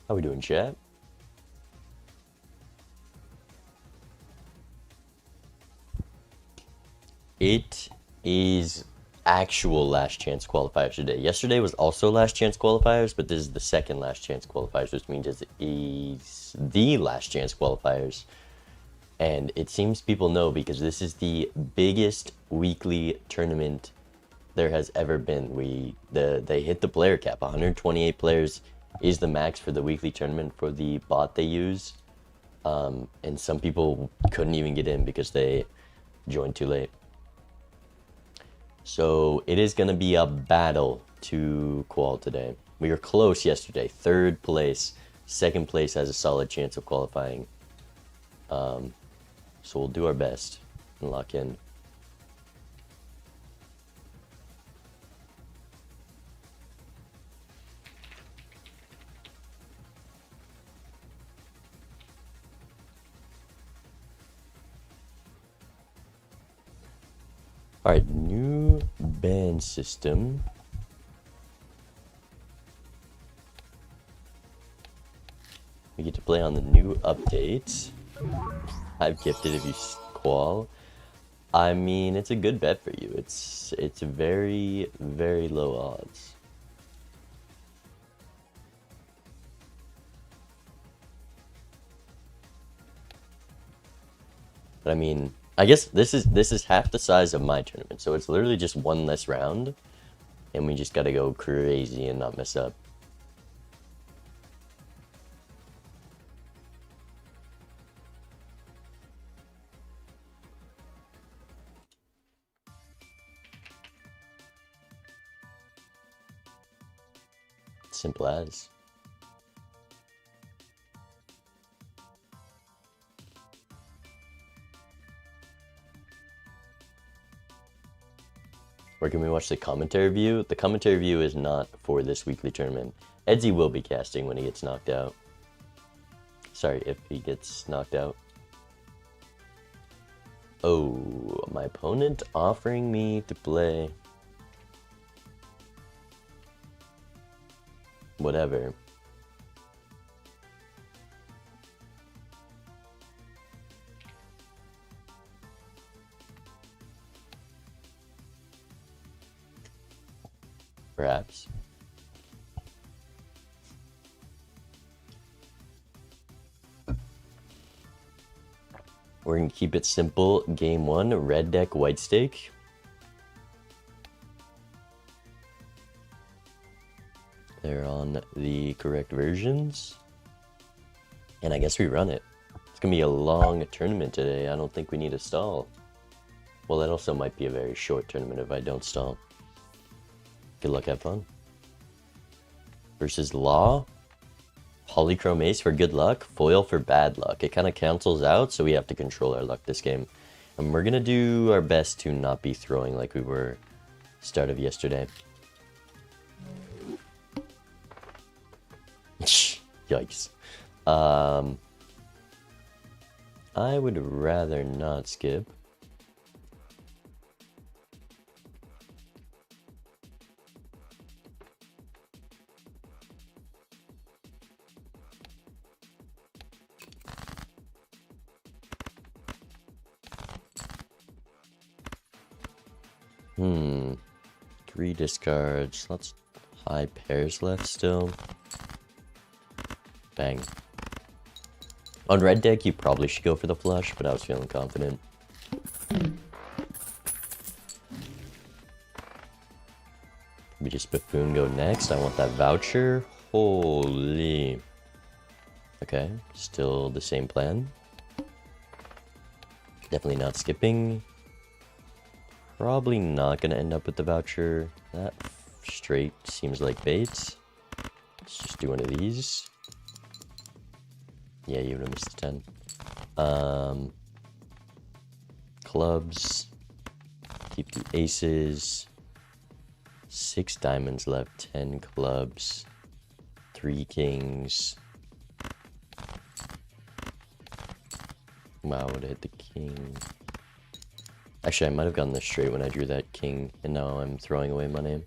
How we doing, chat? It is actual last chance qualifiers today. Yesterday was also last chance qualifiers, but this is the second last chance qualifiers, which means it is the last chance qualifiers. And it seems people know because this is the biggest weekly tournament there has ever been. They hit the player cap. 128 players is the max for the weekly tournament for the bot they use. And some people couldn't even get in because they joined too late. So it is going to be a battle to qual today. We were close yesterday. Third place. Second place has a solid chance of qualifying. So we'll do our best and lock in. Alright, new ban system. We get to play on the new update. I've gifted if you qual. I mean, it's a good bet for you. It's very, very low odds. But I mean, I guess this is half the size of my tournament, so it's literally just one less round, and we just gotta go crazy and not mess up. Simple as. Where can we watch the commentary view? The commentary view is not for this weekly tournament. Edsy will be casting when he gets knocked out. Sorry, if he gets knocked out. Oh, my opponent offering me to play. Whatever. Perhaps. We're going to keep it simple. Game 1, red deck, white stake. They're on the correct versions. And I guess we run it. It's going to be a long tournament today. I don't think we need to stall. Well, that also might be a very short tournament if I don't stall. Good luck, have fun. Versus Law. Polychrome Ace for good luck. Foil for bad luck. It kind of cancels out, so we have to control our luck this game. And we're going to do our best to not be throwing like we were start of yesterday. Yikes. I would rather not skip. Three discards. Lots high pairs left still. Bang. On red deck, you probably should go for the flush, but I was feeling confident. We just Buffoon go next. I want that voucher. Holy. Okay, still the same plan. Definitely not skipping. Probably not going to end up with the voucher. That straight seems like bait. Let's just do one of these. Yeah, you would have missed the 10. Clubs. Keep the aces. 6 diamonds left. 10 clubs. 3 kings. Wow, would have hit the king. Actually, I might have gotten this straight when I drew that king, and now I'm throwing away money.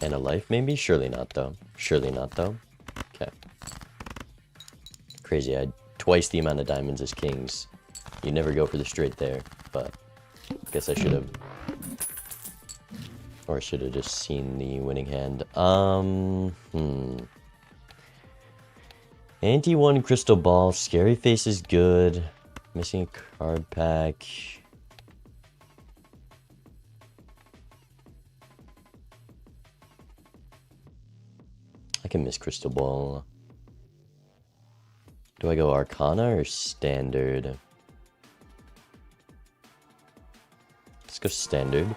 And a life, maybe? Surely not, though. Surely not, though. Okay. Crazy, I had twice the amount of diamonds as kings. You never go for the straight there, but I guess I should have. Or I should have just seen the winning hand. Ante 1 crystal ball. Scary face is good. Missing a card pack. I can miss crystal ball. Do I go Arcana or Standard? Let's go Standard.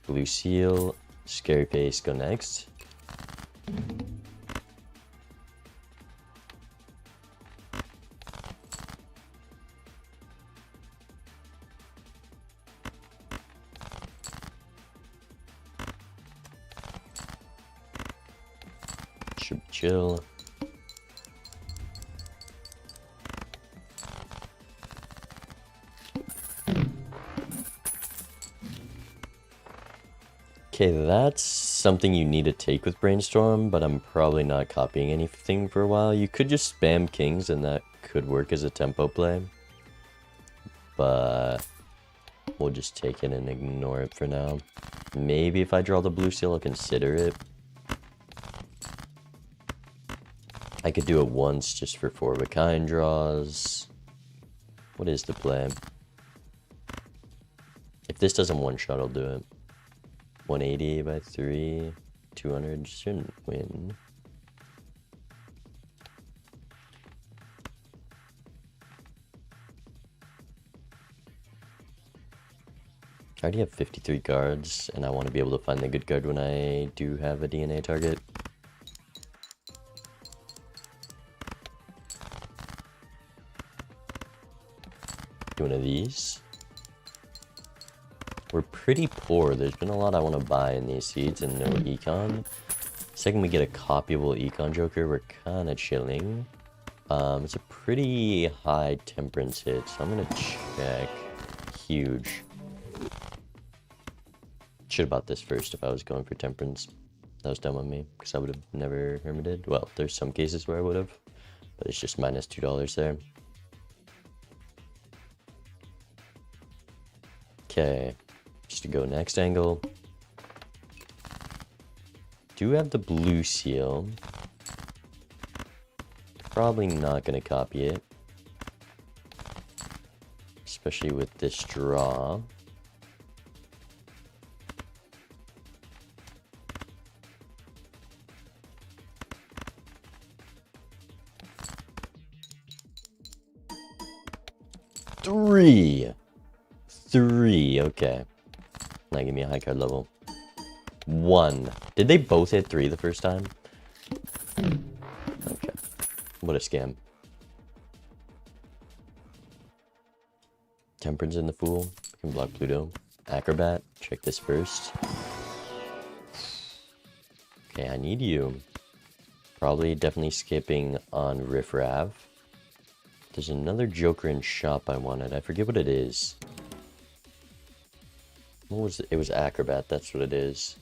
Blue Seal, Scary Face, go next. Should be chill. Okay, that's something you need to take with Brainstorm, but I'm probably not copying anything for a while. You could just spam kings and that could work as a tempo play. But we'll just take it and ignore it for now. Maybe if I draw the blue seal, I'll consider it. I could do it once just for 4 of a kind draws. What is the play? If this doesn't one-shot, I'll do it. 180 by 3, 200 shouldn't win. I already have 53 cards, and I want to be able to find the good card when I do have a DNA target. Do one of these. We're pretty poor. There's been a lot I want to buy in these seeds and no econ. Second, we get a copyable econ joker. We're kind of chilling. It's a pretty high temperance hit, so I'm going to check. Huge. Should have bought this first if I was going for temperance. That was dumb on me, because I would have never hermited. Well, there's some cases where I would have, but it's just minus $2 there. Okay. Just to go next angle. Do have the blue seal. Probably not going to copy it. Especially with this draw. Three, okay. Now give me a high card level. 1. Did they both hit 3 the first time? Okay. What a scam. Temperance in the Fool. We can block Pluto. Acrobat. Check this first. Okay, I need you. Probably definitely skipping on Riff Rav. There's another Joker in shop I wanted. I forget what it is. What was it? It was Acrobat, that's what it is.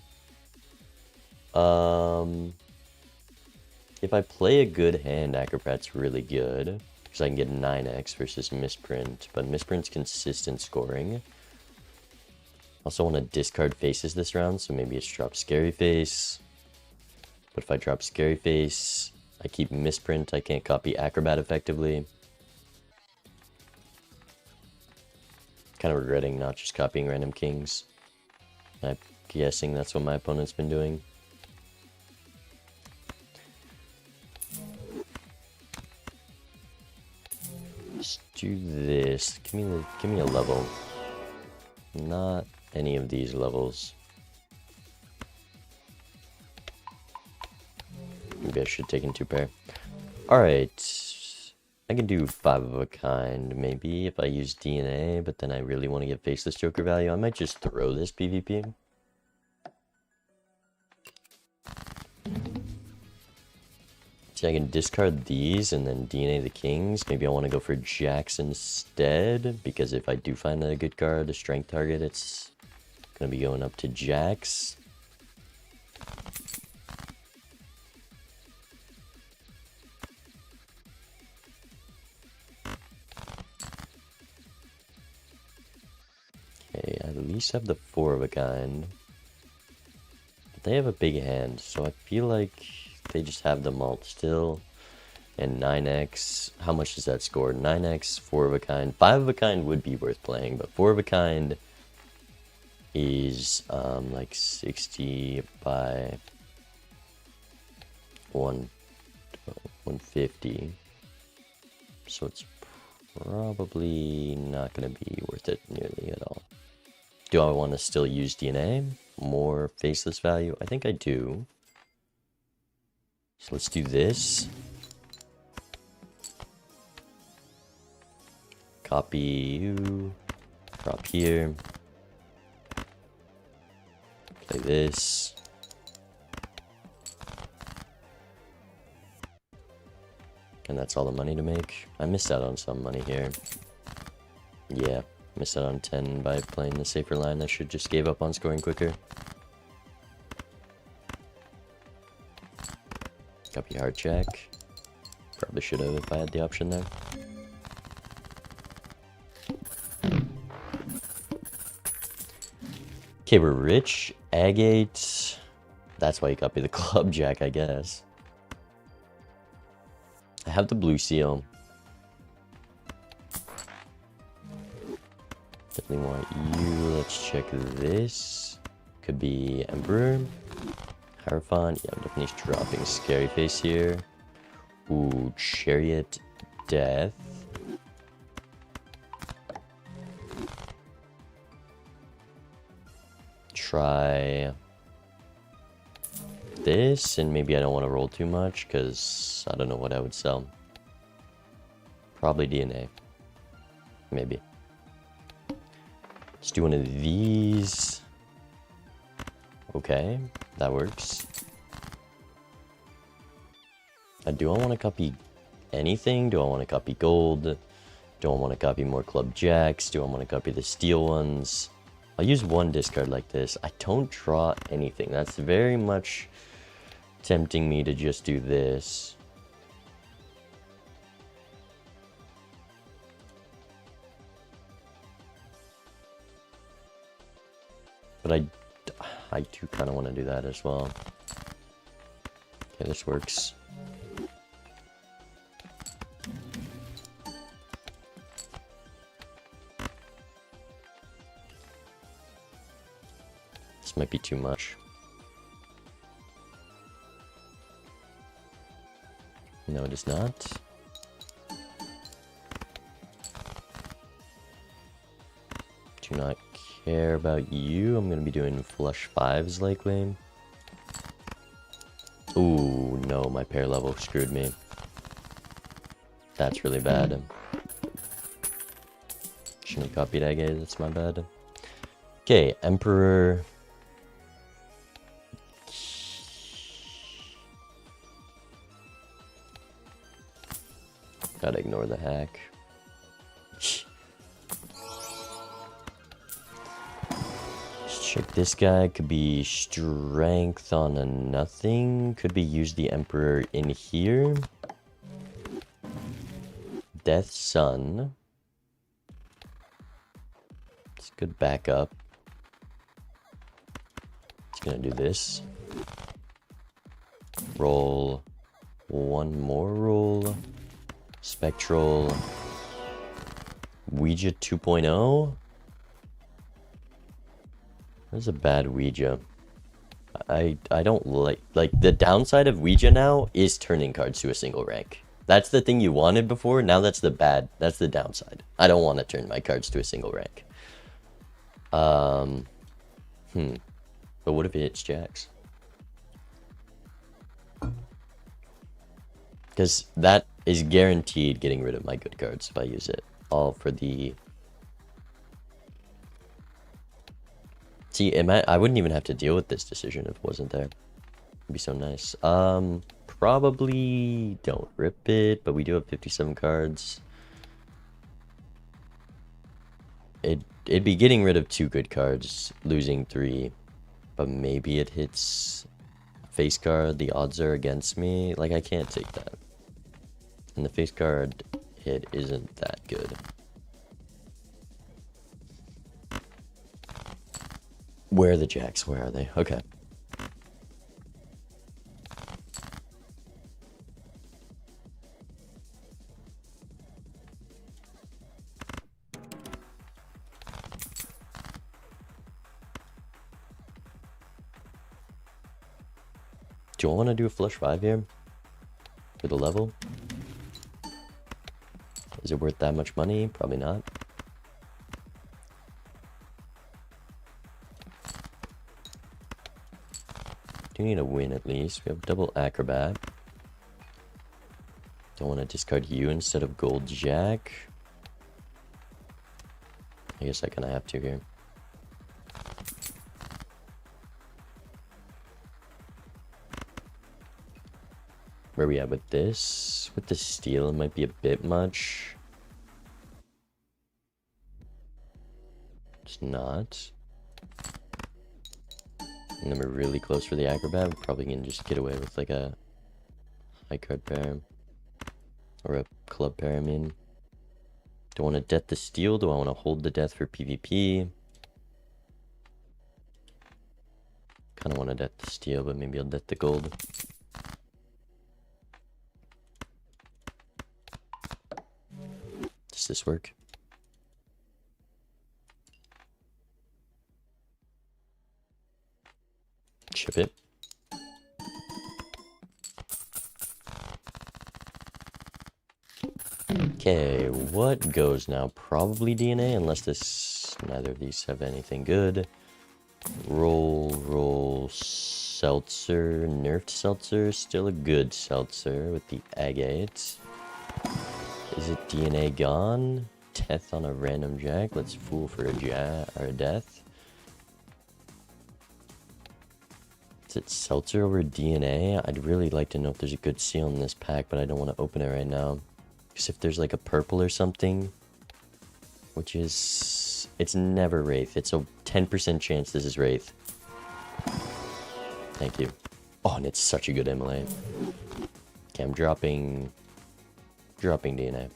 If I play a good hand, Acrobat's really good. Because I can get 9x versus Misprint. But Misprint's consistent scoring. Also want to discard faces this round, so maybe it's drop Scary Face. But if I drop Scary Face, I keep Misprint, I can't copy Acrobat effectively. Kind of regretting not just copying random kings. I'm guessing that's what my opponent's been doing. Let's do this. Give me a level. Not any of these levels. Maybe I should take in 2 pair. Alright. I can do 5 of a kind, maybe, if I use DNA, but then I really want to get Faceless Joker value. I might just throw this PvP. See, I can discard these and then DNA the kings. Maybe I want to go for jacks instead, because if I do find a good card, a strength target, it's going to be going up to jacks. least have the 4 of a kind. But they have a big hand, so I feel like they just have the malt still. And 9x, how much does that score? 9x, 4 of a kind. 5 of a kind would be worth playing, but 4 of a kind is like 60 by 150. So it's probably not going to be worth it nearly at all. Do I want to still use DNA? More faceless value? I think I do. So let's do this. Copy you. Drop here. Play this. And that's all the money to make. I missed out on some money here. Yeah, missed out on 10 by playing the safer line. I should just gave up on scoring quicker. Copy hard check. Probably should have if I had the option there. Okay, we're rich. Agate. That's why you copy the club jack, I guess. I have the blue seal. Definitely want you. Let's check this. Could be Emperor. Hierophant. Yeah, I'm definitely dropping Scary Face here. Ooh, Chariot. Death. Try this, and maybe I don't want to roll too much because I don't know what I would sell. Probably DNA. Maybe. Let's do one of these. Okay, that works. Do I want to copy anything? Do I want to copy gold? Do I want to copy more club jacks? Do I want to copy the steel ones? I'll use one discard like this. I don't draw anything. That's very much tempting me to just do this. But I do kind of want to do that as well. Okay, this works. This might be too much. No, it is not. Do not care about you. I'm going to be doing flush fives likely. Ooh, no, my pair level screwed me. That's really bad. Shouldn't have copied Agate, that's my bad. Okay, Emperor. Gotta ignore the hack. Let's check this guy. Could be strength on a nothing. Could be use the Emperor in here. Death Sun. It's good backup. It's gonna do this. Roll one more roll. Spectral. Ouija 2.0. That's a bad Ouija. I don't like the downside of Ouija now is turning cards to a single rank. That's the thing you wanted before. Now that's the downside. I don't want to turn my cards to a single rank. But what if it hits jacks? Because that is guaranteed getting rid of my good cards if I use it. All for the... See, I wouldn't even have to deal with this decision if it wasn't there. It'd be so nice. Probably don't rip it, but we do have 57 cards. It'd be getting rid of 2 good cards, losing 3. But maybe it hits face card, the odds are against me. Like, I can't take that. And the face card hit isn't that good. Where are the jacks? Where are they? Okay. Do I want to do a flush 5 here? For the level? Is it worth that much money? Probably not. Do need a win at least. We have double acrobat. Don't want to discard you instead of gold jack. I guess I kind of have to here. Where are we at with this? With the steal, it might be a bit much. It's not. And then we're really close for the acrobat. We're probably gonna just get away with like a high card pair. Or a club pair, I mean. Do I want to death the steal? Do I want to hold the death for PvP? Kind of want to death the steal, but maybe I'll death the gold. Does this work? Chip it. Okay, what goes now? Probably DNA, unless neither of these have anything good. Roll, seltzer, nerfed seltzer, still a good seltzer with the agate. Is it DNA gone? Death on a random jack? Let's fool for a death. Is it seltzer over DNA? I'd really like to know if there's a good seal in this pack, but I don't want to open it right now. Because if there's like a purple or something, which is... It's never Wraith. It's a 10% chance this is Wraith. Thank you. Oh, and it's such a good MLA. Okay, I'm dropping DNA.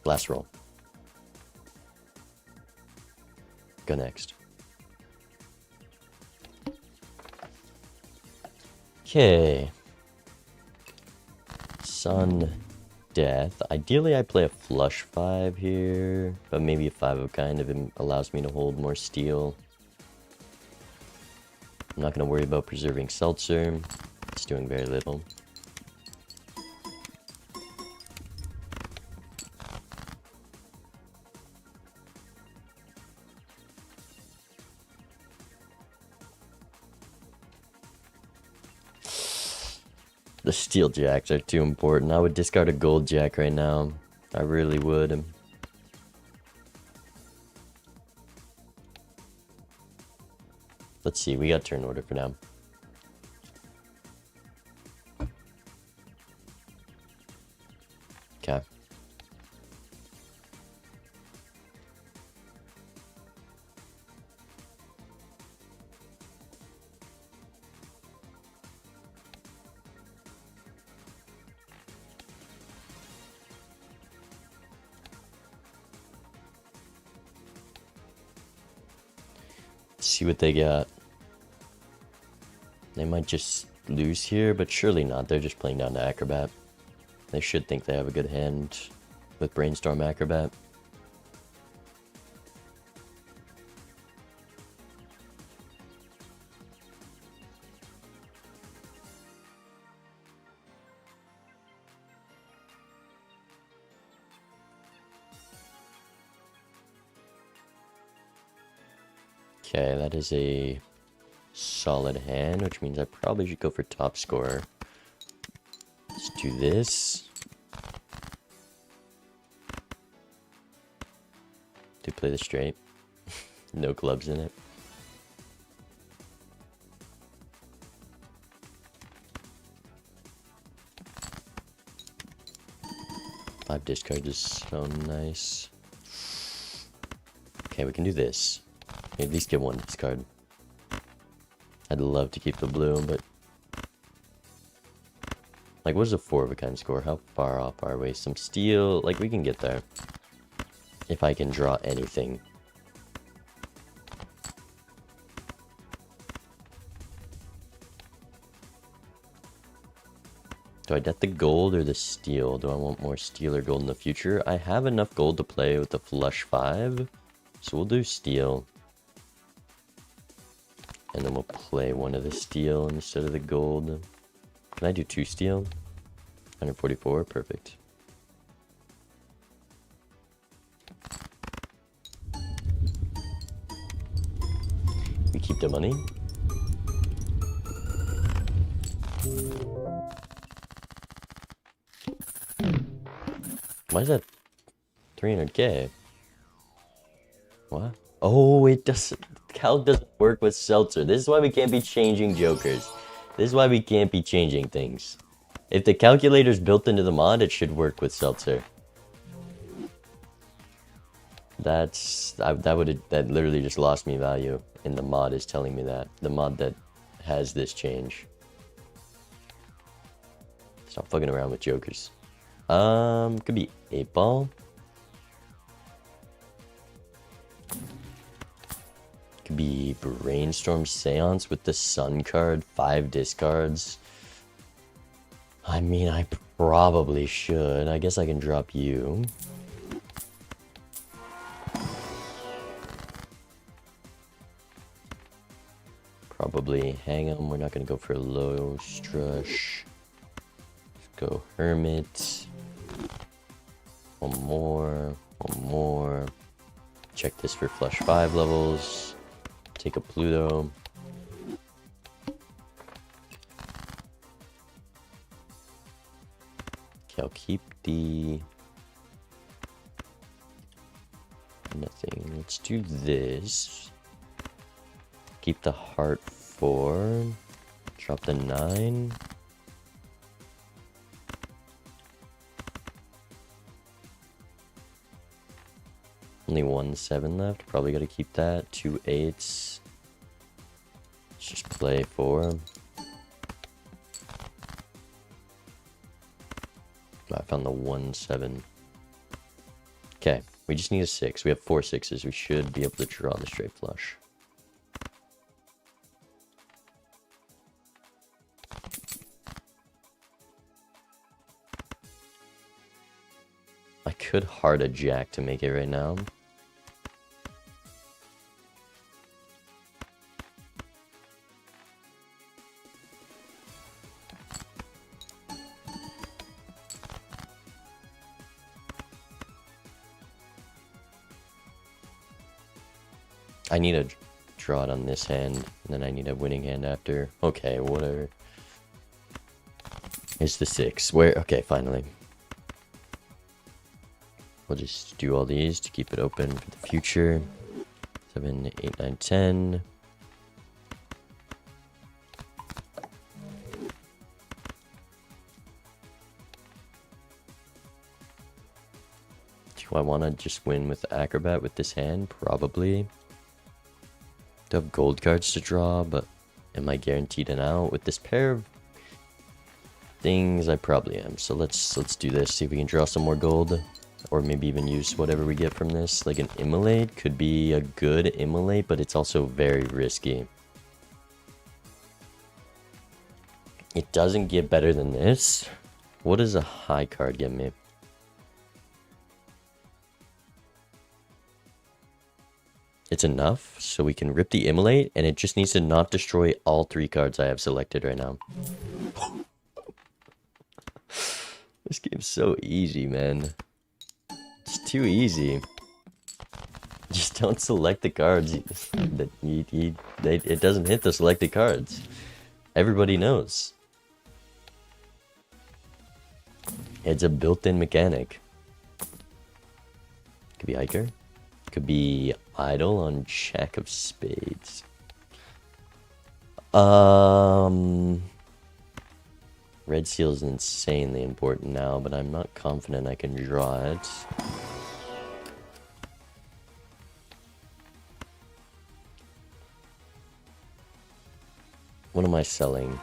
Last roll. Go next. Okay. Sun, death. Ideally, I play a flush 5 here, but maybe a 5 of kind if it allows me to hold more steel. I'm not going to worry about preserving seltzer. It's doing very little. The steel jacks are too important. I would discard a gold jack right now. I really would. Let's see, we got turn order for now. Okay. See what they got. They might just lose here, but surely not. They're just playing down to Acrobat. They should think they have a good hand with Brainstorm Acrobat. Okay, that is a solid hand, which means I probably should go for top scorer. Let's do this. Do play the straight. No clubs in it. Five discards is so nice. Okay, we can do this. At least get one discard. I'd love to keep the blue, but... Like, what is a 4 of a kind score? How far off are we? Some steel? Like, we can get there. If I can draw anything. Do I get the gold or the steel? Do I want more steel or gold in the future? I have enough gold to play with the flush 5. So we'll do steel. And then we'll play one of the steel instead of the gold. Can I do 2 steel? 144, perfect. We keep the money. Why is that 300k? What? Oh, it doesn't. Calc doesn't work with Seltzer. This is why we can't be changing jokers. This is why we can't be changing things. If the calculator's built into the mod, it should work with Seltzer. That literally just lost me value, and the mod is telling me that. The mod that has this change. Stop fucking around with jokers. Could be 8 ball. Could be Brainstorm Seance with the Sun card, 5 discards. I mean, I probably should. I guess I can drop you. Probably hang him. We're not going to go for a low strush. Let's go Hermit. One more. Check this for flush 5 levels. Take a Pluto. Okay, I'll keep the... nothing. Let's do this. Keep the heart 4. Drop the 9. Only 1 7 left. Probably got to keep that. 2 8s. Let's just play 4. I found the 1 7. Okay, we just need a 6. We have 4 6s. We should be able to draw the straight flush. I could heart a jack to make it right now. I need a draw it on this hand, and then I need a winning hand after. Okay, whatever. It's the 6. Where? Okay, finally. We'll just do all these to keep it open for the future. 7, 8, 9, 10. Do I want to just win with Acrobat with this hand? Probably. Do have gold cards to draw, but am I guaranteed an out? With this pair of things, I probably am. So let's do this, see if we can draw some more gold. Or maybe even use whatever we get from this. Like an Immolate could be a good Immolate, but it's also very risky. It doesn't get better than this. What does a high card get me? It's enough, so we can rip the Immolate, and it just needs to not destroy all 3 cards I have selected right now. This game's so easy, man. It's too easy. Just don't select the cards. It doesn't hit the selected cards. Everybody knows. It's a built-in mechanic. Could be Hiker. Could be Idle on Jack of Spades. Red Seal is insanely important now, but I'm not confident I can draw it. What am I selling?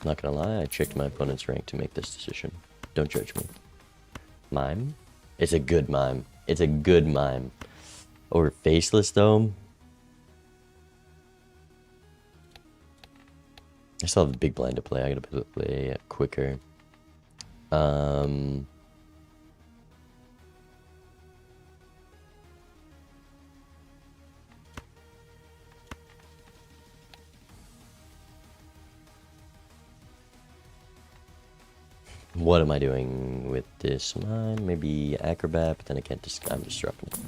Not gonna lie, I checked my opponent's rank to make this decision. Don't judge me. Mime? It's a good mime. It's a good mime. Over Faceless, though. I still have a big blind to play. I gotta play quicker. What am I doing with this mime? Maybe Acrobat, but then I can't just, I'm disrupting it.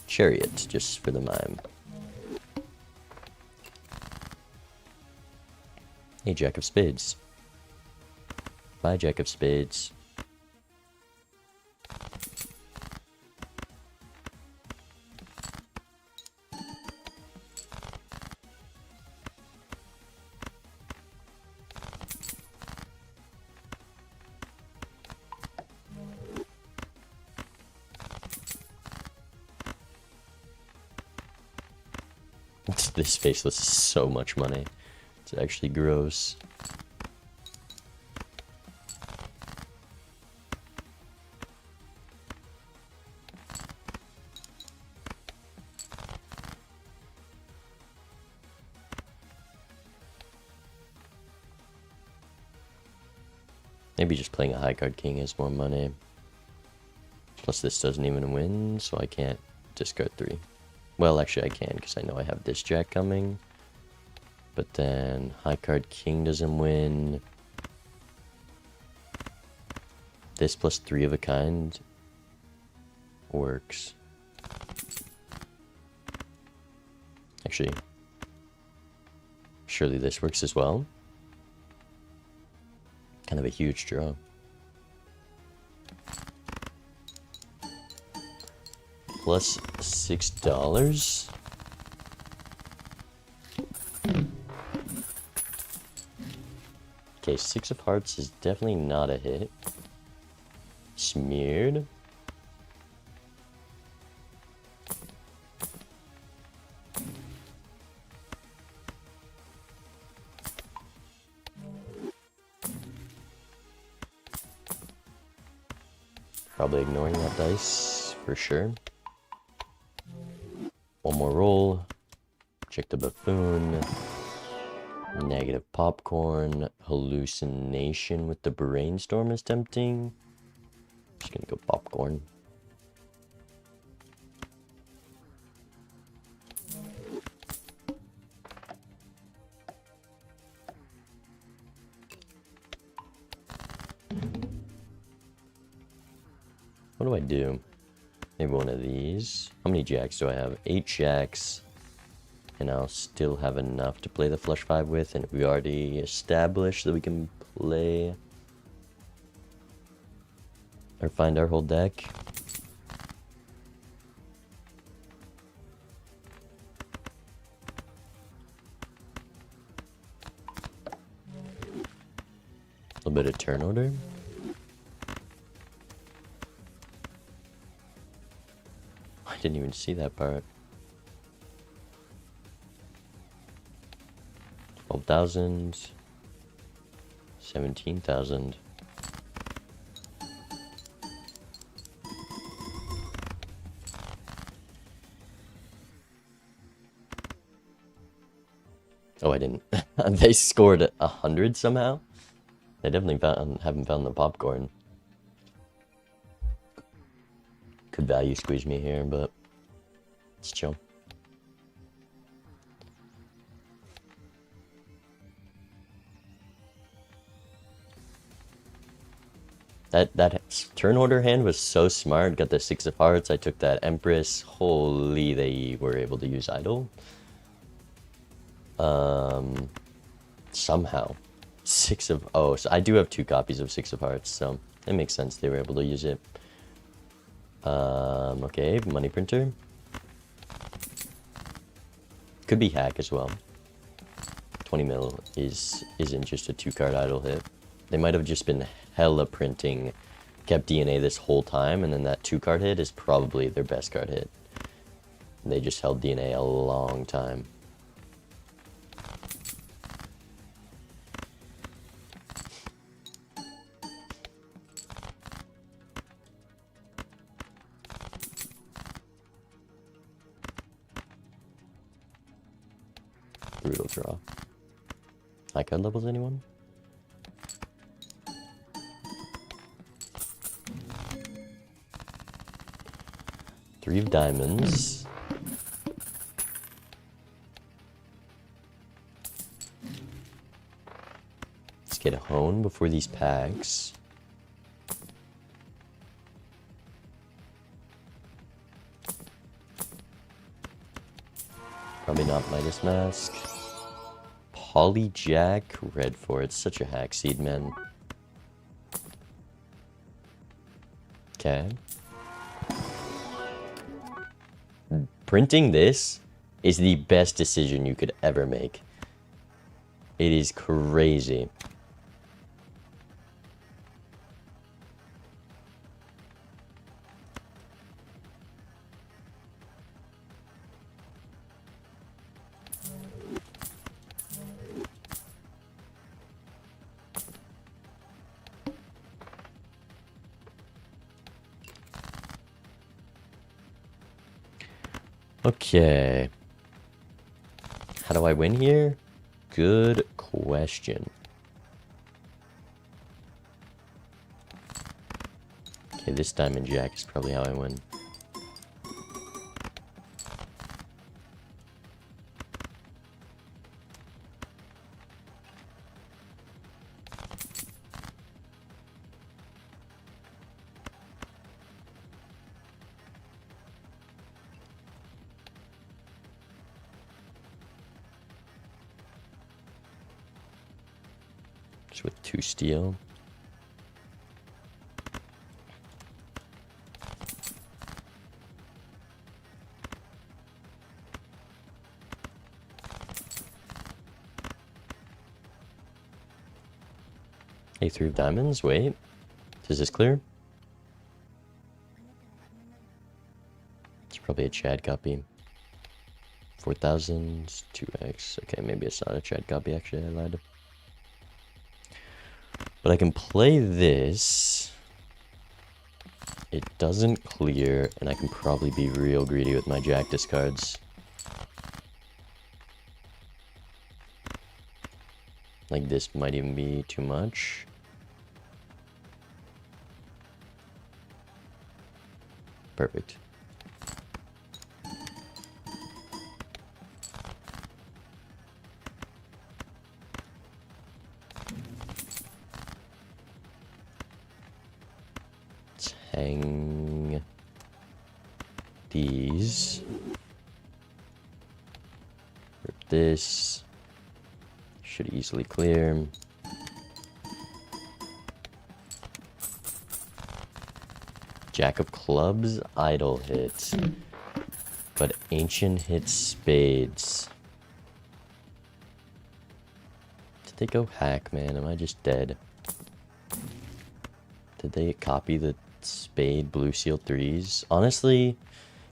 Chariot, just for the mime. Hey, Jack of Spades. Bye, Jack of Spades. This Faceless is so much money. It's actually gross. Maybe just playing a high card king is more money. Plus this doesn't even win, so I can't discard 3. Well, actually I can, because I know I have this jack coming. But then high card king doesn't win. This plus 3 of a kind works. Actually, surely this works as well. Kind of a huge draw. Plus $6. Okay, 6 of hearts is definitely not a hit. Smeared. Probably ignoring that dice for sure. One more roll. Check the buffoon. Negative popcorn. Hallucination with the brainstorm is tempting. Just gonna go popcorn. What do I do? Maybe one of these. How many jacks do I have? 8 jacks. And I'll still have enough to play the flush 5 with. And we already established that we can play or find our whole deck. A little bit of turn order. I didn't even see that part. 12,000. 17,000. Oh, I didn't. They scored 100 somehow. They definitely haven't found the popcorn. Could value squeeze me here, but it's chill. That turn order hand was so smart. Got the 6 of hearts. I took that Empress. Holy, they were able to use idol. Somehow. 6 of... Oh, so I do have 2 copies of 6 of hearts, so it makes sense they were able to use it. Okay, money printer. Could be hack as well. 20 mil isn't just a 2-card idle hit. They might have just been hella printing, kept DNA this whole time, and then that 2-card hit is probably their best card hit. They just held DNA a long time. Brutal draw. High card levels, anyone? Three of diamonds. Let's get a hone before these packs. Probably not Midas Mask. Polyjack, red for it's such a hack seed, man. Okay. Printing this is the best decision you could ever make. It is crazy. Okay. How do I win here? Good question. Okay, this diamond jack is probably how I win. Just with 2 steel. A 3 of diamonds, wait. Is this clear? It's probably a Chad copy. 4,000, 2x. Okay, maybe it's not a Chad copy, actually, I lied. But I can play this. It doesn't clear, and I can probably be real greedy with my jack discards. Like, this might even be too much. Perfect. Let's hang these. Rip this. Should easily clear. Jack of clubs, idle hits. But ancient hits spades. Did they go hack, man? Am I just dead? Did they copy the spade blue seal 3s? Honestly,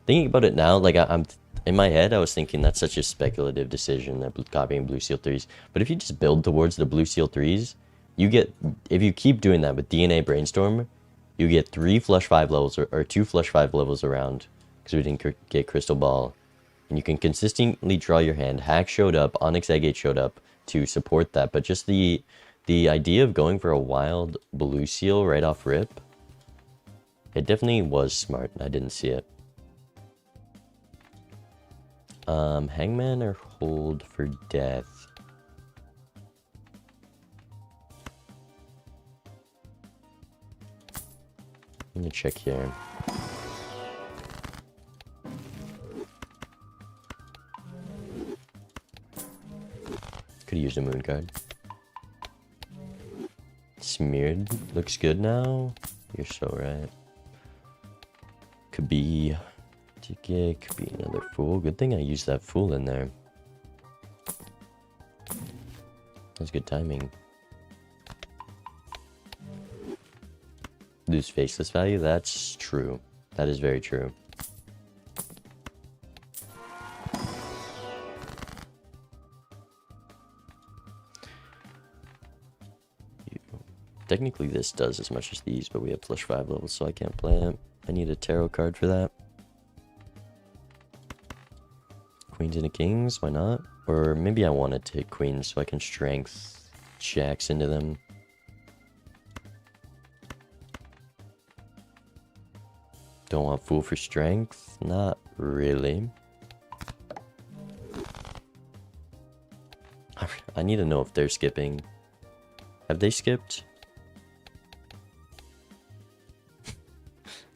thinking about it now, like I'm in my head, I was thinking that's such a speculative decision, that copying blue seal 3s. But if you just build towards the blue seal 3s, you get, if you keep doing that with DNA Brainstorm, you get 3 flush 5 levels, or 2 flush 5 levels around, because we didn't get Crystal Ball. And you can consistently draw your hand. Hack showed up, Onyx Agate showed up to support that. But just the idea of going for a wild blue seal right off rip, it definitely was smart, and I didn't see it. Hangman or hold for death? Let me check here. Could use a moon card. Smeared looks good now. You're so right. Could be ticket, could be another fool. Good thing I used that fool in there. That's good timing. Lose faceless value? That's true. That is very true. Technically this does as much as these, but we have flush 5 levels, so I can't play it. I need a tarot card for that. Queens into kings, why not? Or maybe I want to take queens so I can strength jacks into them. Don't want fool for strength? Not really. I need to know if they're skipping. Have they skipped?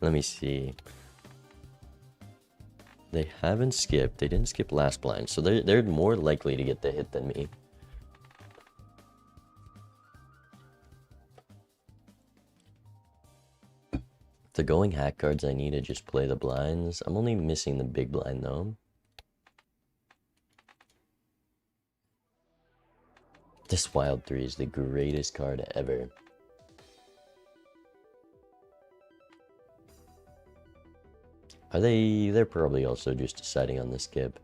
Let me see. They haven't skipped. They didn't skip last blind, so they're more likely to get the hit than me. If they're going hack cards, I need to just play the blinds. I'm only missing the big blind though. This Wild 3 is the greatest card ever. They're probably also just deciding on the skip.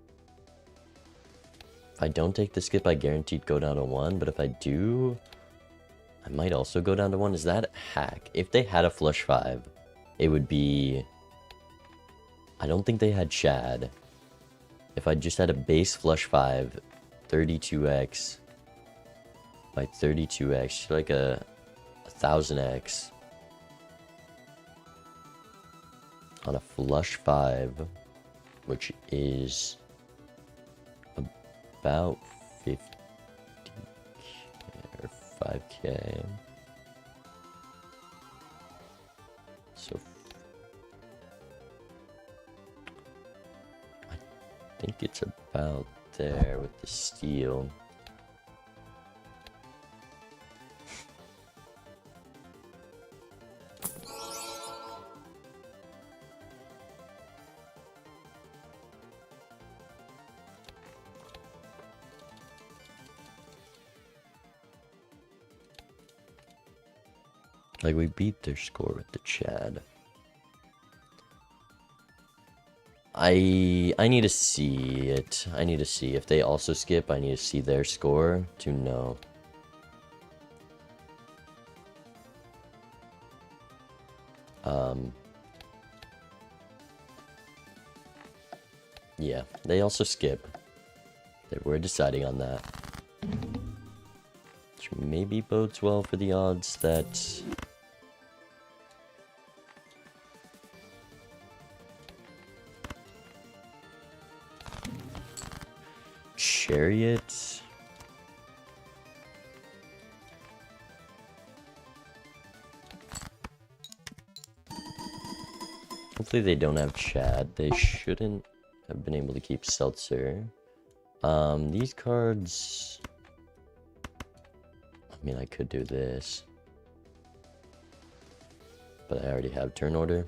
If I don't take the skip, I guaranteed go down to 1, but if I do, I might also go down to 1. Is that hack? If they had a flush 5, it would be... I don't think they had Chad. If I just had a base flush 5, 32x by 32x, like a 1000x on a flush 5, which is about 50k or 5k. So I think it's about there with the steel. Like, we beat their score with the Chad. I need to see it. I need to see. If they also skip, I need to see their score to know. Yeah, they also skip. We're deciding on that. Which maybe bodes well for the odds that... Chariot. Hopefully they don't have Chad. They shouldn't have been able to keep Seltzer. These cards... I mean, I could do this. But I already have turn order.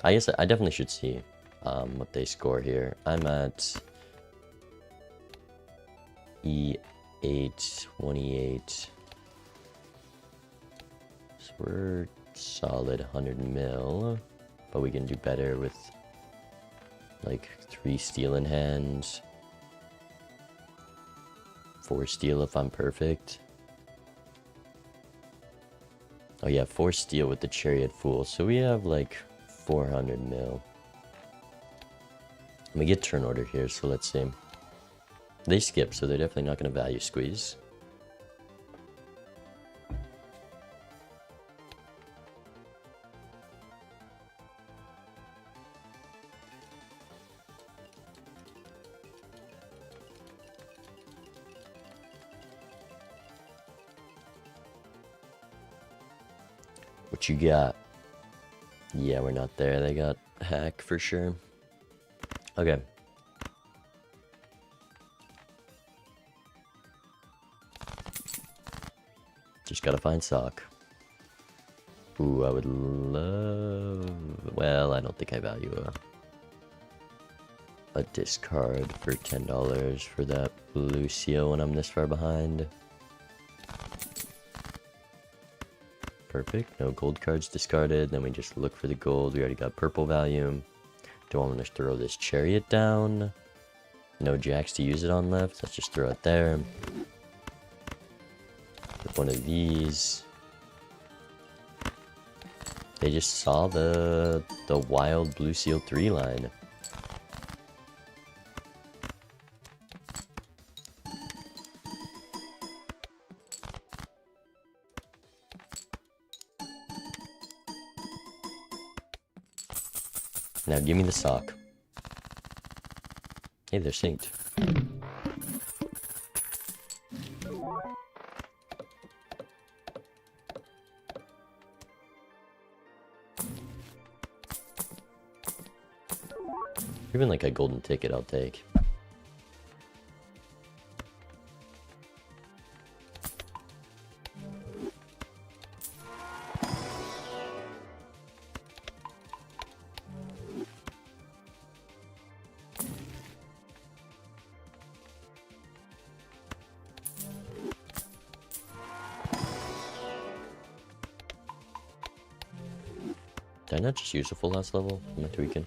I guess I definitely should see what they score here. I'm at... E8, 28. So we're solid 100 mil. But we can do better with like 3 steel in hand. 4 steel if I'm perfect. Oh yeah, 4 steel with the Chariot Fool. So we have like 400 mil. We get turn order here, so let's see. They skip, so they're definitely not going to value squeeze. What you got? Yeah, we're not there. They got hack for sure. Okay. Just gotta find sock. Ooh, I would love... Well, I don't think I value a discard for $10 for that blue seal when I'm this far behind. Perfect. No gold cards discarded. Then we just look for the gold. We already got purple value. Don't want to throw this chariot down. No jacks to use it on left. Let's just throw it there. One of these. They just saw the wild blue seal 3 line. Now give me the sock. Hey, they're synced. Even like a golden ticket I'll take. Did I not just use a full house level? Am I tweaking?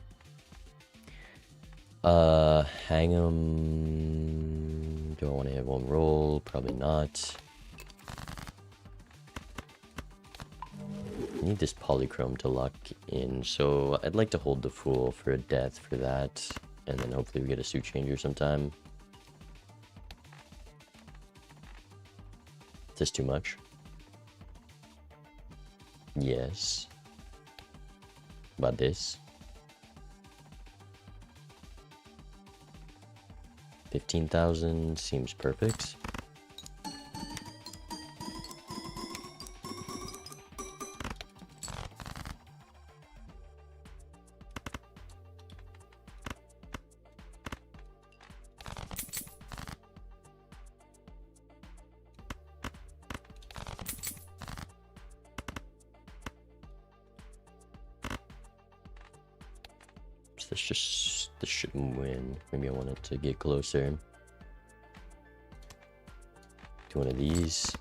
Hang 'em. Do I want to have one roll? Probably not. I need this polychrome to lock in, so I'd like to hold the Fool for a death for that, and then hopefully we get a suit changer sometime. Is this too much? Yes. About this? 15,000 seems perfect. This shouldn't win. Maybe I want it to get closer. Do one of these.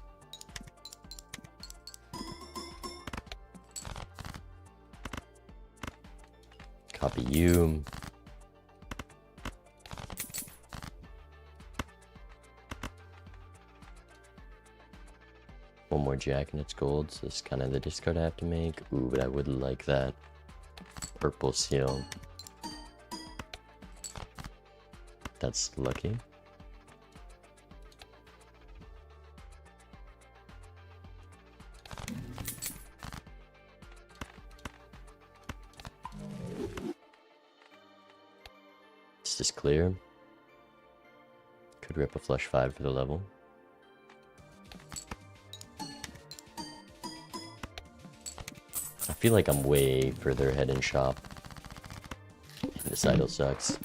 Copy you. One more jack and it's gold, so this is kind of the discard I have to make. Ooh, but I would like that purple seal. That's lucky. Is this clear? Could rip a flush 5 for the level. I feel like I'm way further ahead in shop. This idol sucks.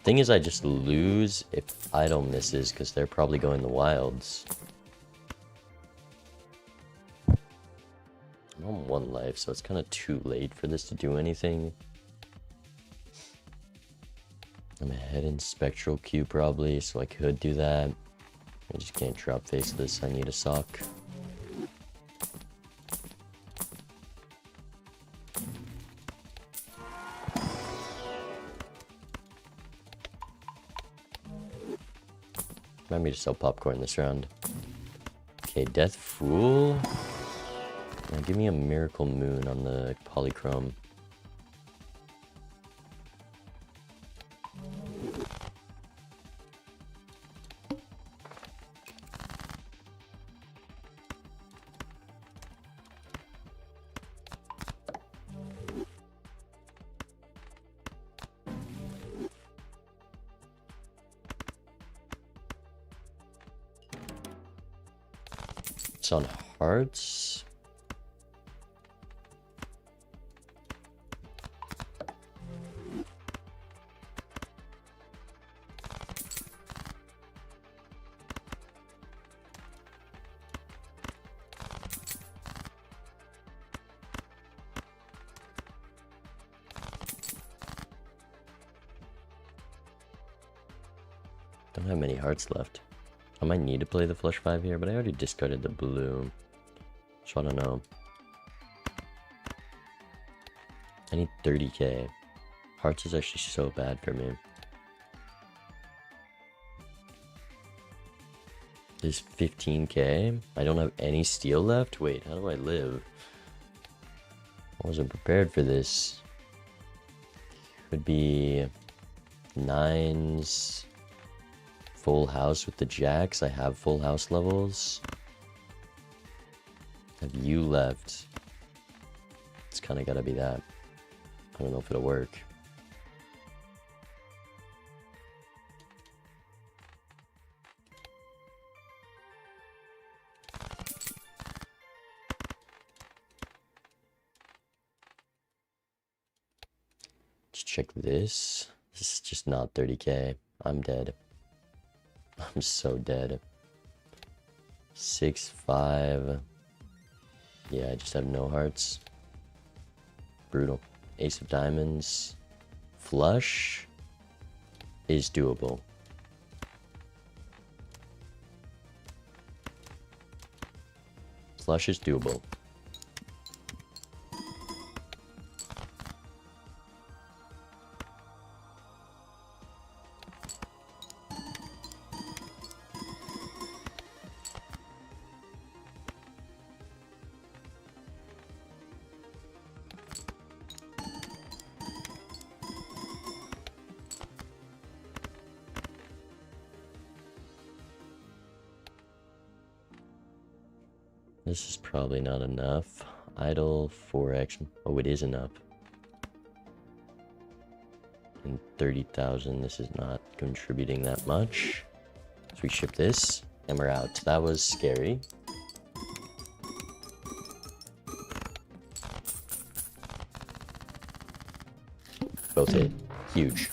Thing is, I just lose if idol misses because they're probably going the wilds. I'm on 1 life, so it's kind of too late for this to do anything. I'm ahead in spectral Q probably, so I could do that. I just can't drop face this. I need a sock. Remind me to sell popcorn this round. Okay, Death Fool. Now give me a Miracle Moon on the polychrome. It's on hearts. Don't have many hearts left. I might need to play the flush 5 here, but I already discarded the blue. So I don't know. I need 30k. Hearts is actually so bad for me. There's 15k. I don't have any steel left. Wait, how do I live? I wasn't prepared for this. Could be 9s. Full house with the jacks. I have full house levels. Have you left? It's kind of gotta be that. I don't know if it'll work. Let's check this. This is just not 30k. I'm dead. I'm so dead. 6-5. Yeah, I just have no hearts. Brutal. Ace of diamonds. Flush is doable. Flush is doable. This is probably not enough. Idle 4x. Oh, it is enough. And 30,000. This is not contributing that much. So we ship this and we're out. That was scary. Both hit. Huge.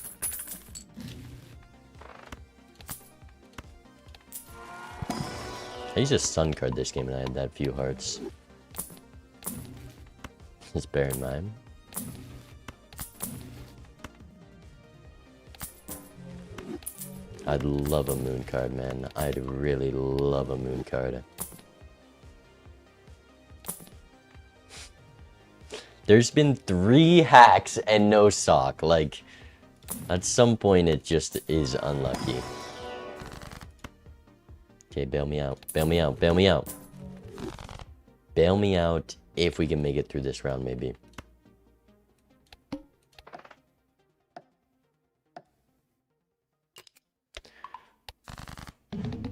I used a sun card this game and I had that few hearts. Just bear in mind. I'd love a moon card, man. I'd really love a moon card. There's been 3 hacks and no sock. Like, at some point it just is unlucky. Okay, bail me out. Bail me out. Bail me out. Bail me out if we can make it through this round, maybe.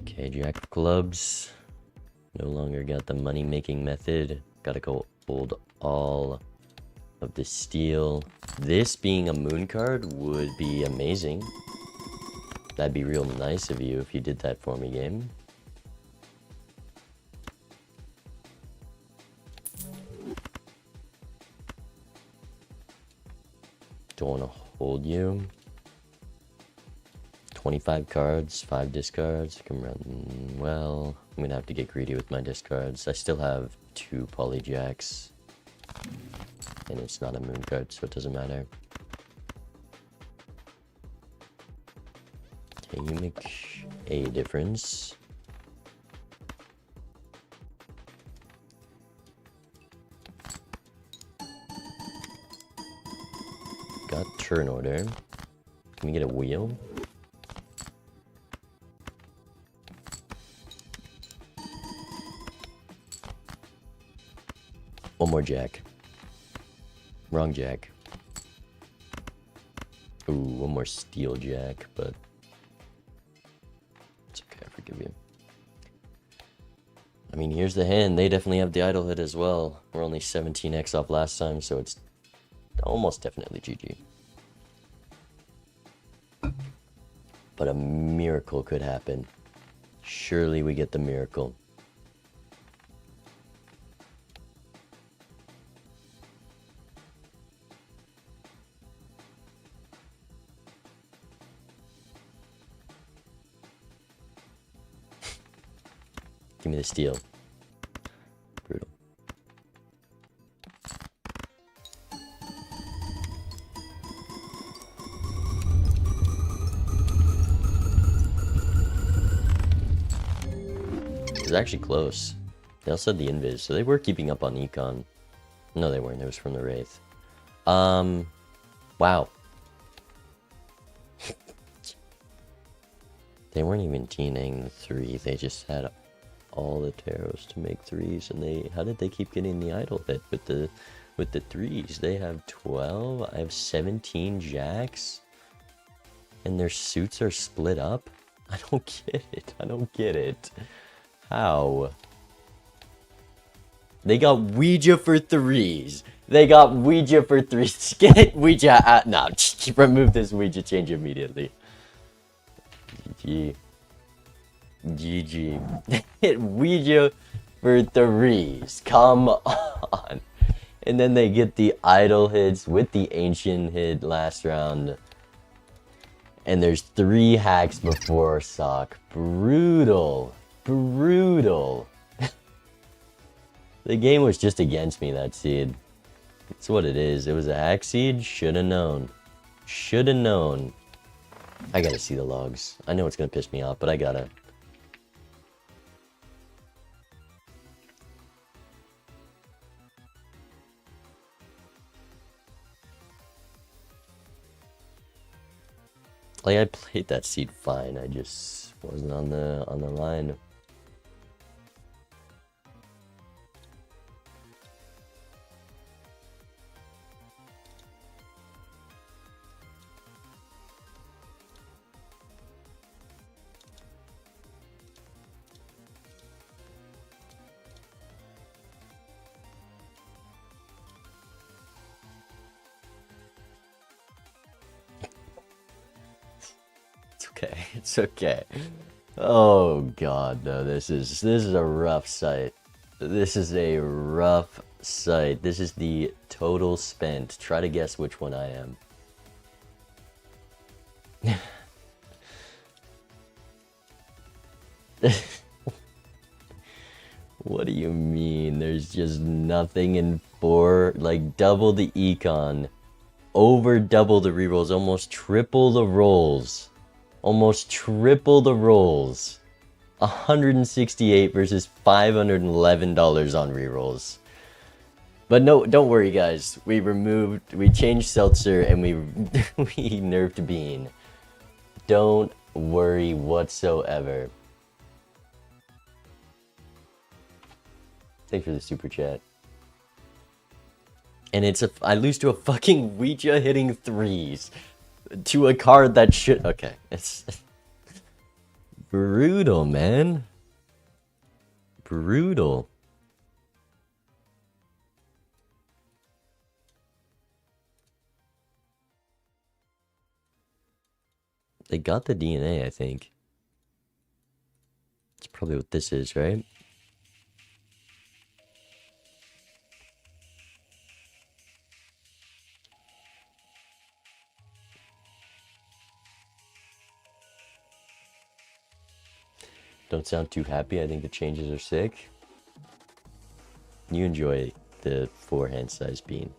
Okay, Jack of Clubs. No longer got the money-making method. Gotta go hold all of the steel. This being a moon card would be amazing. That'd be real nice of you if you did that for me, game. Don't want to hold you. 25 cards, 5 discards. Come run. Well, I'm gonna have to get greedy with my discards. I still have 2 polyjacks. And it's not a moon card, so it doesn't matter. Okay, you make a difference. Got turn order. Can we get a wheel? One more jack. Wrong jack. Ooh, one more steel jack, but it's okay, I forgive you. I mean, here's the hand. They definitely have the idle hit as well. We're only 17x off last time, so it's almost definitely GG. But a miracle could happen. Surely we get the miracle. Give me the steal. Brutal. It was actually close. They also had the invis, so they were keeping up on econ. No, they weren't. It was from the Wraith. Wow. They weren't even TNAing the 3. They just had all the taros to make 3s, and they, how did they keep getting the idle hit with the 3s? They have 12. I have 17 jacks, and their suits are split up. I don't get it. I don't get it. How? They got Ouija for threes. They got Ouija for threes. Get Ouija out. No, just remove this Ouija change immediately. GG. GG. Hit Ouija for threes. Come on. And then they get the idol hits with the ancient hit last round. And there's 3 hacks before sock. Brutal. Brutal. The game was just against me, that seed. It's what it is. It was a hack seed. Shoulda known. Shoulda known. I gotta see the logs. I know it's gonna piss me off, but I gotta. Like, I played that seed fine. I just wasn't on the line. Okay, it's okay. Oh god, no, this is a rough sight. This is a rough sight. This is the total spent. Try to guess which one I am. What do you mean? There's just nothing in 4, like double the econ, over double the rerolls, almost triple the rolls. Almost triple the rolls. 168 versus $511 on rerolls. But no, don't worry guys. We changed Seltzer and we nerfed Bean. Don't worry whatsoever. Thanks for the super chat. And I lose to a fucking Ouija hitting threes. To a card that should... Okay, it's... brutal, man. Brutal. They got the DNA, I think. That's probably what this is, right? Don't sound too happy. I think the changes are sick. You enjoy the 4-hand size bean.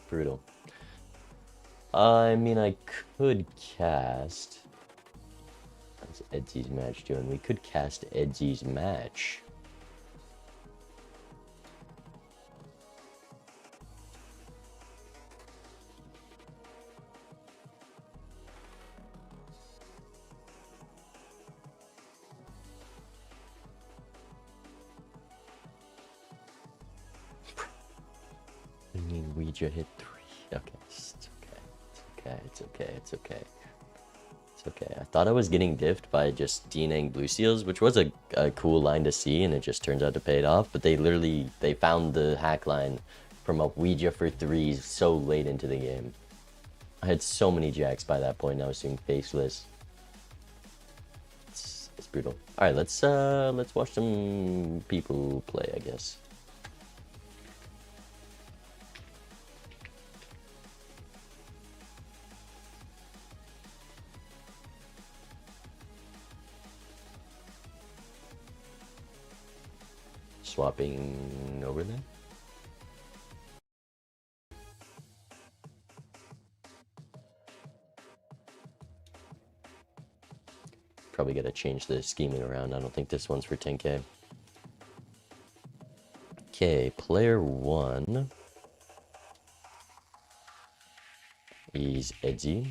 Brutal. I mean, I could cast... How's Edsy's match doing? We could cast Edsy's match. I mean, Ouija hit 3. Okay, it's okay. It's okay. It's okay. It's okay. It's okay. I thought I was getting diffed by just DNAing blue seals, which was a cool line to see, and it just turns out to pay it off. But they found the hack line from a Ouija for 3s so late into the game. I had so many jacks by that point, and I was doing faceless. It's brutal. All right, let's watch some people play, I guess. Swapping over there. Probably gotta change the scheming around. I don't think this one's for 10k. Okay, player 1 is Edsy.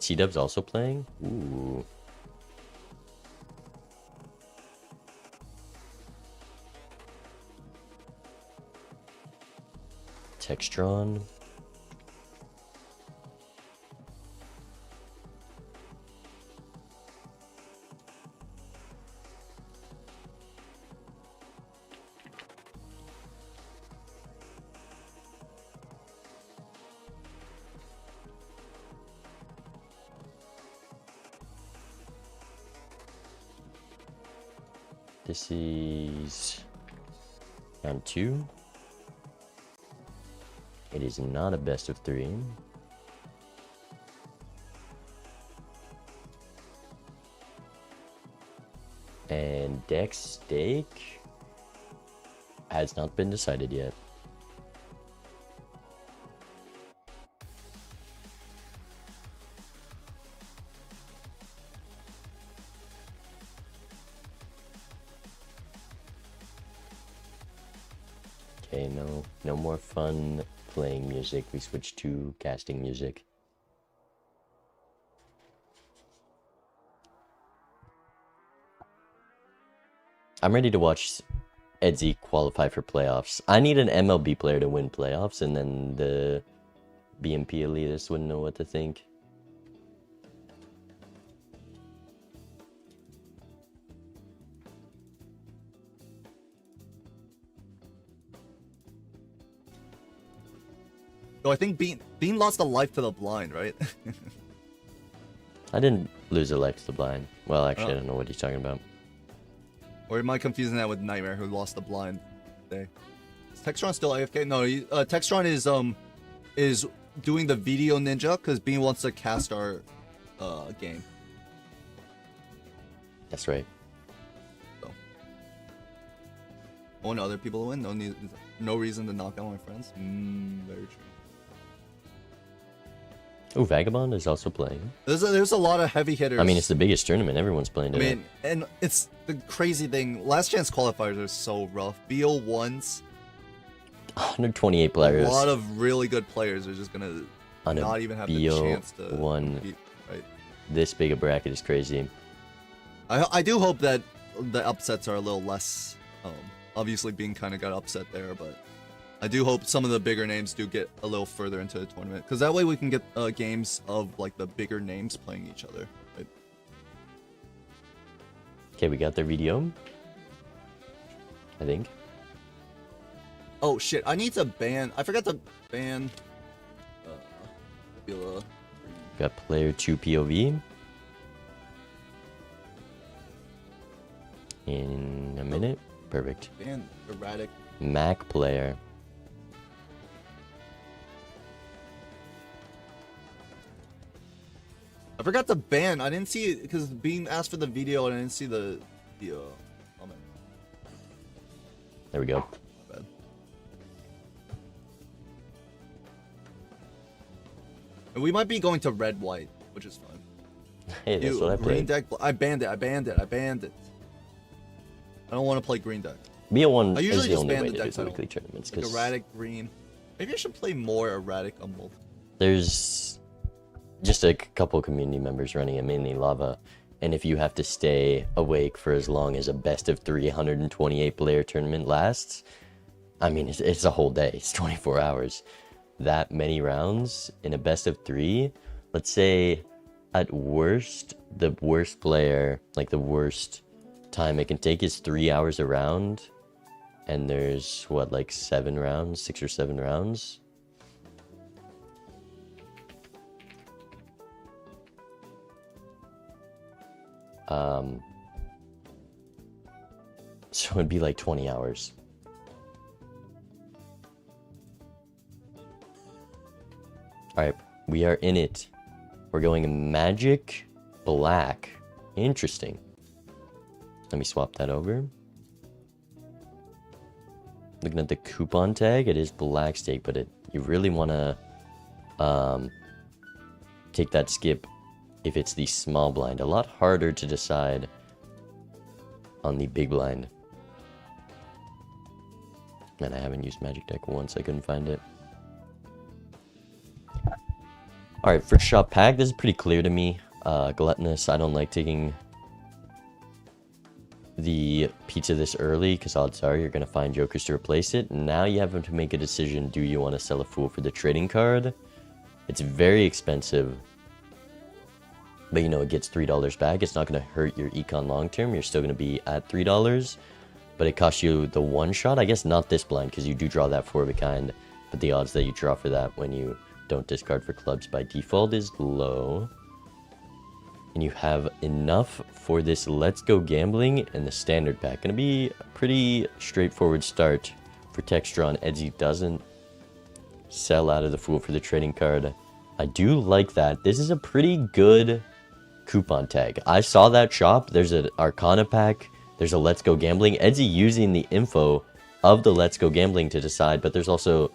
C-Dub's also playing? Ooh. Textron. This is round 2. It is not a best of 3. And deck stake has not been decided yet. Okay, no more fun playing music. We switch to casting music. I'm ready to watch Edzy qualify for playoffs. I need an MLB player to win playoffs, and then the BMP elitists wouldn't know what to think. Oh, I think Bean lost a life to the blind, right? I didn't lose a life to the blind. Well, actually, I don't know what he's talking about. Or am I confusing that with Nightmare, who lost the blind day? Is Textron still AFK? No, Textron is doing the video ninja because Bean wants to cast our game. That's right. So, I want other people to win. No reason to knock out my friends. Very true. Oh, Vagabond is also playing. There's a lot of heavy hitters. I mean, it's the biggest tournament. Everyone's playing it. And it's the crazy thing. Last chance qualifiers are so rough. BO1s. 128 players. A lot of really good players are just gonna not even have the chance to compete, right? This big a bracket is crazy. I do hope that the upsets are a little less. Obviously, Bean kind of got upset there, but I do hope some of the bigger names do get a little further into the tournament, because that way we can get games of like the bigger names playing each other. Right? Okay, we got their video. I think. Oh shit! I need to ban. I forgot to ban. Got player 2 POV. In a minute. Perfect. Ban erratic. Mac player. I forgot to ban. I didn't see it because Bean asked for the video and I didn't see the comment. There we go. My bad. And we might be going to red white, which is fun. Hey, that's what I green played. deck. I banned it. I don't want to play green deck. BO1 I is usually the just only ban way the to do deck the title. weekly tournaments. Like erratic green. Maybe I should play more erratic on multi. There's just a couple community members running a mainly lava, and if you have to stay awake for as long as a best of 328 player tournament lasts, I mean, it's a whole day. It's 24 hours. That many rounds in a best of 3, let's say at worst, the worst player, like the worst time it can take is 3 hours a round, and there's what, like 7 rounds, 6 or 7 rounds. So it'd be like 20 hours. Alright, we are in it. We're going magic black. Interesting. Let me swap that over. Looking at the coupon tag, it is black stake, but you really want to take that skip if it's the small blind. A lot harder to decide on the big blind. Man, I haven't used magic deck once. I couldn't find it. Alright, first shot pack. This is pretty clear to me. Gluttonous. I don't like taking the pizza this early because odds are you're going to find jokers to replace it. Now you have to make a decision. Do you want to sell a fool for the trading card? It's very expensive. But you know, it gets $3 back. It's not going to hurt your econ long term. You're still going to be at $3. But it costs you the one shot. I guess not this blind because you do draw that 4 of a kind. But the odds that you draw for that when you don't discard for clubs by default is low. And you have enough for this Let's Go Gambling and the standard pack. Gonna be a pretty straightforward start for Textron. Edzy doesn't sell out of the Fool for the trading card. I do like that. This is a pretty good coupon tag. I saw that shop. There's an Arcana pack. There's a Let's Go Gambling. Edzy using the info of the Let's Go Gambling to decide, but there's also...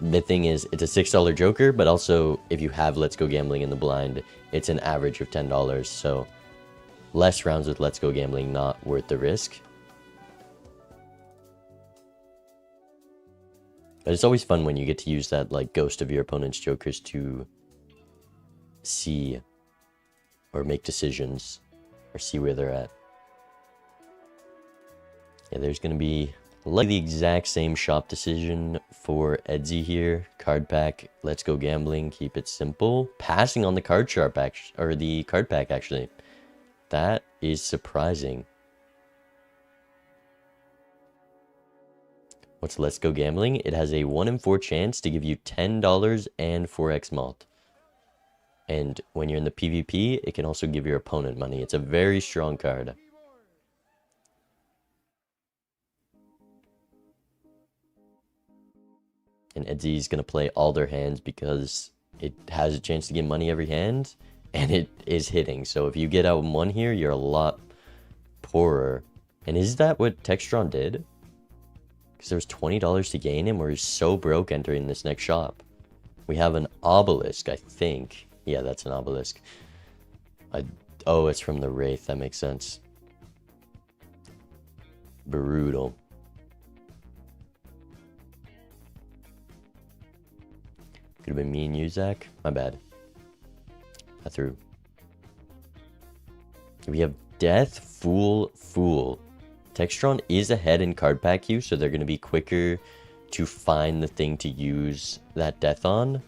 The thing is, it's a $6 Joker, but also, if you have Let's Go Gambling in the blind, it's an average of $10, so less rounds with Let's Go Gambling, not worth the risk. But it's always fun when you get to use that, like, ghost of your opponent's Jokers to see or make decisions or see where they're at. Yeah, there's going to be... like the exact same shop decision for Edzy here. Card pack, Let's Go Gambling, keep it simple. Passing on the card sharp or the card pack actually. That is surprising. What's Let's Go Gambling? It has a 1 in 4 chance to give you $10 and 4x malt. And when you're in the PvP, it can also give your opponent money. It's a very strong card. And Edzy's going to play all their hands because it has a chance to get money every hand. And it is hitting. So if you get out one here, you're a lot poorer. And is that what Textron did? Because there was $20 to gain him. We're so broke entering this next shop. We have an obelisk, I think. Yeah, that's an obelisk. Oh, it's from the Wraith. That makes sense. Brutal. Could have been me and you, Zach. My bad. I threw. We have Death, Fool, Fool. Textron is ahead in card pack queue, so they're going to be quicker to find the thing to use that Death on.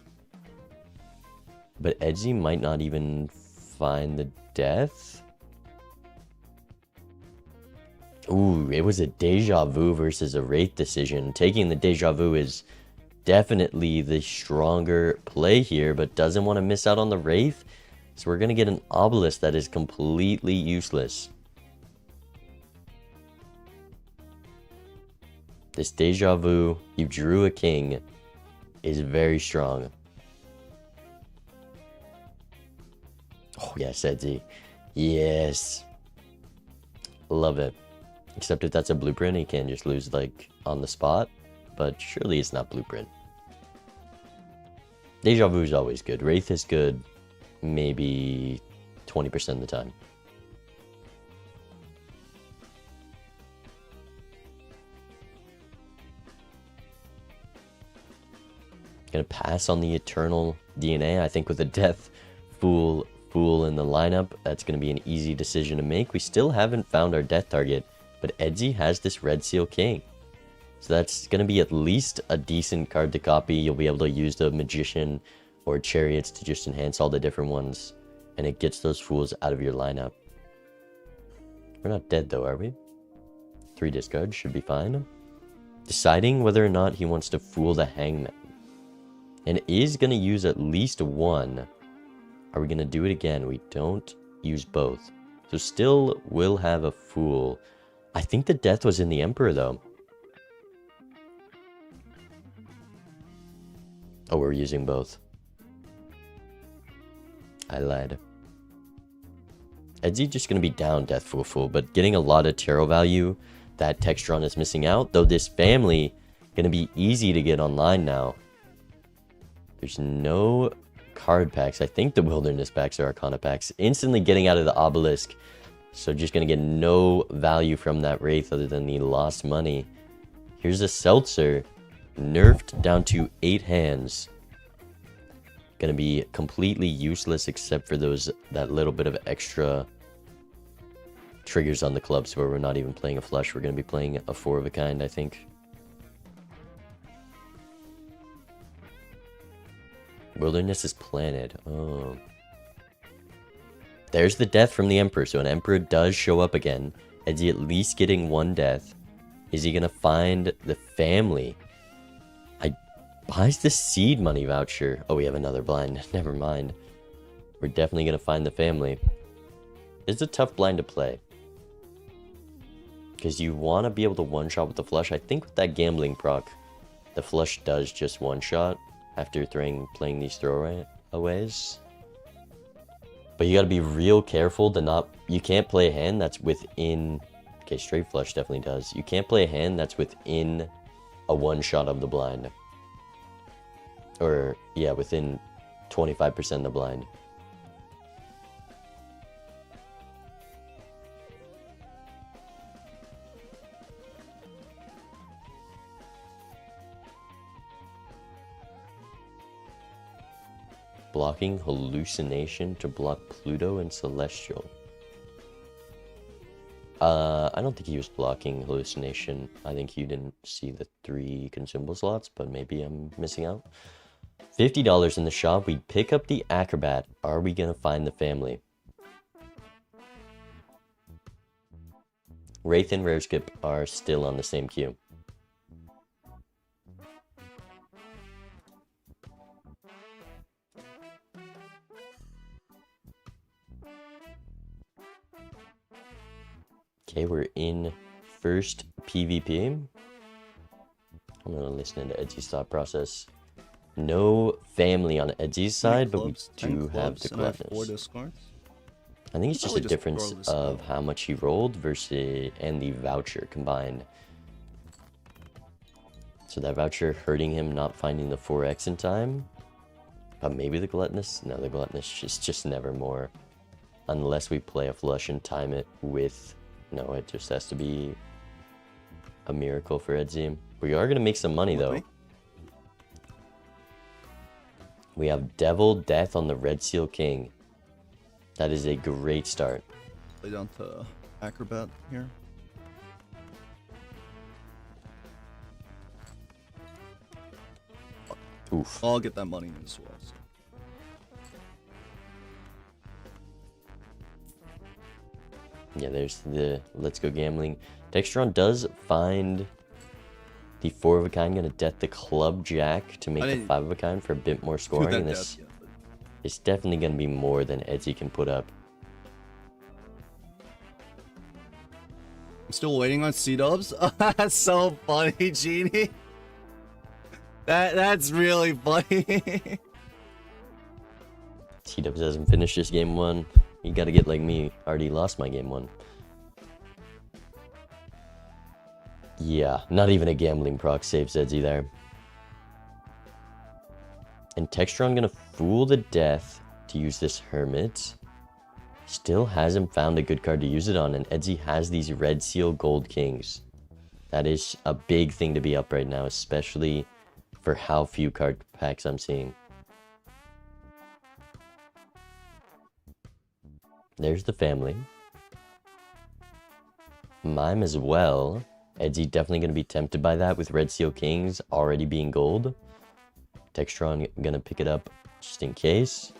But Edzy might not even find the Death. Ooh, it was a Deja Vu versus a Wraith decision. Taking the Deja Vu is... definitely the stronger play here, but doesn't want to miss out on the Wraith. So we're going to get an obelisk that is completely useless. This Deja Vu, you drew a king, is very strong. Oh yes, Edzy. Yes. Love it. Except if that's a blueprint, he can just lose like on the spot. But surely it's not blueprint. Deja Vu is always good. Wraith is good maybe 20% of the time. Gonna pass on the Eternal DNA. I think with a Death, Fool in the lineup, that's gonna be an easy decision to make. We still haven't found our Death target, but Edzy has this Red Seal King. So that's going to be at least a decent card to copy. You'll be able to use the Magician or Chariots to just enhance all the different ones. And it gets those fools out of your lineup. We're not dead though, are we? 3 discards should be fine. Deciding whether or not he wants to fool the Hangman. And is going to use at least 1. Are we going to do it again? We don't use both. So still will have a fool. I think the Death was in the Emperor though. Oh, we're using both. I lied. Edzy just going to be down Death Fool Fool, but getting a lot of tarot value that Textron is missing out. Though this family going to be easy to get online now. There's no card packs. I think the Wilderness packs are Arcana packs. Instantly getting out of the Obelisk. So just going to get no value from that Wraith other than the lost money. Here's a Seltzer. Nerfed down to 8 hands. gonna be completely useless except for that little bit of extra triggers on the clubs where we're not even playing a flush. We're gonna be playing a 4 of a kind, I think. Wilderness is planted. Oh. There's the death from the Emperor. So an Emperor does show up again. Is he at least getting 1 death? Is he gonna find the family? Buys the seed money voucher. Oh, we have another blind. Never mind. We're definitely gonna find the family. It's a tough blind to play. Because you want to be able to one-shot with the flush. I think with that gambling proc, the flush does just one-shot after playing these throwaways. But you got to be real careful to not... You can't play a hand that's within... Okay, straight flush definitely does. You can't play a hand that's within a one-shot of the blind. Or, yeah, within 25% of the blind. Blocking hallucination to block Pluto and Celestial. I don't think he was blocking hallucination. I think you didn't see the 3 consumable slots, but maybe I'm missing out. $50 in the shop. We pick up the acrobat. Are we gonna find the family? Wraith and Rare Skip are still on the same queue. Okay, we're in first PvP. I'm gonna listen to Edsy's thought process. No family on Edsy's side, but we do have the Gluttonous. I think it's just a difference of how much he rolled versus and the voucher combined. So that voucher hurting him not finding the 4x in time. But maybe the Gluttonous? No, the Gluttonous is just never more. Unless we play a flush and time it with... No, it just has to be a miracle for Edsy. We are going to make some money, though. We have Devil Death on the Red Seal King. That is a great start. Play down to Acrobat here. Oof. I'll get that money as well. So. Yeah, there's the Let's Go Gambling. Dextron does find the 4 of a kind, gonna death the Club Jack to make the 5 of a kind for a bit more scoring. And this is definitely gonna be more than Edsy can put up. I'm still waiting on C-dubs. That's so funny, Genie. That's really funny. C-dubs hasn't finished this game 1. You gotta get like me. Already lost my game 1. Yeah, not even a gambling proc saves Edsy there. And Textron gonna fool the death to use this Hermit. Still hasn't found a good card to use it on, and Edsy has these Red Seal Gold Kings. That is a big thing to be up right now, especially for how few card packs I'm seeing. There's the family. Mime as well. Edsy definitely going to be tempted by that with Red Seal Kings already being gold. Textron going to pick it up just in case.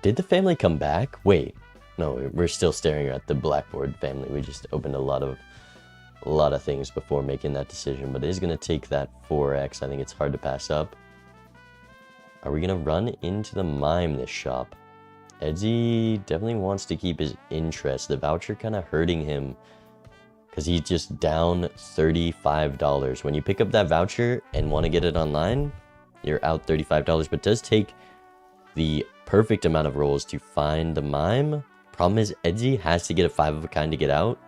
Did the family come back? Wait, no, we're still staring at the Blackboard family. We just opened a lot of things before making that decision, but it is going to take that 4x. I think it's hard to pass up. Are we going to run into the Mime this shop? Edsy definitely wants to keep his interest. The voucher kind of hurting him because he's just down $35. When you pick up that voucher and want to get it online, you're out $35, but it does take the perfect amount of rolls to find the mime. Problem is, Edzy has to get a 5 of a kind to get out.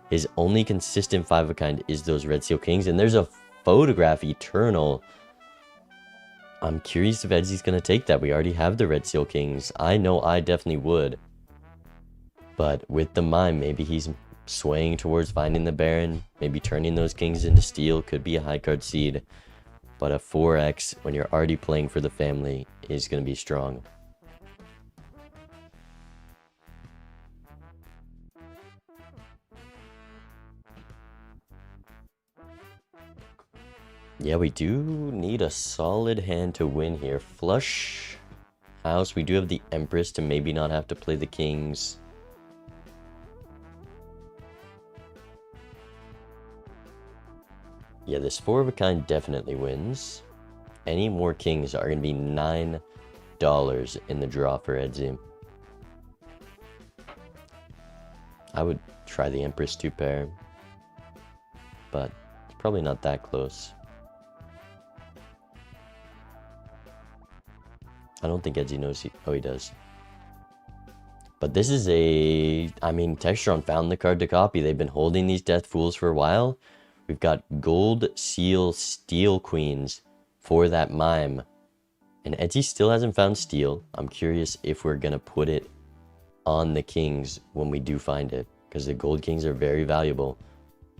His only consistent 5 of a kind is those Red Seal Kings, and there's a photograph Eternal. I'm curious if Edzy's gonna take that. We already have the Red Seal Kings. I know I definitely would. But with the mime, maybe he's swaying towards finding the Baron. Maybe turning those Kings into steel could be a high card seed. But a 4x when you're already playing for the family is gonna be strong. Yeah, we do need a solid hand to win here. Flush house. We do have the Empress to maybe not have to play the Kings. Yeah, this 4 of a kind definitely wins. Any more Kings are going to be $9 in the draw for Edzy. I would try the Empress 2 pair, but it's probably not that close. I don't think Edzy knows oh, he does. But this is I mean, Textron found the card to copy. They've been holding these Death Fools for a while. We've got Gold Seal Steel Queens for that mime. And Edzy still hasn't found Steel. I'm curious if we're going to put it on the Kings when we do find it, because the Gold Kings are very valuable.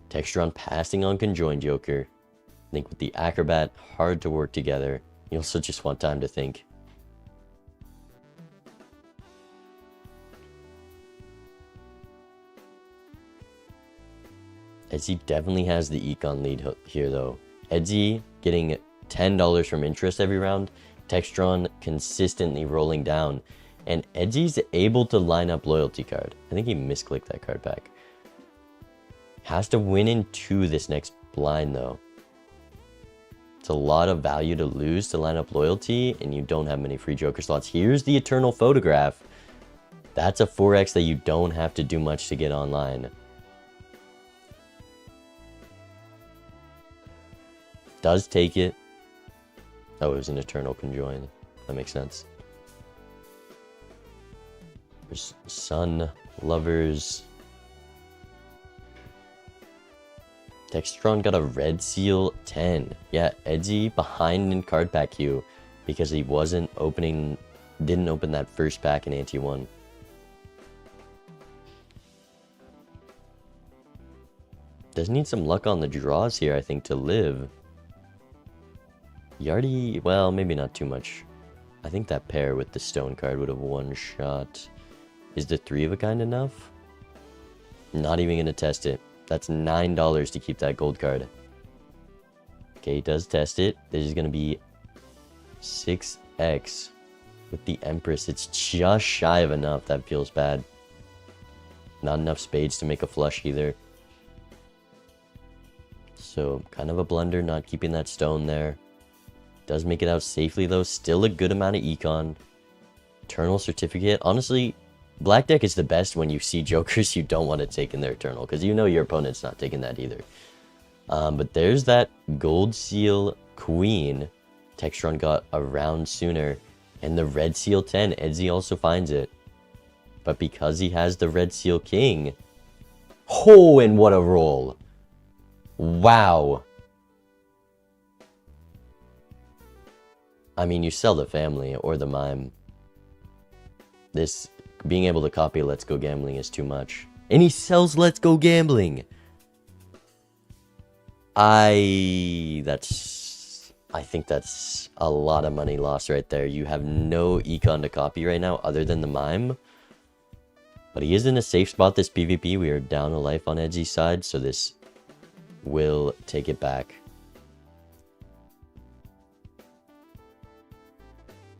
Textron passing on Conjoined Joker. I think with the Acrobat, hard to work together. You also just want time to think. Edzy definitely has the econ lead here, though. Edzy getting $10 from interest every round. Textron consistently rolling down. And Edzy's able to line up Loyalty card. I think he misclicked that card back. Has to win in 2 this next blind, though. It's a lot of value to lose to line up Loyalty, and you don't have many free Joker slots. Here's the Eternal Photograph. That's a 4x that you don't have to do much to get online. Does take it. Oh, it was an Eternal Conjoined. That makes sense. There's Sun, Lovers. Textron got a Red Seal 10. Yeah, Edzy behind in card pack queue because he didn't open that first pack in Ante 1. Does need some luck on the draws here, I think, to live. Yardy, well, maybe not too much. I think that pair with the stone card would have one shot. Is the 3 of a kind enough? Not even going to test it. That's $9 to keep that gold card. Okay, he does test it. This is going to be 6x with the Empress. It's just shy of enough. That feels bad. Not enough spades to make a flush either. So, kind of a blunder not keeping that stone there. Does make it out safely, though. Still a good amount of econ. Eternal Certificate. Honestly, Black deck is the best when you see jokers you don't want to take in their Eternal, because you know your opponent's not taking that either. But there's that Gold Seal Queen. Textron got a round sooner. And the Red Seal 10. Edzy also finds it. But because he has the Red Seal King... Oh, and what a roll! Wow! I mean, you sell the family or the mime. This, being able to copy Let's Go Gambling is too much. And he sells Let's Go Gambling! I think that's a lot of money lost right there. You have no econ to copy right now other than the mime. But he is in a safe spot this PvP. We are down a life on Edzy's side, so this will take it back.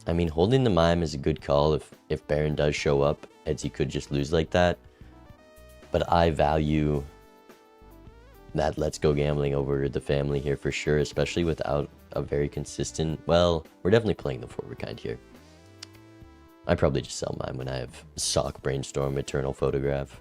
I mean, holding the mime is a good call if Baron does show up. Edzy could just lose like that. But I value that Let's Go Gambling over the family here for sure, especially without a very consistent... Well, we're definitely playing the forward kind here. I probably just sell mine when I have Sock, Brainstorm, Eternal Photograph.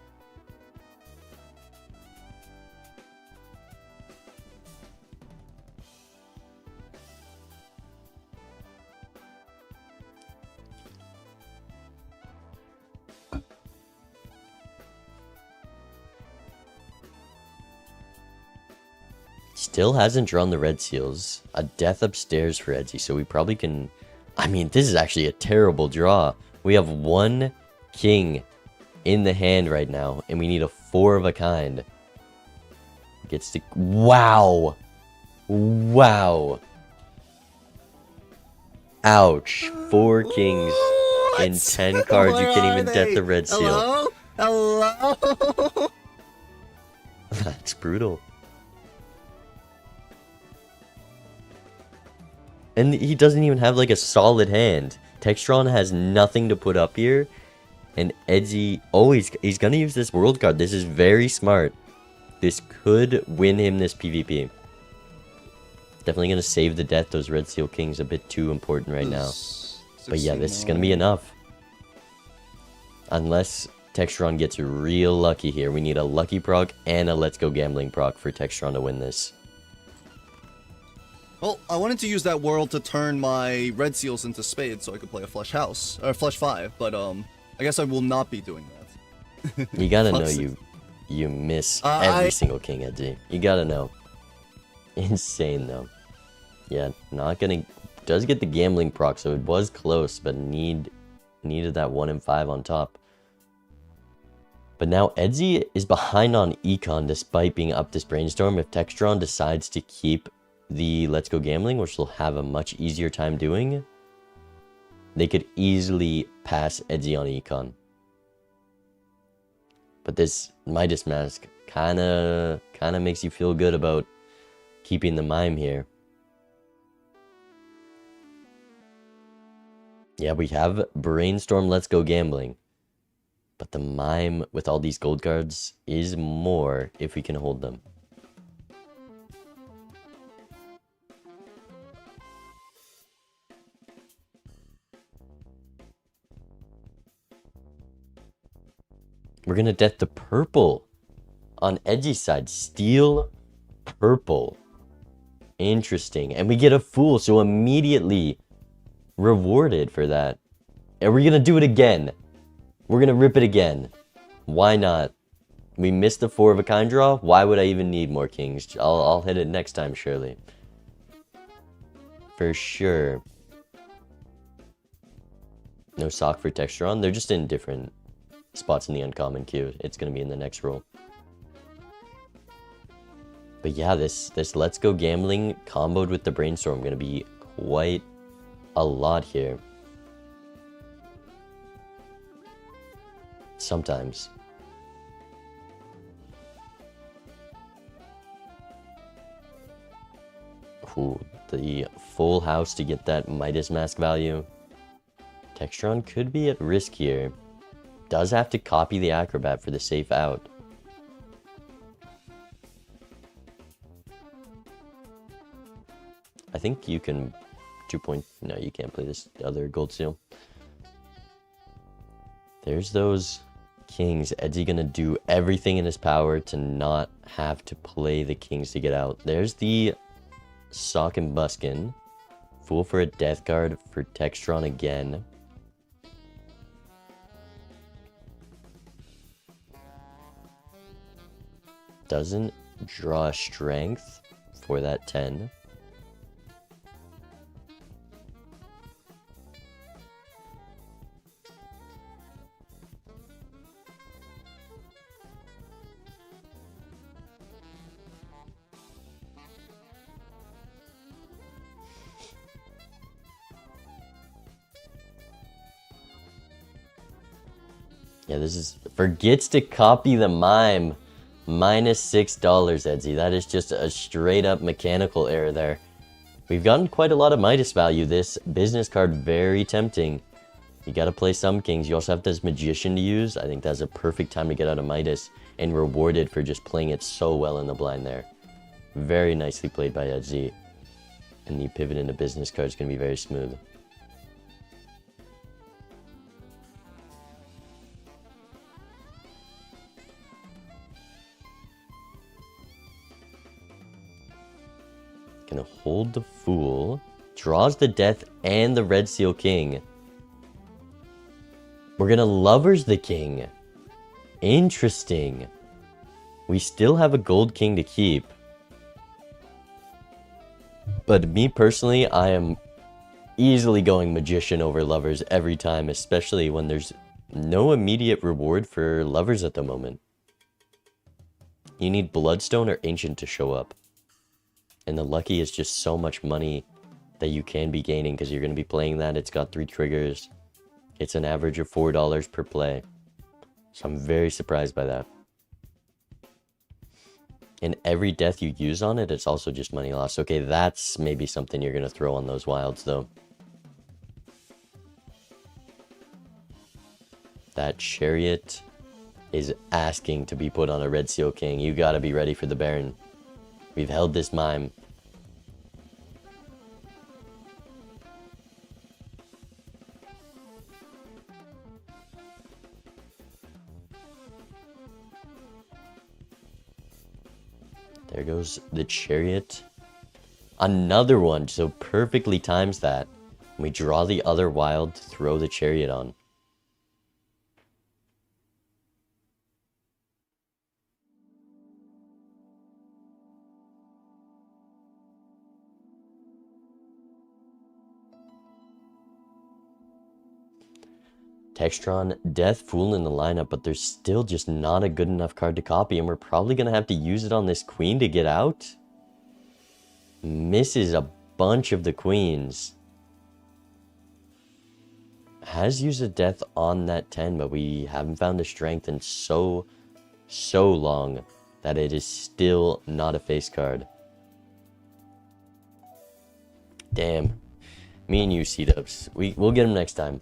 Still hasn't drawn the red seals. A death upstairs for Edzy, so we probably can... I mean, this is actually a terrible draw. We have one king in the hand right now, and we need a 4 of a kind. Gets to... Wow! Wow! Ouch. 4 kings in 10 cards. You can't even get the red seal. Hello? Hello? That's brutal. And he doesn't even have like a solid hand. Textron has nothing to put up here. And Edzy, oh, he's gonna use this world card. This is very smart. This could win him this PvP. Definitely gonna save the death. Those red seal kings a bit too important right now. But yeah, this is gonna be enough. Unless Textron gets real lucky here. We need a lucky proc and a let's go gambling proc for Textron to win this. Well, I wanted to use that world to turn my red seals into spades so I could play a flush house, or flush 5, but I guess I will not be doing that. You gotta know you miss every single king, Edzy. You gotta know. Insane though. Yeah, not gonna... Does get the gambling proc, so it was close, but needed that 1 and 5 on top. But now Edzy is behind on Econ despite being up this brainstorm. If Textron decides to keep the Let's Go Gambling, which they'll have a much easier time doing, they could easily pass Edzy on Econ. But this Midas Mask kinda makes you feel good about keeping the mime here. Yeah, we have Brainstorm Let's Go Gambling. But the mime with all these gold cards is more if we can hold them. We're gonna death the purple on Edgy's side. Steel purple. Interesting. And we get a fool, so immediately rewarded for that. And we're gonna do it again. We're gonna rip it again. Why not? We missed the 4 of a kind draw. Why would I even need more kings? I'll hit it next time, surely. For sure. No sock for Textron. They're just in different spots in the uncommon queue. It's gonna be in the next roll. But yeah, this Let's Go Gambling comboed with the Brainstorm gonna be quite a lot here. Sometimes. Ooh, the full house to get that Midas Mask value. Textron could be at risk here. Does have to copy the Acrobat for the safe out. I think you can 2 point... No, you can't play this other gold seal. There's those kings. Edzy gonna do everything in his power to not have to play the kings to get out. There's the Sock and Buskin. Fool for a death card for Textron again. Doesn't draw strength for that 10. Yeah, this is... Forgets to copy the mime. Minus $6, Edzy. That is just a straight up mechanical error there. We've gotten quite a lot of Midas value. This business card, very tempting. You gotta play some kings. You also have this Magician to use. I think that's a perfect time to get out of Midas. And rewarded for just playing it so well in the blind there. Very nicely played by Edzy. And the pivot into business card is gonna be very smooth. Gonna hold the Fool. Draws the Death and the Red Seal King. We're gonna Lovers the King. Interesting. We still have a Gold King to keep. But me personally, I am easily going Magician over Lovers every time, especially when there's no immediate reward for Lovers at the moment. You need Bloodstone or Ancient to show up. And the Lucky is just so much money that you can be gaining because you're going to be playing that. It's got 3 triggers. It's an average of $4 per play. So I'm very surprised by that. And every death you use on it, it's also just money lost. Okay, that's maybe something you're going to throw on those wilds, though. That Chariot is asking to be put on a Red Seal King. You got to be ready for the Baron. We've held this mime. There goes the Chariot. Another one, so perfectly times that. We draw the other wild to throw the Chariot on. Textron, Death, Fool in the lineup, but there's still just not a good enough card to copy, and we're probably going to have to use it on this Queen to get out. Misses a bunch of the Queens. Has used a Death on that 10, but we haven't found the strength in so long that it is still not a face card. Damn. Me and you, C-dubs. We'll get him next time.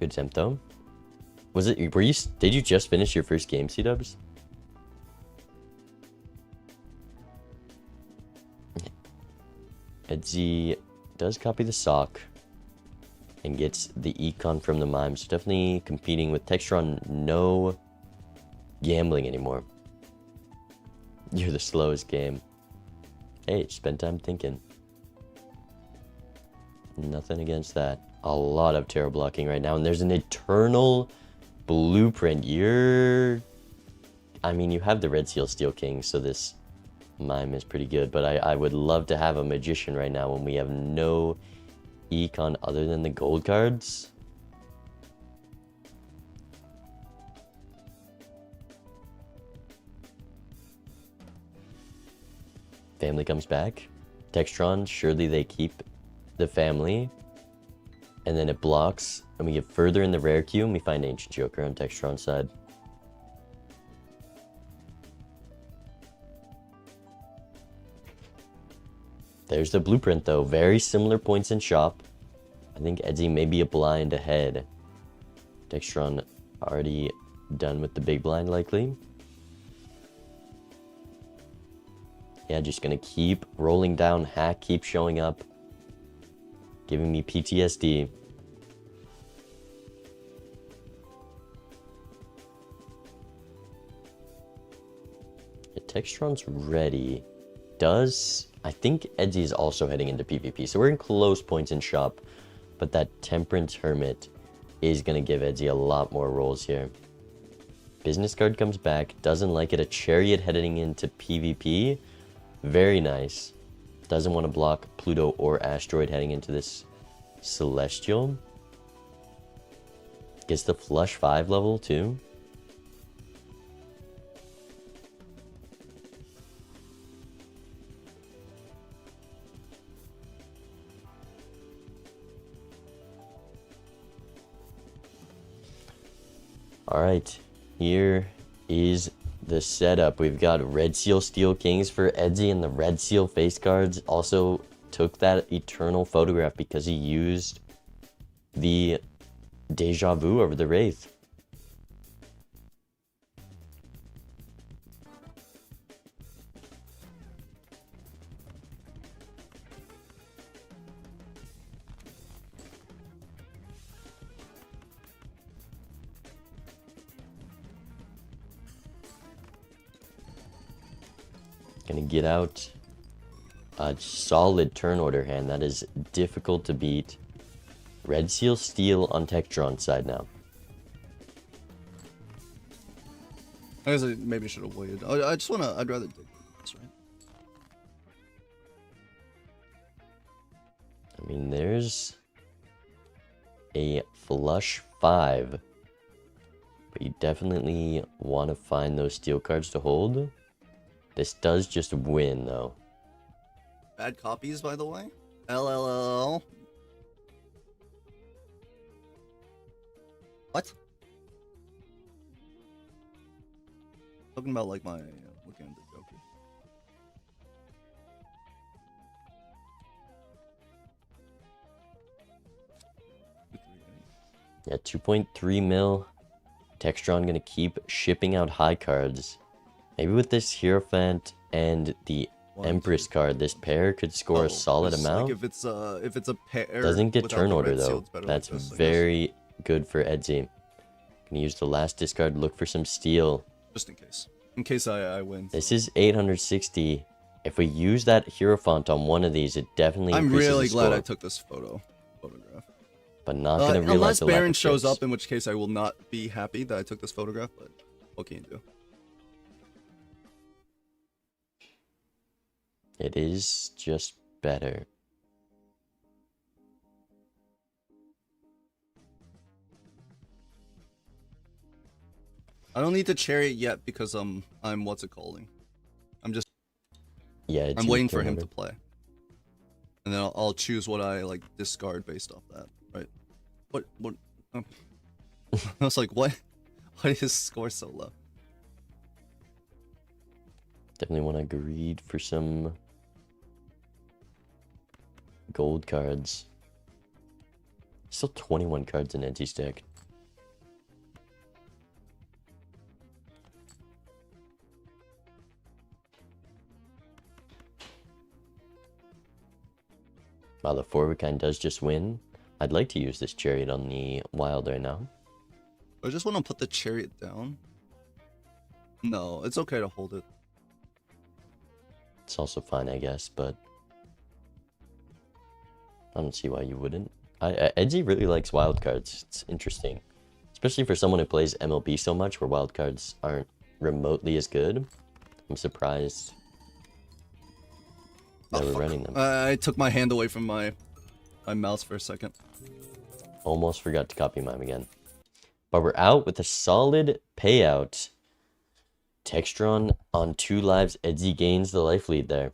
Good attempt though. Did you just finish your first game, C-dubs? Edzy does copy the sock and gets the econ from the mime, so definitely competing with Textron. No gambling anymore. You're the slowest game. Hey, spend time thinking. Nothing against that. A lot of terror blocking right now, and there's an Eternal Blueprint. I mean, you have the Red Seal Steel King, so this mime is pretty good, but I would love to have a Magician right now when we have no econ other than the gold cards. Family comes back. Textron, surely they keep the family. And then it blocks, and we get further in the rare queue, and we find Ancient Joker on Textron's side. There's the blueprint, though. Very similar points in shop. I think Edzy may be a blind ahead. Textron already done with the big blind, likely. Yeah, just gonna keep rolling down. Hack keep showing up, giving me PTSD. Yeah, Textron's ready. I think Edzy is also heading into PvP, so we're in close points in shop, but that Temperance Hermit is going to give Edzy a lot more rolls here. Business card comes back, doesn't like it. A Chariot heading into PvP, very nice. Doesn't want to block Pluto or Asteroid heading into this Celestial. Gets the flush 5 level too. Alright, here is the setup. We've got Red Seal Steel Kings for Edzy, and the Red Seal face cards also took that Eternal Photograph because he used the Deja Vu over the Wraith. Gonna get out a solid turn order hand. That is difficult to beat. Red Seal Steel on Tektron's side now. I guess I maybe should have waited. I'd rather do this, right? I mean, there's a flush 5. But you definitely want to find those steel cards to hold. This does just win, though. Bad copies, by the way. LLL. What? Talking about like my looking at the Joker. Yeah, 2.3 mil. Textron gonna keep shipping out high cards. Maybe with this Hierophant and the Empress card, this pair could score a solid amount. Like if it's a pair. Doesn't get turn order though. Seal, That's like this, very good for Edzy. Gonna use the last discard, look for some steel. Just in case. In case I win. This is 860. If we use that Hierophant on one of these, it definitely I'm increases really the glad score. I took this photograph. But not gonna realize unless the lack Baron of shows chips. up, in which case I will not be happy that I took this photograph, but what can you do? It is just better. I don't need to chariot yet because I'm what's it calling? Yeah, I'm waiting for him to play. And then I'll choose what I like discard based off that, right? What I was like, why is his score so low? Definitely want to greed for some gold cards. Still 21 cards in Edzy's deck. Wow, the forward kind does just win. I'd like to use this chariot on the wild right now. I just want to put the chariot down. No, it's okay to hold it. It's also fine, I guess, but I don't see why you wouldn't. Edzy really likes wild cards. It's interesting, especially for someone who plays MLB so much, where wild cards aren't remotely as good. I'm surprised that we're running them. I took my hand away from my mouse for a second. Almost forgot to copy mime again. But we're out with a solid payout. Textron on 2 lives. Edzy gains the life lead there.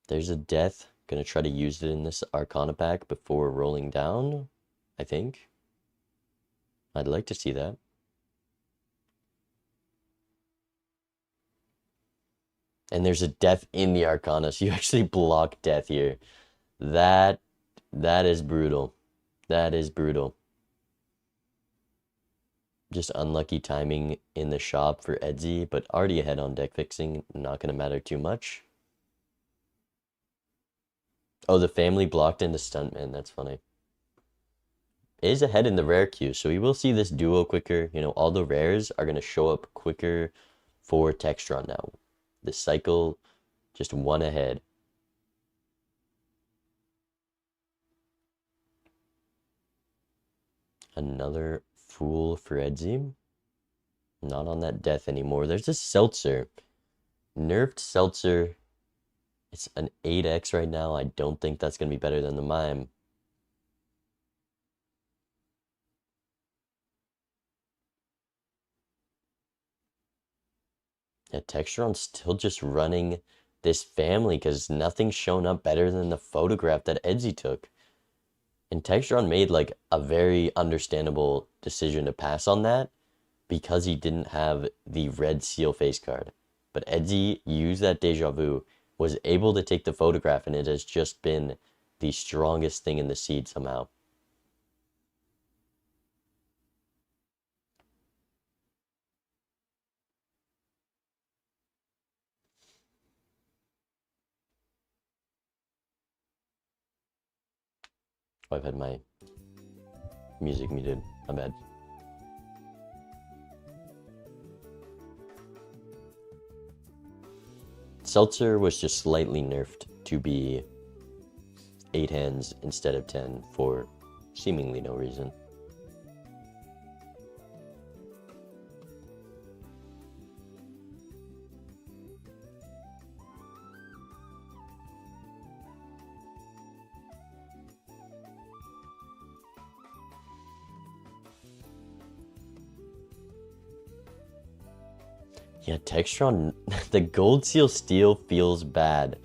There's a death. Gonna try to use it in this Arcana pack before rolling down, I think. I'd like to see that. And there's a death in the Arcana, so you actually block death here. That is brutal. That is brutal. Just unlucky timing in the shop for Edzy, but already ahead on deck fixing. Not going to matter too much. Oh, the family blocked into Stuntman. That's funny. Is ahead in the rare queue, so we will see this duo quicker. You know, all the rares are going to show up quicker for Textron now. The cycle just one ahead. Another fool for Edzy. Not on that death anymore. There's a Seltzer. Nerfed Seltzer. It's an 8x right now. I don't think that's going to be better than the Mime. Yeah, Textron's still just running this family because nothing's shown up better than the photograph that Edzy took. And Textron made like a very understandable decision to pass on that because he didn't have the red seal face card. But Edzy used that deja vu, was able to take the photograph, and it has just been the strongest thing in the seed somehow. Oh, I've had my music muted. My bad. Seltzer was just slightly nerfed to be 8 hands instead of 10 for seemingly no reason. Yeah, Textron, the gold seal steal feels bad.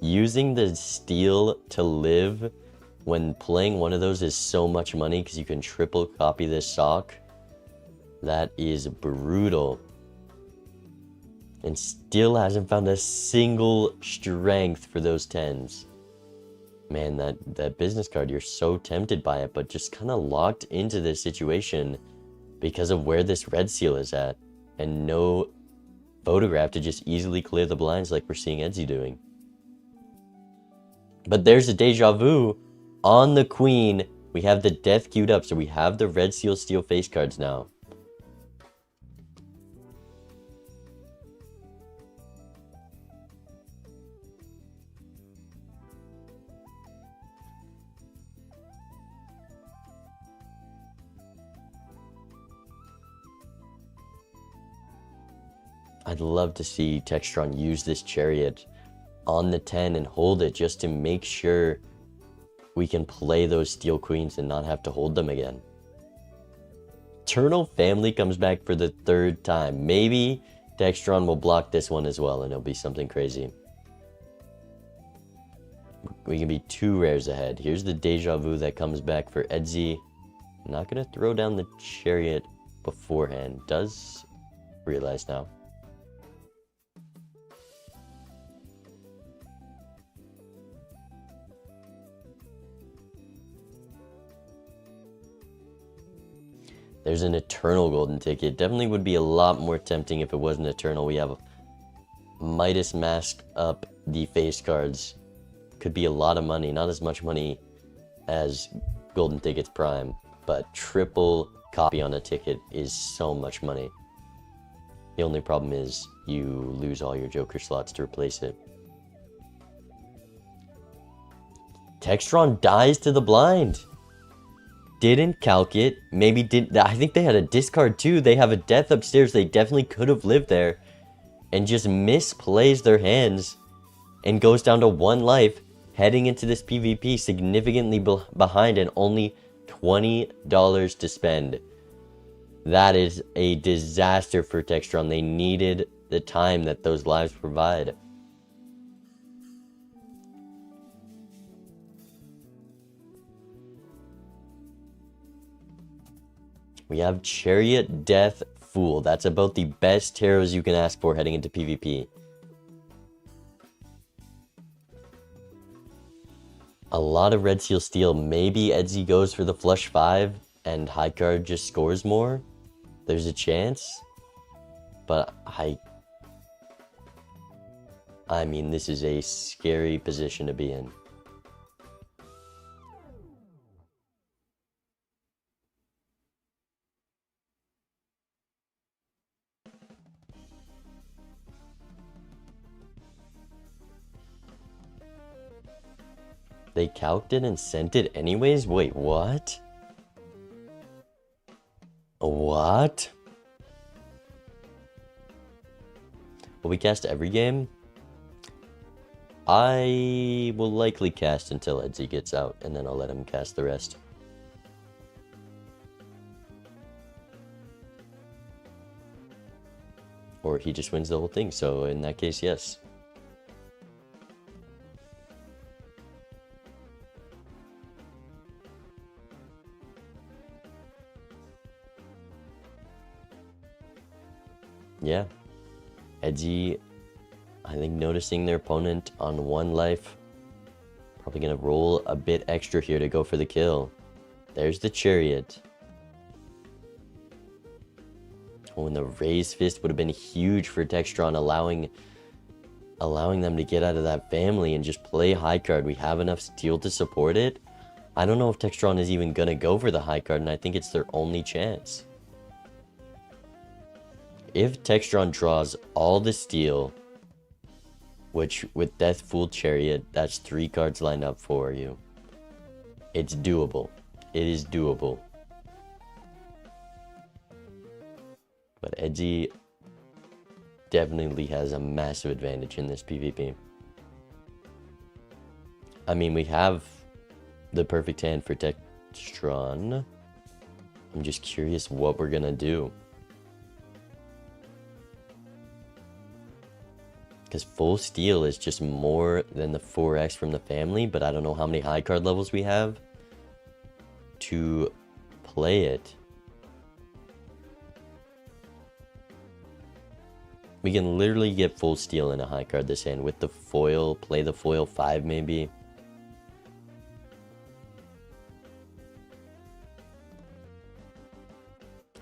Using the steal to live when playing one of those is so much money because you can triple copy this sock. That is brutal. And still hasn't found a single strength for those 10s. Man, that business card, you're so tempted by it, but just kind of locked into this situation because of where this red seal is at. And no photograph to just easily clear the blinds like we're seeing Edsy doing. But there's a deja vu on the queen. We have the death queued up, so we have the red seal steel face cards now. I'd love to see Textron use this chariot on the 10 and hold it just to make sure we can play those steel queens and not have to hold them again. Eternal Family comes back for the 3rd time. Maybe Textron will block this one as well and it'll be something crazy. We can be 2 rares ahead. Here's the deja vu that comes back for Edsy. Not gonna throw down the chariot beforehand. Does realize now. There's an Eternal golden ticket. Definitely would be a lot more tempting if it wasn't Eternal. We have Midas masked up the face cards. Could be a lot of money. Not as much money as golden tickets prime, but triple copy on a ticket is so much money. The only problem is you lose all your Joker slots to replace it. Textron dies to the blind. Didn't calc it. Maybe didn't. I think they had a discard too. They have a death upstairs. They definitely could have lived there. And just misplays their hands. And goes down to 1 life. Heading into this PvP significantly behind and only $20 to spend. That is a disaster for Textron. They needed the time that those lives provide. We have Chariot, Death, Fool. That's about the best tarots you can ask for heading into PvP. A lot of Red Seal Steel. Maybe Edsy goes for the flush 5 and high card just scores more. There's a chance. But I mean, this is a scary position to be in. They calced it and sent it anyways? Wait, what? What? Will we cast every game? I will likely cast until Edsy gets out, and then I'll let him cast the rest. Or he just wins the whole thing, so in that case, yes. Yeah. Edsy, I think noticing their opponent on 1 life. Probably going to roll a bit extra here to go for the kill. There's the Chariot. Oh, and the Raised Fist would have been huge for Textron, allowing them to get out of that family and just play high card. We have enough steel to support it. I don't know if Textron is even going to go for the high card, and I think it's their only chance. If Textron draws all the steel, which with Death Fool Chariot, that's 3 cards lined up for you. It's doable. It is doable. But Edsy definitely has a massive advantage in this PvP. I mean, we have the perfect hand for Textron. I'm just curious what we're gonna do. Because full steal is just more than the 4x from the family, but I don't know how many high card levels we have to play it. We can literally get full steal in a high card this hand with the foil, play the foil 5 maybe.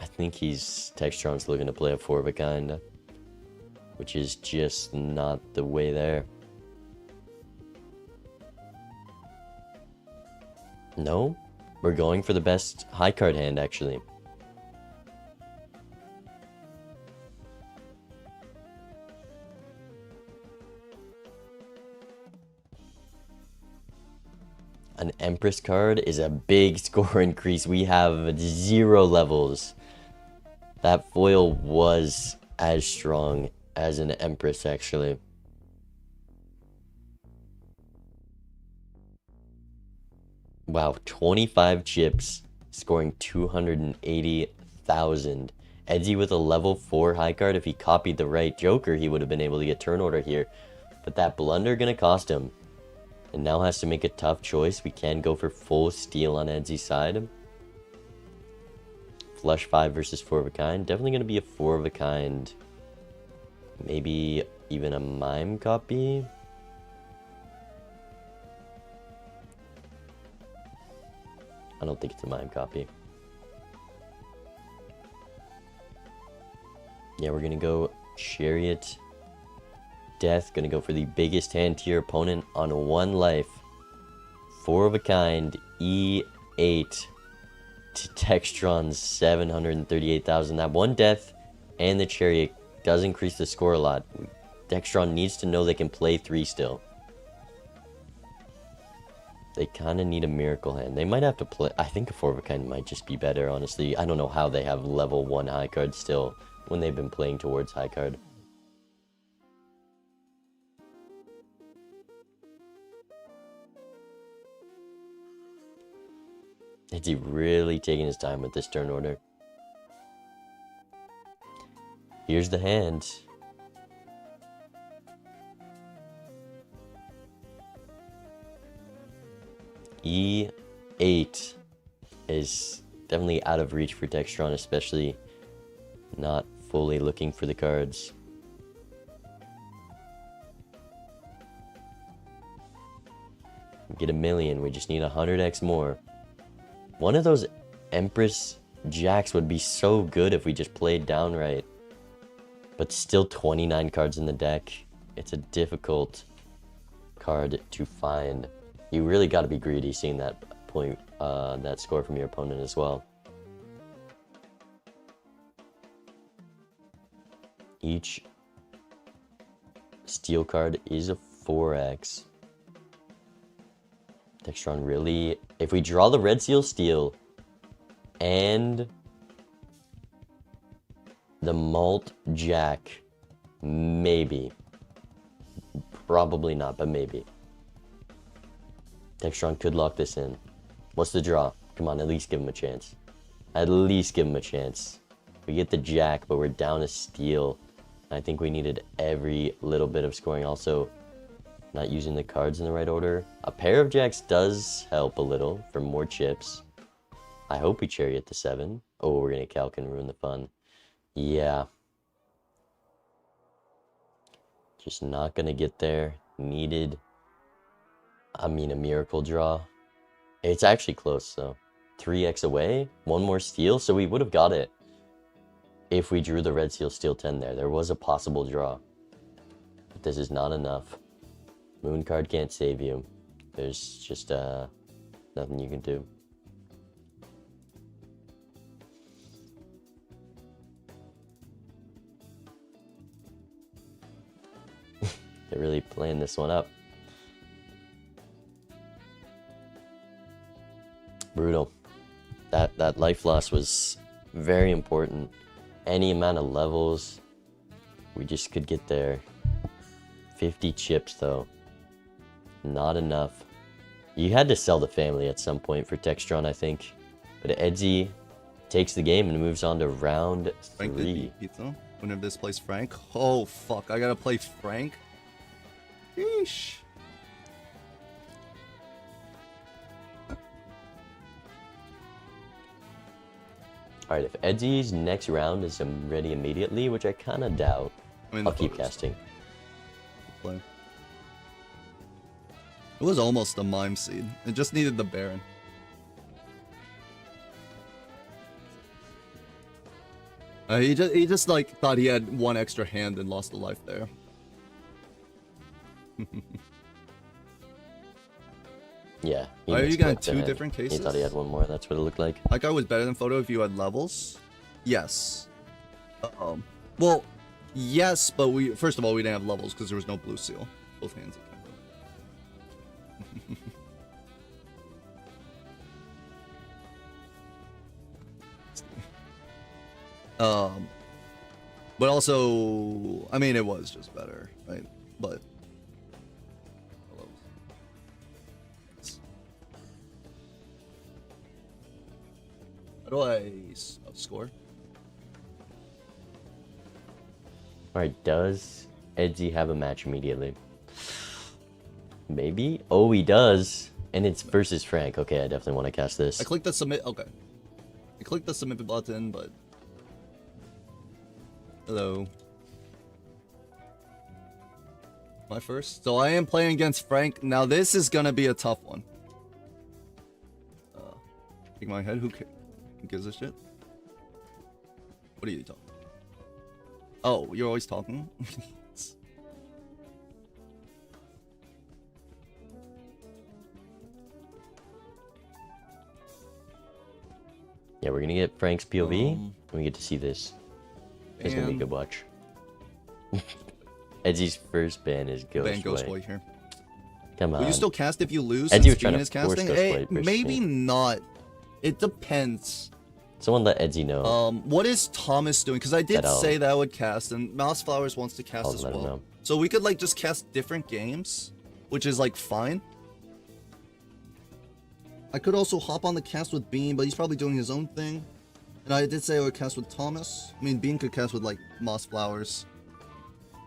I think Textron's looking to play a 4 of a kind, which is just not the way there. No, we're going for the best high card hand actually. An Empress card is a big score increase. We have 0 levels. That foil was as strong as an Empress, actually. Wow, 25 chips, scoring 280,000. Edzy with a level 4 high card. If he copied the right Joker, he would have been able to get turn order here. But that blunder gonna cost him. And now has to make a tough choice. We can go for full steal on Edzy's side. Flush 5 versus 4 of a kind. Definitely going to be a 4 of a kind. Maybe even a mime copy. I don't think it's a mime copy. Yeah, we're going to go Chariot. Death, gonna go for the biggest hand to your opponent on 1 life. 4 of a kind, E8 to Textron's 738,000. That 1 death and the Chariot does increase the score a lot. Textron needs to know they can play 3 still. They kind of need a miracle hand. They might have to play. I think a 4 of a kind might just be better, honestly. I don't know how they have level 1 high card still when they've been playing towards high card. Is he really taking his time with this turn order? Here's the hand. E8 is definitely out of reach for Textron, especially not fully looking for the cards. Get a million, we just need 100x more. One of those Empress Jacks would be so good if we just played down right. But still 29 cards in the deck. It's a difficult card to find. You really got to be greedy seeing that point, that score from your opponent as well. Each steel card is a 4x. Textron really, if we draw the red seal steal and the malt jack, maybe, probably not, but maybe. Textron could lock this in. What's the draw? Come on, at least give him a chance. At least give him a chance. We get the jack, but we're down a steal. I think we needed every little bit of scoring. Also, not using the cards in the right order. A pair of jacks does help a little for more chips. I hope we Chariot the 7. Oh, we're going to calc and ruin the fun. Yeah. Just not going to get there. Needed, a miracle draw. It's actually close, though. 3x away. 1 more steal, so we would have got it. If we drew the red seal steal 10 there. There was a possible draw. But this is not enough. Moon card can't save you. There's just nothing you can do. They're really playing this one up. Brutal. That life loss was very important. Any amount of levels, we just could get there. 50 chips though. Not enough. You had to sell the family at some point for Textron, I think. But Edzy takes the game and moves on to round 3. Frank did beat Pizza. Whenever this plays Frank. Oh fuck, I gotta play Frank? Sheesh. Alright, if Edsy's next round is ready immediately, which I kind of doubt, I mean, I'll keep casting. Play. It was almost a mime seed. It just needed the Baron. He just like thought he had one extra hand and lost a life there. Yeah. Are you got two ahead. different cases? He thought he had one more. That's what it looked like. That guy was better than Photo if you had levels? Yes. Well, yes, but first of all, we didn't have levels because there was no blue seal. Both hands at but also, I mean, it was just better, right? But how do I score? Alright, does Edsy have a match immediately? Maybe? Oh, he does. And it's versus Frank. Okay, I definitely want to cast this. I clicked the submit. Okay. I clicked the submit button, but. Hello. My first. So I am playing against Frank. Now this is gonna be a tough one. Take my head. Who gives a shit? What are you talking? Oh, you're always talking? Yeah, we're gonna get Frank's POV, and we get to see this. It's gonna be a good watch. Edsy's first ban is Ghostway. Ban Ghostway here. Come on. Will you still cast if you lose? Edsy was since trying Bean to is force casting? Ghostway versus Maybe me. not. It depends. Someone let Edsy know. What is Thomas doing? Because I did say that I would cast, and Mouse Flowers wants to cast as let him well. know. So we could like just cast different games, which is like fine. I could also hop on the cast with Bean, but he's probably doing his own thing. And I did say I would cast with Thomas. I mean, Bean could cast with like Moss Flowers.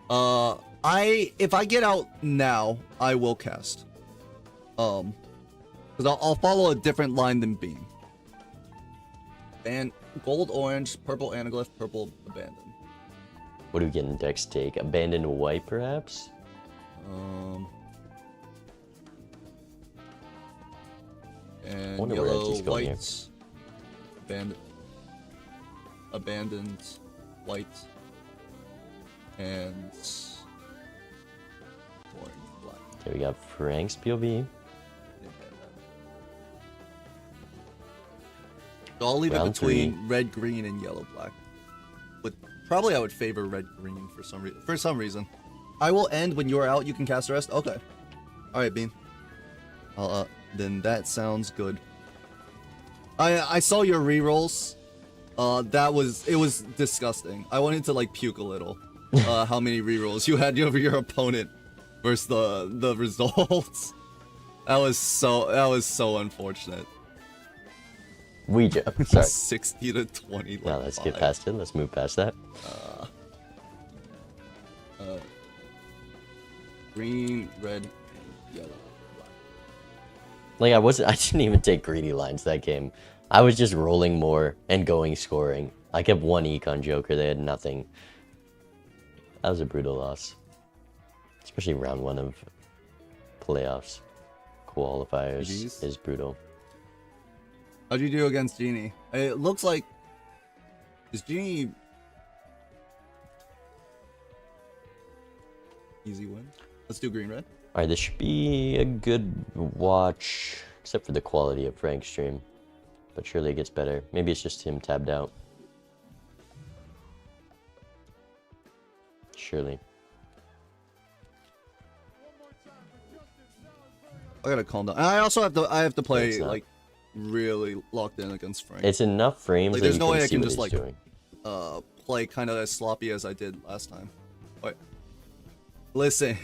If I get out now, I will cast. Because I'll follow a different line than Bean. And gold, orange, purple anaglyph, purple abandon. What do we get in Dex take? Abandoned white, perhaps? And wonder where yellow, Edsy's going here. white, abandoned, white, and orange, black. Okay, we got Frank's POV. So I'll leave it Round between 3. red, green, and yellow, black. But probably I would favor red, green for some reason. I will end when you're out. You can cast the rest. Okay. All right, Bean. Then that sounds good. I saw your rerolls. It was disgusting. I wanted to like puke a little. How many rerolls you had over your opponent versus the results. That was so unfortunate. Sorry. 60 to 20. Now let's get past it. Let's move past that. Green, red, and yellow. Like I didn't even take greedy lines that game. I was just rolling more and going scoring. I kept one econ joker. They had nothing. That was a brutal loss. Especially round 1 of playoffs. Qualifiers GGs. is brutal. How'd you do against Genie? It looks like... Is Genie... Easy win? Let's do green-red. Alright, this should be a good watch. Except for the quality of Frank's stream. But surely it gets better. Maybe it's just him tabbed out. Surely. I gotta calm down. And I also have to play, It's not. like, really locked in against Frank. It's enough frames Like, that there's you no can way I see can what just, he's like, doing. Play kind of as sloppy as I did last time. Wait. Listen.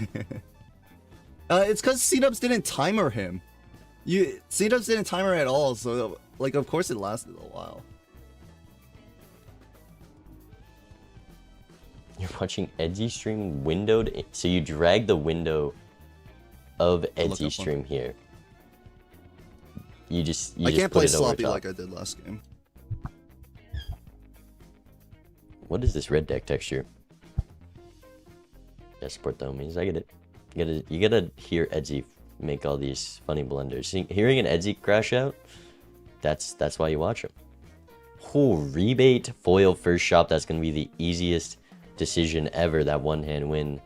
It's because C-Dubs didn't timer him. C-Dubs didn't timer at all, so, like, of course it lasted a while. You're watching Edsy stream windowed, so you drag the window of look Edzy up one. stream here. You just I can't put play it over sloppy top. like I did last game. What is this red deck texture? Yeah, support the homies. I get it. You gotta hear Edzy make all these funny blunders. Hearing an Edzy crash out, that's why you watch him. Oh, rebate foil first shop. That's gonna be the easiest decision ever. That one hand win,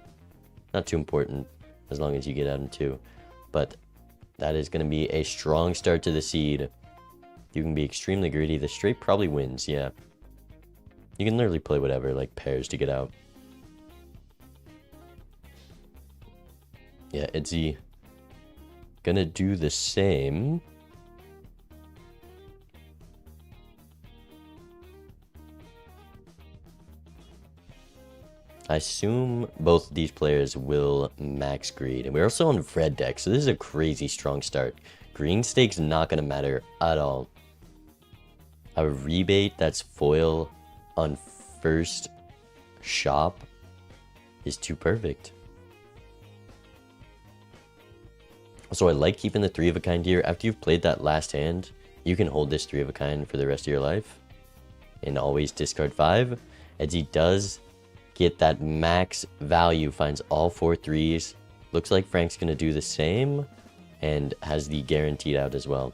not too important as long as you get out in 2, but that is gonna be a strong start to the seed. You can be extremely greedy. The straight probably wins. Yeah, you can literally play whatever, like pairs to get out. Yeah, Edzy gonna do the same. I assume both of these players will max greed. And we're also on red deck, so this is a crazy strong start. Green stake's not gonna matter at all. A rebate that's foil on first shop is too perfect. So I like keeping the 3 of a kind here. After you've played that last hand, you can hold this 3 of a kind for the rest of your life. And always discard 5. Edzy does get that max value, finds all 4 3s. Looks like Frank's going to do the same and has the guaranteed out as well.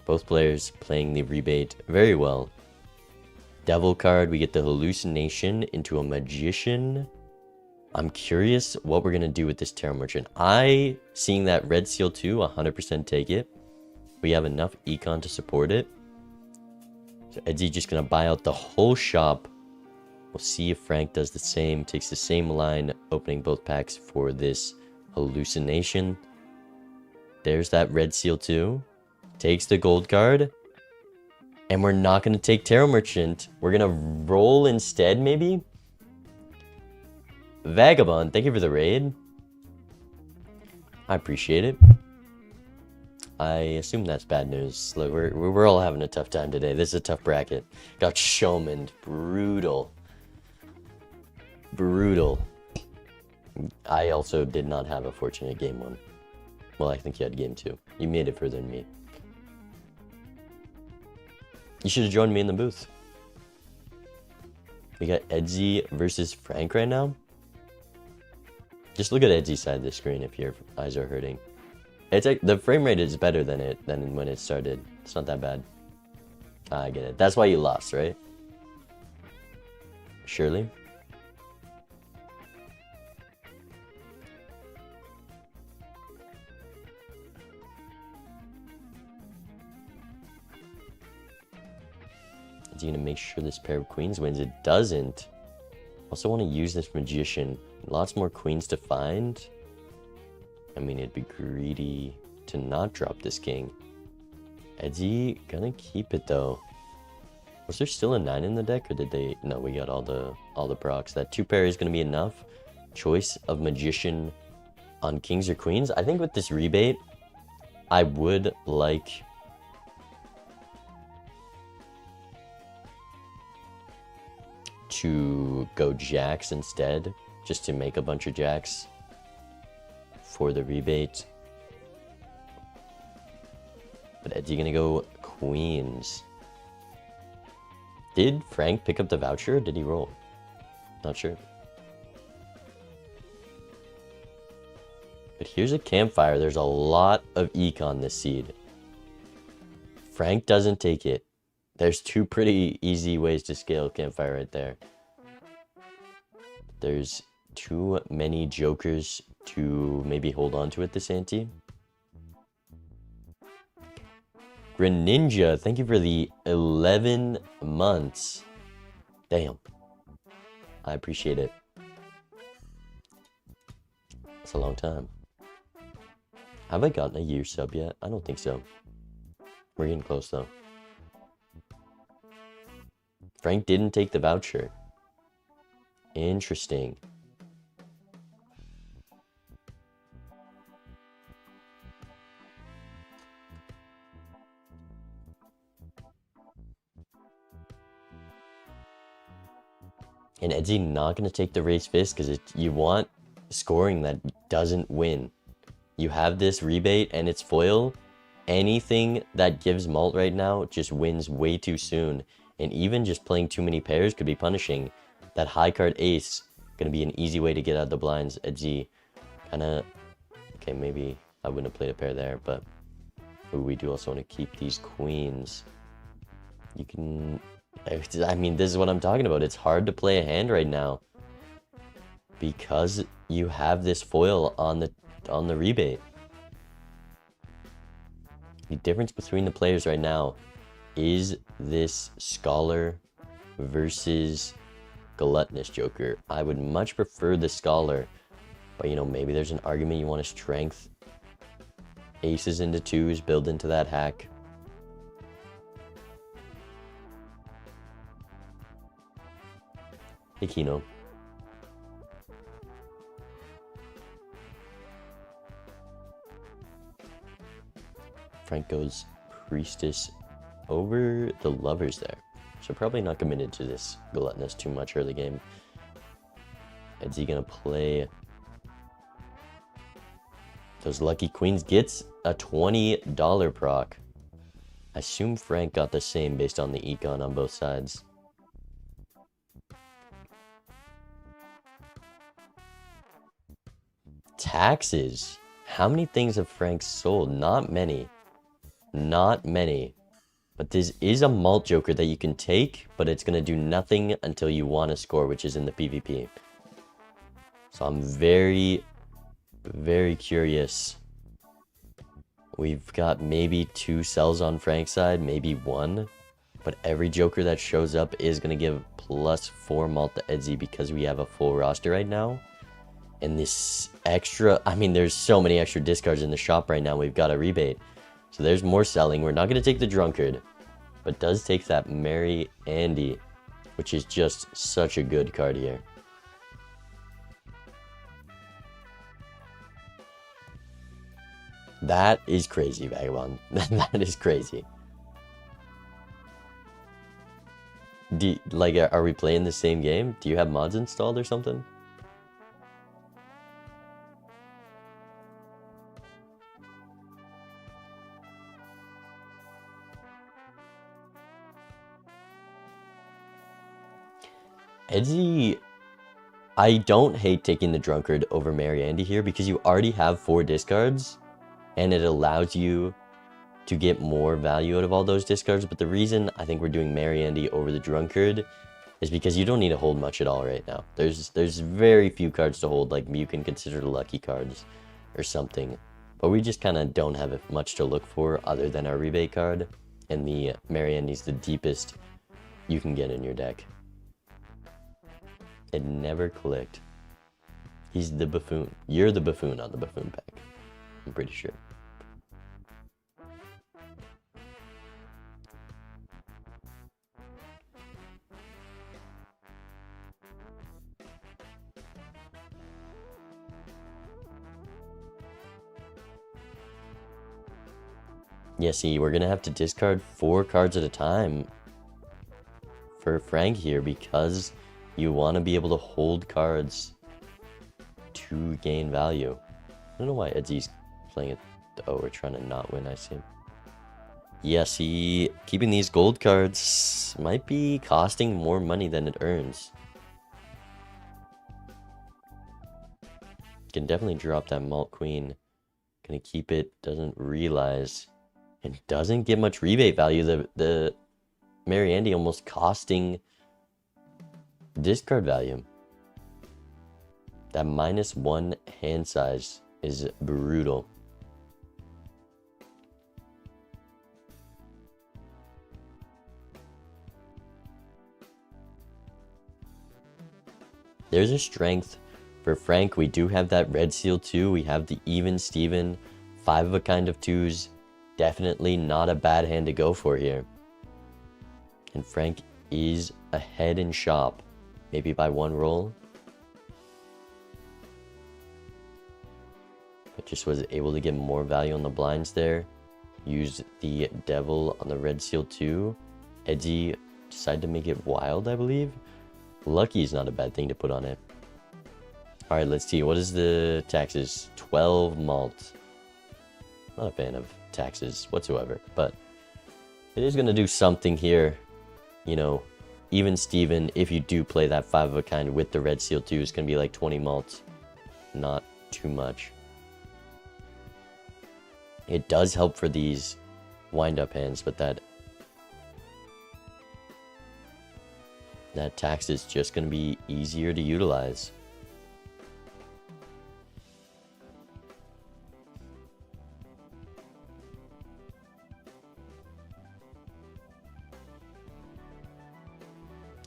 Both players playing the rebate very well. Devil card, we get the hallucination into a magician. I'm curious what we're going to do with this Tarot Merchant. Seeing that red seal too, 100% take it. We have enough econ to support it. So Edzy just going to buy out the whole shop. We'll see if Frank does the same. Takes the same line, opening both packs for this hallucination. There's that red seal too. Takes the gold card. And we're not going to take Tarot Merchant. We're going to roll instead, maybe? Vagabond, thank you for the raid. I appreciate it. I assume that's bad news. Look, we're all having a tough time today. This is a tough bracket. Got showmaned. Brutal. Brutal. I also did not have a fortunate game 1. Well, I think you had game 2. You made it further than me. You should have joined me in the booth. We got Edzy versus Frank right now. Just look at Edzy's side of the screen if your eyes are hurting. It's like the frame rate is better than when it started. It's not that bad. I get it. That's why you lost, right? Surely. Is he gonna make sure this pair of queens wins? It doesn't. Also want to use this magician. Lots more queens to find. I mean, it'd be greedy to not drop this king. Edzy gonna keep it though. Was there still a 9 in the deck, or did they? No, we got all the procs. That 2 pair is gonna be enough. Choice of magician on kings or queens. I think with this rebate, I would like to go jacks instead, just to make a bunch of jacks for the rebate. But Edzy gonna go queens. Did Frank pick up the voucher, or did he roll? Not sure. But here's a campfire. There's a lot of econ this seed. Frank doesn't take it. There's 2 pretty easy ways to scale campfire right there. There's too many jokers to maybe hold on to it this ante. Greninja, thank you for the 11 months. Damn. I appreciate it. It's a long time. Have I gotten a year sub yet? I don't think so. We're getting close though. Frank didn't take the voucher. Interesting. And Edzy not going to take the raised fist because you want scoring that doesn't win. You have this rebate and it's foil. Anything that gives malt right now just wins way too soon. And even just playing too many pairs could be punishing. That high card ace, gonna be an easy way to get out of the blinds at Z. Kinda, okay, maybe I wouldn't have played a pair there, but ooh, we do also want to keep these queens. You can, I mean, this is what I'm talking about. It's hard to play a hand right now because you have this foil on the rebate. The difference between the players right now is this Scholar versus Gluttonous Joker. I would much prefer the Scholar, but you know, maybe there's an argument you want to strength aces into twos, build into that hack. Hey, Kino. Frank goes Priestess over the Lovers there. So probably not committed to this Gluttonous too much early game. Is he gonna play those Lucky Queens? Gets a $20 proc. I assume Frank got the same based on the econ on both sides. Taxes. How many things have Frank sold? Not many. Not many. But this is a malt joker that you can take, but it's going to do nothing until you want to score, which is in the PvP. So I'm very, very curious. We've got maybe 2 cells on Frank's side, maybe 1. But every joker that shows up is going to give +4 malt to Edzy because we have a full roster right now. And this extra, I mean, there's so many extra discards in the shop right now. We've got a rebate. So there's more selling. We're not going to take the Drunkard, but does take that Merry Andy, which is just such a good card here. That is crazy, Vagabond. That is crazy. Like, are we playing the same game? Do you have mods installed or something? Edzy, I don't hate taking the Drunkard over Merry Andy here because you already have 4 discards and it allows you to get more value out of all those discards. But the reason I think we're doing Merry Andy over the Drunkard is because you don't need to hold much at all right now. There's very few cards to hold, like you can consider lucky cards or something. But we just kind of don't have much to look for other than our rebate card. And the Merry Andy's the deepest you can get in your deck. It never clicked. He's the buffoon. You're the buffoon on the buffoon pack. I'm pretty sure. Yeah, see, we're gonna have to discard 4 cards at a time for Frank here because you want to be able to hold cards to gain value. I don't know why Edzy's playing it. Oh, we're trying to not win, I see. Yeah, see, keeping these gold cards might be costing more money than it earns. Can definitely drop that Malt Queen. Gonna keep it, doesn't realize. And doesn't get much rebate value. The Merry Andy almost costing discard value. That -1 hand size is brutal. There's a strength for Frank. We do have that red seal too. We have the even Steven, 5 of a kind of 2s. Definitely not a bad hand to go for here. And Frank is ahead in shop. Maybe by 1 roll. But just was able to get more value on the blinds there. Used the devil on the red seal too. Edgy decided to make it wild, I believe. Lucky is not a bad thing to put on it. Alright, let's see. What is the taxes? 12 malt. Not a fan of taxes whatsoever, but it is going to do something here. You know, even Steven, if you do play that 5 of a kind with the red seal 2, it's going to be like 20 malts. Not too much. It does help for these wind-up hands, but that tax is just going to be easier to utilize.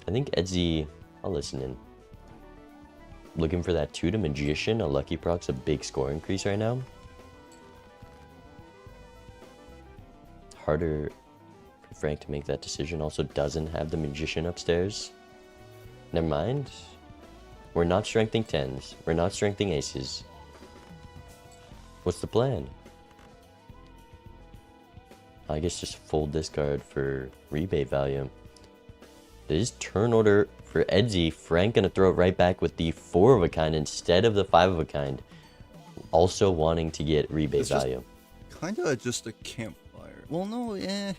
I think Edzy, I'll listen in. Looking for that 2 to Magician, a Lucky Proc's a big score increase right now. Harder for Frank to make that decision. Also doesn't have the Magician upstairs. Never mind. We're not strengthening 10s. We're not strengthening aces. What's the plan? I guess just fold this card for rebate value. This turn order for Edzy. Frank gonna throw it right back with the 4 of a kind instead of the 5 of a kind. Also wanting to get rebate value. Kinda just a campfire. Well, no, The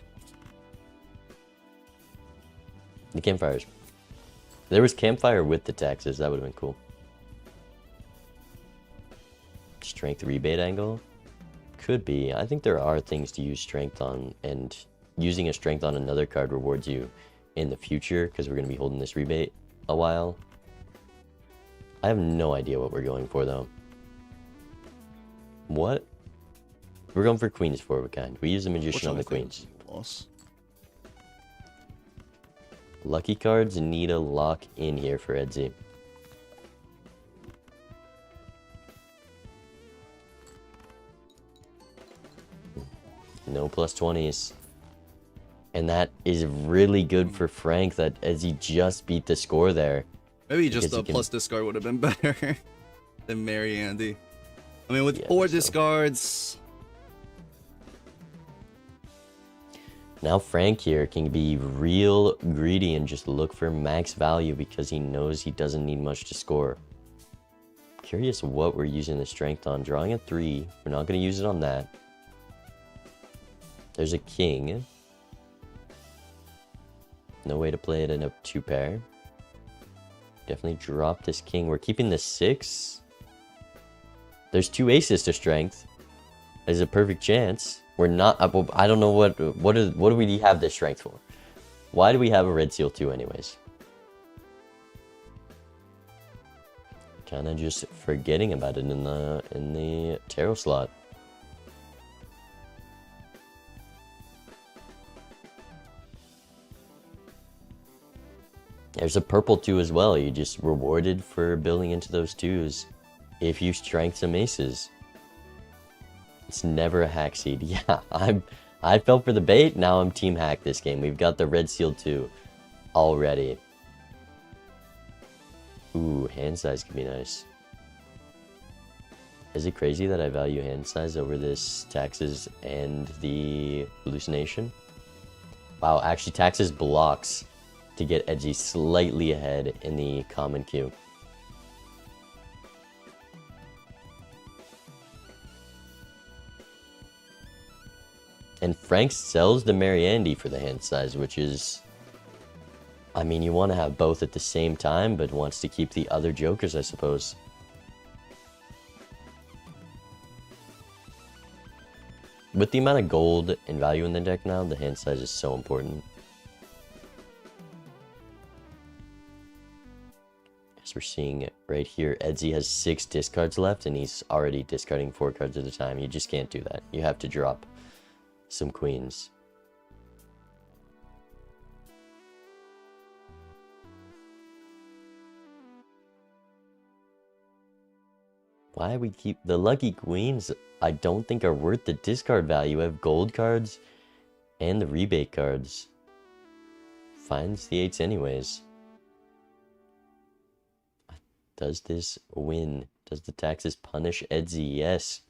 campfires. There was campfire with the taxes. That would have been cool. Strength rebate angle? Could be. I think there are things to use strength on, and using a strength on another card rewards you in the future, because we're going to be holding this rebate a while. I have no idea what we're going for, though. What? We're going for queens 4 of a kind. We use the magician on the queens. Lucky cards need a lock in here for Edzy. No plus 20s. And that is really good for Frank, that Edzy just beat the score there. Maybe just a plus discard would have been better than Marry Andy. I mean, with 4 discards... Now Frank here can be real greedy and just look for max value because he knows he doesn't need much to score. Curious what we're using the strength on. Drawing a 3. We're not going to use it on that. There's a king. No way to play it in a 2 pair. Definitely drop this king. We're keeping the 6. There's 2 aces to strength. There's a perfect chance. We're not. I don't know what do we have this strength for? Why do we have a red seal 2 anyways? Kind of just forgetting about it in the tarot slot. There's a purple 2 as well. You just rewarded for building into those 2s if you strength some aces. It's never a hack seed. Yeah, I fell for the bait. Now I'm team hack this game. We've got the red seal 2 already. Ooh, hand size could be nice. Is it crazy that I value hand size over this taxes and the hallucination? Wow, actually taxes blocks to get Edgy slightly ahead in the common queue. And Frank sells the Marry Andy for the hand size, which is... I mean, you want to have both at the same time, but wants to keep the other jokers, I suppose. With the amount of gold and value in the deck now, the hand size is so important. As we're seeing it right here, Edzy has 6 discards left, and he's already discarding 4 cards at a time. You just can't do that. You have to drop some queens. Why we keep the lucky queens? I don't think are worth the discard value. I have gold cards and the rebate cards. Finds the 8s anyways. Does this win? Does the taxes punish Edzy? Yes.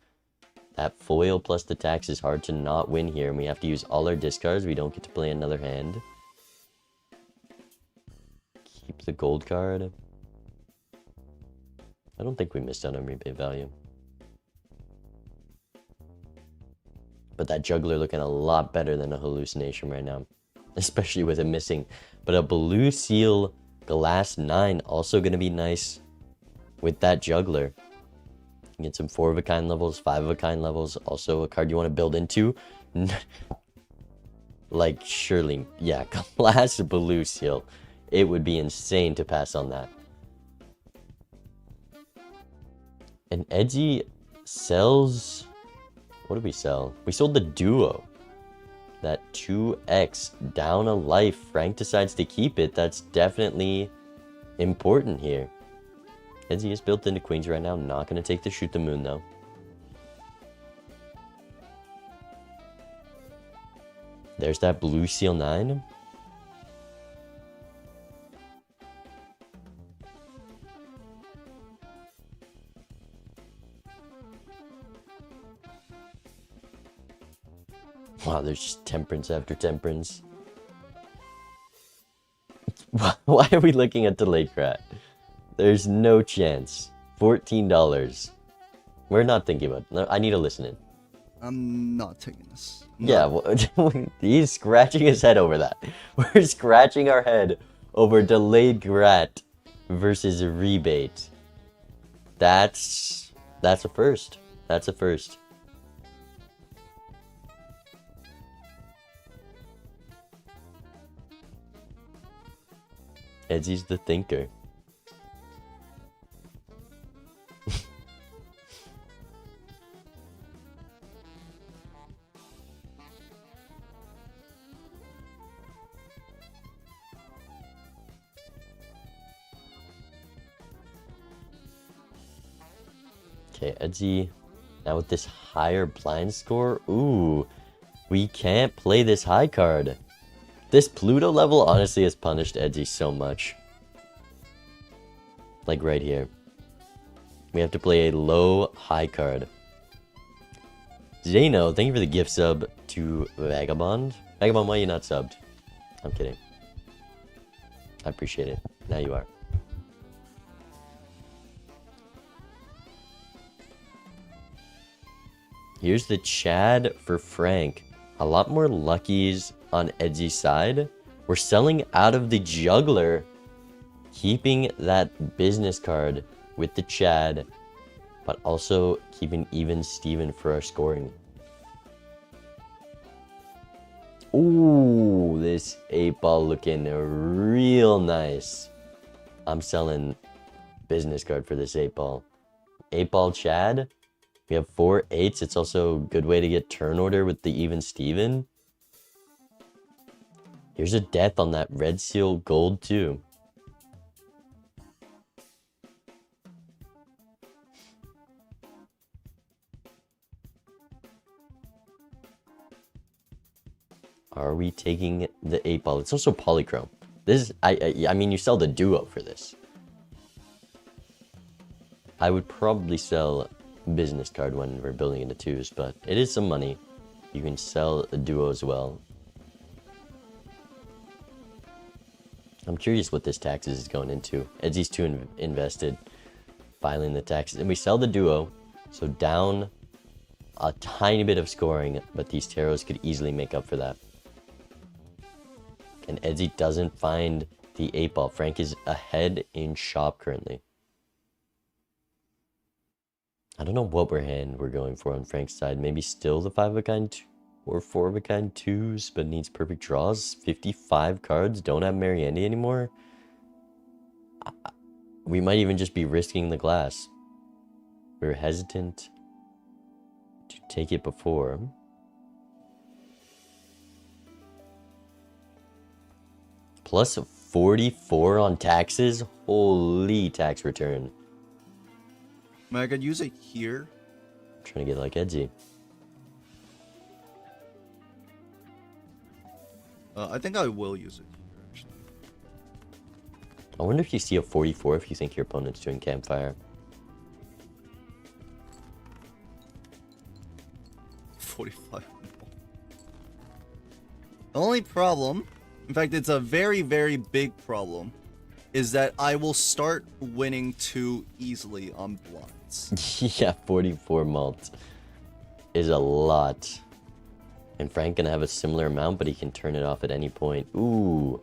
That foil plus the tax is hard to not win here, and we have to use all our discards. We don't get to play another hand. Keep the gold card. I don't think we missed out on rebate value. But that juggler looking a lot better than a hallucination right now. Especially with it missing. But a blue seal glass 9 also going to be nice with that juggler. Get some 4 of a kind levels, 5 of a kind levels. Also a card you want to build into. Like, surely, yeah, glass blue seal. It would be insane to pass on that. And Edgy sells... What did we sell? We sold the duo. That 2x down a life. Frank decides to keep it. That's definitely important here. Edgy is built into queens right now. Not going to take the shoot the moon, though. There's that blue seal 9. Wow, there's just temperance after temperance. Why are we looking at delayed crat? There's no chance. $14. We're not thinking about it. I need to listen in. I'm not taking this. Yeah, well, he's scratching his head over that. We're scratching our head over delayed grat versus rebate. That's a first. That's a first. Edzy's the thinker. Okay, Edgy. Now with this higher blind score, ooh, we can't play this high card. This Pluto level honestly has punished Edgy so much. Like right here. We have to play a low high card. Zeno, thank you for the gift sub to Vagabond. Vagabond, why are you not subbed? I'm kidding. I appreciate it. Now you are. Here's the Chad for Frank. A lot more luckies on Edgy's side. We're selling out of the juggler, keeping that business card with the Chad, but also keeping even Steven for our scoring. Ooh, this 8-ball looking real nice. I'm selling business card for this 8-ball. 8-ball Chad. We have 4 8s. It's also a good way to get turn order with the even Steven. Here's a death on that red seal gold too. Are we taking the 8-ball? It's also polychrome. This is, I mean, you sell the duo for this. I would probably sell business card when we're building into 2s, but it is some money. You can sell a duo as well. I'm curious what this taxes is going into. Edzy's too invested filing the taxes. And we sell the duo, so down a tiny bit of scoring, but these tarots could easily make up for that. And Edzy doesn't find the 8-ball. Frank is ahead in shop currently. I don't know what we're going for on Frank's side. Maybe still the 5 of a kind or 4 of a kind 2s, but needs perfect draws. 55 cards, don't have Mariandy anymore. We might even just be risking the glass. We were hesitant to take it before. Plus 44 on taxes? Holy tax return. I could use it here. I'm trying to get like Edgy. I think I will use it here, actually. I wonder if you see a 44 if you think your opponent's doing campfire. 45. The only problem, in fact, it's a very, very big problem, is that I will start winning too easily on blinds. Yeah, 44 malt is a lot. And Frank gonna have a similar amount, but he can turn it off at any point. Ooh,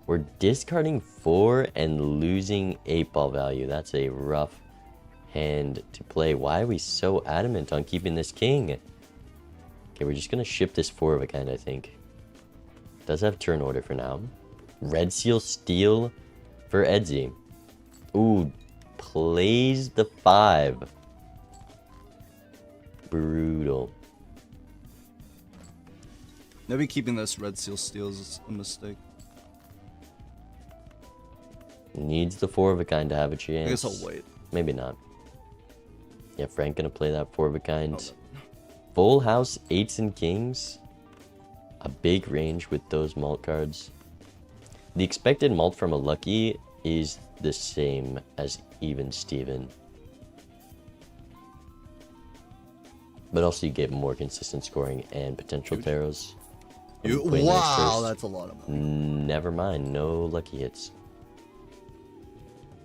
we're discarding 4 and losing 8 ball value. That's a rough hand to play. Why are we so adamant on keeping this king? Okay, we're just gonna ship this 4 of a kind, I think. Does have turn order for now. Red Seal Steel for Edzy. Ooh, plays the 5. Brutal. Maybe keeping this Red Seal Steel is a mistake. Needs the 4 of a kind to have a chance. I guess I'll wait. Maybe not. Yeah, Frank gonna play that 4 of a kind. Full house 8s and kings. A big range with those malt cards. The expected malt from a lucky is the same as even Steven. But also you get more consistent scoring and potential taros. Wow, that's a lot of money. Never mind, no lucky hits.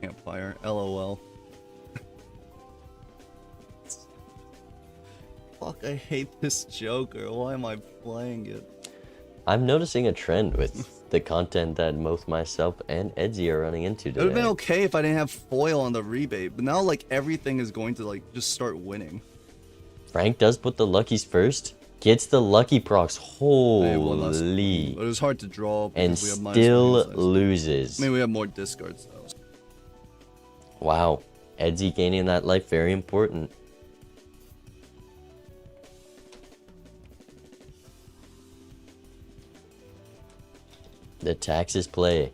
Campfire, LOL. Fuck, I hate this Joker. Why am I playing it? I'm noticing a trend with the content that both myself and Edzy are running into today. It would have been okay if I didn't have foil on the rebate, but now like everything is going to like just start winning. Frank does put the luckies first, gets the lucky procs, Hey, holy, but it was hard to draw and because we have still -1. loses. I mean, we have more discards though. Wow, Edzy gaining that life, very important. The taxes play.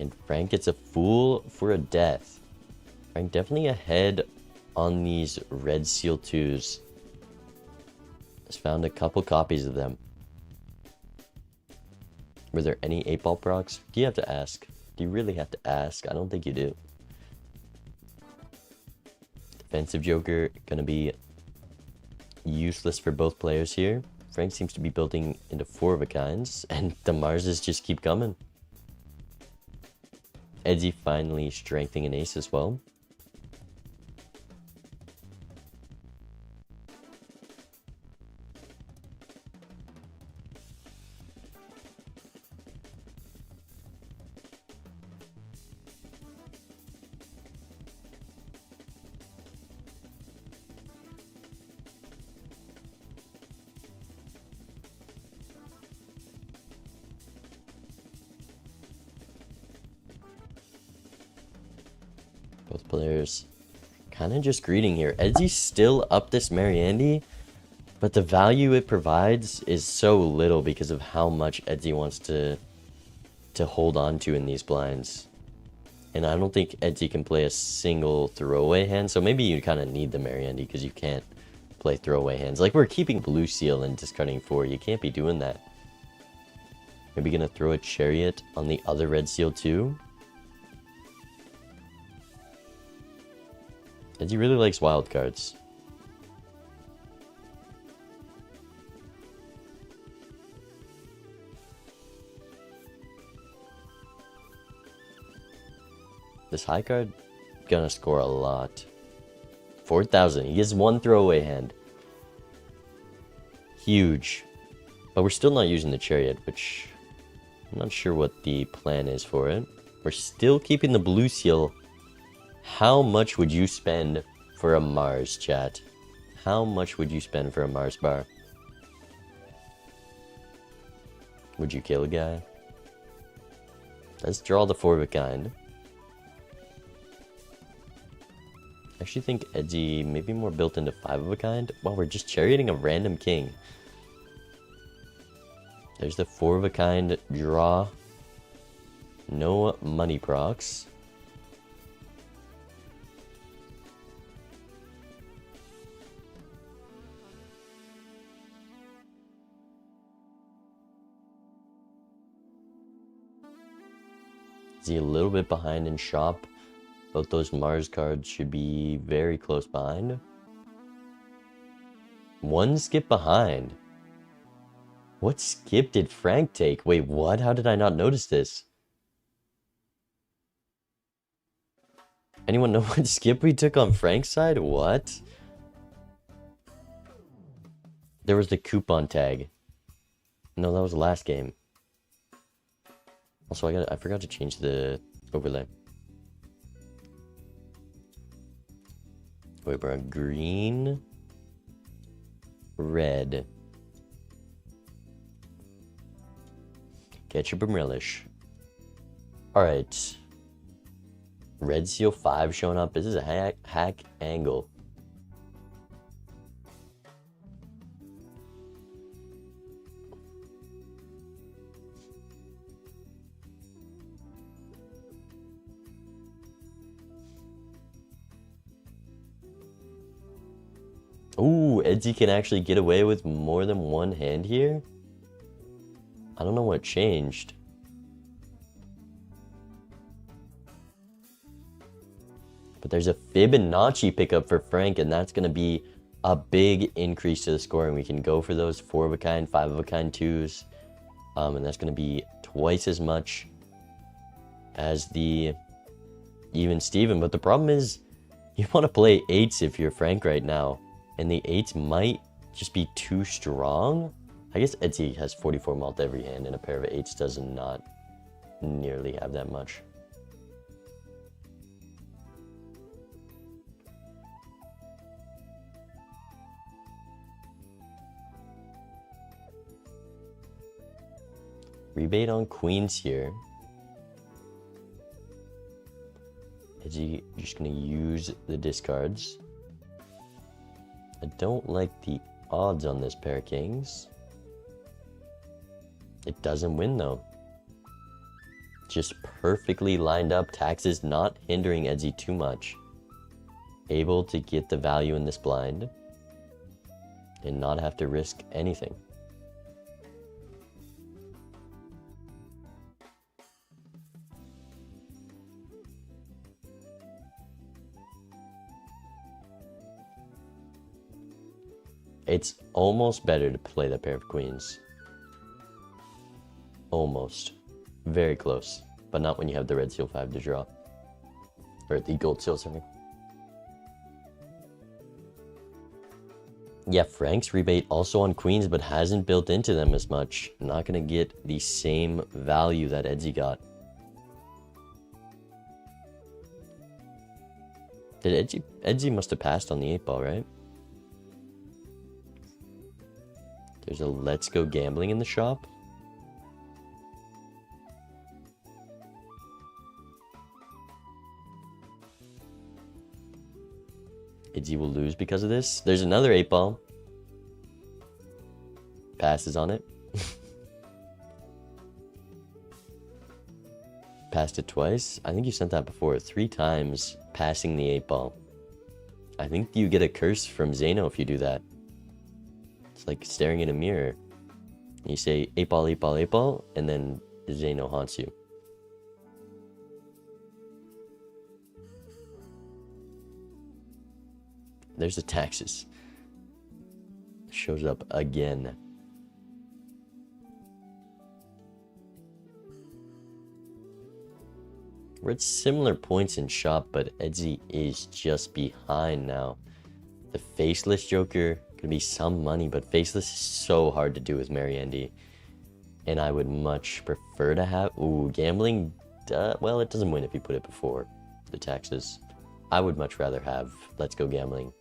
And Frank gets a fool for a death. Frank definitely ahead on these red seal 2s. Has found a couple copies of them. Were there any 8-ball procs? Do you have to ask? Do you really have to ask? I don't think you do. Defensive Joker gonna be useless for both players here. Frank seems to be building into 4 of a kinds, and the Marses just keep coming. Edzy finally strengthening an ace as well. Both players kind of just greeting here. Edzy's still up this Mariandy, but the value it provides is so little because of how much Edzy wants to hold on to in these blinds. And I don't think Edzy can play a single throwaway hand, so maybe you kind of need the Mariandy because you can't play throwaway hands. Like, we're keeping Blue Seal and discarding 4. You can't be doing that. Maybe gonna throw a Chariot on the other Red Seal too. Edzy really likes wild cards. This high card gonna score a lot. 4,000. He gets 1 throwaway hand. Huge. But we're still not using the Chariot, which I'm not sure what the plan is for it. We're still keeping the Blue Seal. How much would you spend for a Mars, chat? How much would you spend for a Mars bar? Would you kill a guy? Let's draw the 4 of a kind. I actually think Edzy maybe more built into 5 of a kind. Wow, we're just charioting a random king. There's the 4 of a kind draw. No money procs. A little bit behind in shop. Both those Mars cards should be very close behind. 1 skip behind. What skip did Frank take? Wait, what? How did I not notice this? Anyone know what skip we took on Frank's side? What? There was the coupon tag. No, that was the last game. Also, I forgot to change the overlay. Wait, we're on green, red. Ketchup and relish. Alright. Red Seal 5 showing up. This is a hack angle. Ooh, Edsy can actually get away with more than one hand here? I don't know what changed. But there's a Fibonacci pickup for Frank, and that's going to be a big increase to the scoring. We can go for those 4 of a kind, 5 of a kind 2s. And that's going to be twice as much as the even Steven. But the problem is, you want to play 8s if you're Frank right now. And the 8s might just be too strong. I guess Etsy has 44 malt every hand, and a pair of 8s does not nearly have that much. Rebate on queens here. Etsy just gonna use the discards. I don't like the odds on this pair of kings. It doesn't win though. Just perfectly lined up. Taxes not hindering Etsy too much. Able to get the value in this blind and not have to risk anything. It's almost better to play the pair of queens. Almost. Very close. But not when you have the red seal 5 to draw. Or the gold seal, sorry. Yeah, Frank's rebate also on queens, but hasn't built into them as much. Not going to get the same value that Etsy got. Did Etsy must have passed on the 8-ball, right? There's a let's go gambling in the shop. Etsy will lose because of this. There's another 8-ball. Passes on it. Passed it twice. I think you sent that before. 3 times passing the 8-ball. I think you get a curse from Zeno if you do that. It's like staring in a mirror. You say 8-ball, 8-ball, 8-ball, and then Zeno haunts you. There's the taxes. Shows up again. We're at similar points in shop, but Etsy is just behind now. The faceless Joker could be some money, but faceless is so hard to do with Mariandy. And I would much prefer to have... Ooh, gambling... well, it doesn't win if you put it before the taxes. I would much rather have Let's Go Gambling.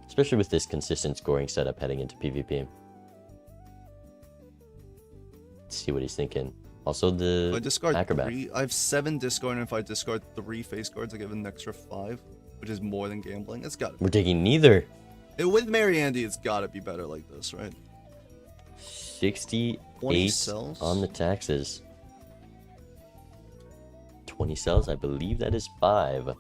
Especially with this consistent scoring setup heading into PvP. Let's see what he's thinking. Also the I discard acrobat. 3. I have 7 discard, and if I discard 3 face cards, I give an extra 5, which is more than gambling. It's got. We're taking neither. With Mariandy, it's gotta be better like this, right? 68 cells on the taxes. 20 cells, I believe that is 5.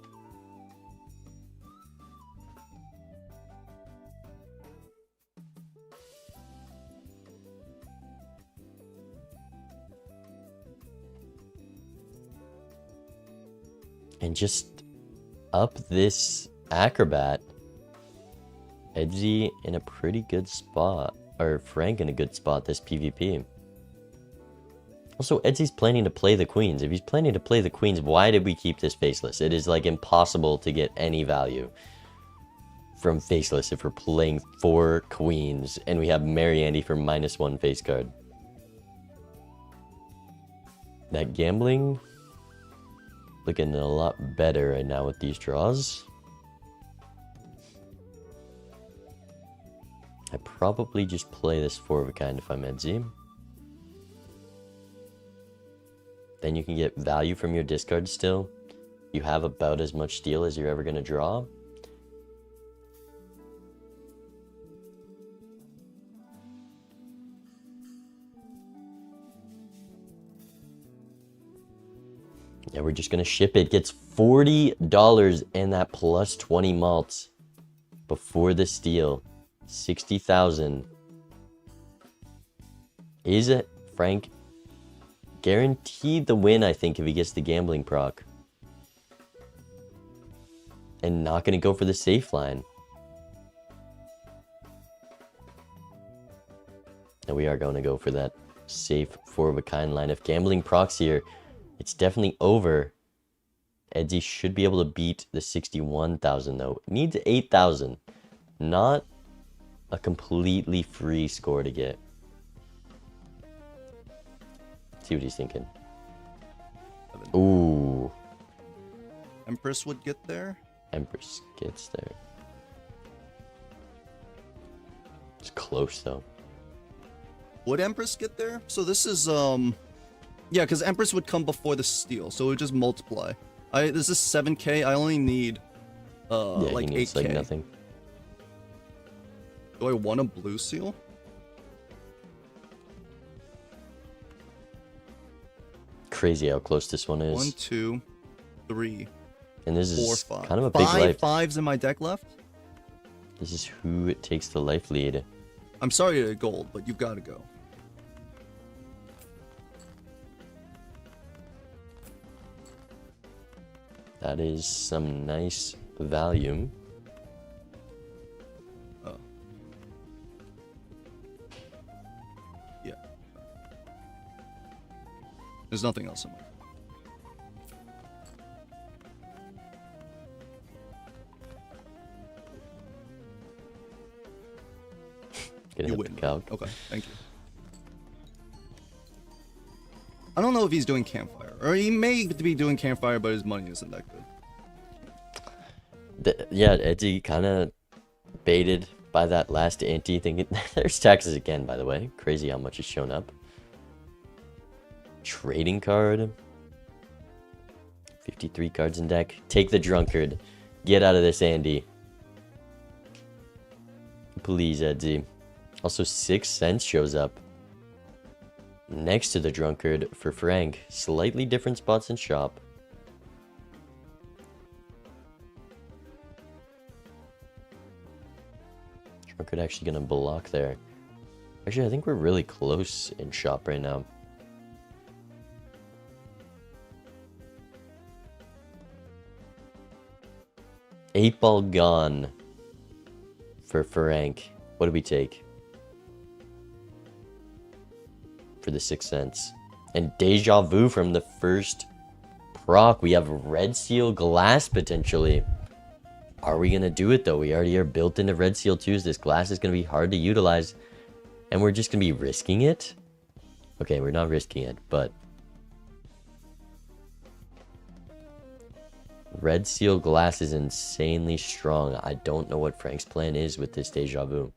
And just up this acrobat, Etsy in a pretty good spot, or Frank in a good spot this PvP. Also, Edsy's planning to play the queens. If he's planning to play the queens, why did we keep this faceless? It is like impossible to get any value from faceless if we're playing 4 queens and we have Mary Andy for -1 face card. That gambling looking a lot better right now with these draws. I probably just play this 4 of a kind if I'm Edsy. Then you can get value from your discard still. You have about as much steel as you're ever going to draw. Yeah, we're just going to ship it. Gets $40 and that plus 20 malts before the steal. 60,000. Is it Frank guaranteed the win, I think, if he gets the gambling proc. And not going to go for the safe line. And we are going to go for that safe 4 of a kind line. If gambling procs here, it's definitely over. Edsy should be able to beat the 61,000 though. Needs 8,000. Not a completely free score to get. See what he's thinking. Ooh. Empress would get there. Empress gets there. It's close though. Would Empress get there? So this is yeah, because Empress would come before the steal, so it would just multiply. This is 7k. I only need Yeah, like he needs 8k. like nothing. Do I want a blue seal? Crazy how close this one is. 1, 2, 3, And this 4, is 5. kind of a big 5 life. 5s in my deck left. This is who takes the life lead. I'm sorry to gold, but you've got to go. That is some nice value. Oh. Yeah. There's nothing else in my. Gonna You hit win. the calc. Okay, thank you. I don't know if he's doing campfire, or he may be doing campfire, but his money isn't that good. Yeah, Edsy kind of baited by that last ante thinking. There's taxes again, by the way. Crazy how much has shown up. Trading card. 53 cards in deck. Take the drunkard. Get out of this, Andy. Please, Edsy. Also, 6 cents shows up next to the drunkard for Frank. Slightly different spots in shop. Drunkard actually gonna block there. Actually, I think we're really close in shop right now. Eight ball gone for Frank. What do we take? For the 6 cents. And deja vu from the first proc. We have red seal glass potentially. Are we going to do it though? We already are built into red seal 2s. This glass is going to be hard to utilize. And we're just going to be risking it? Okay, we're not risking it, but red seal glass is insanely strong. I don't know what Frank's plan is with this deja vu.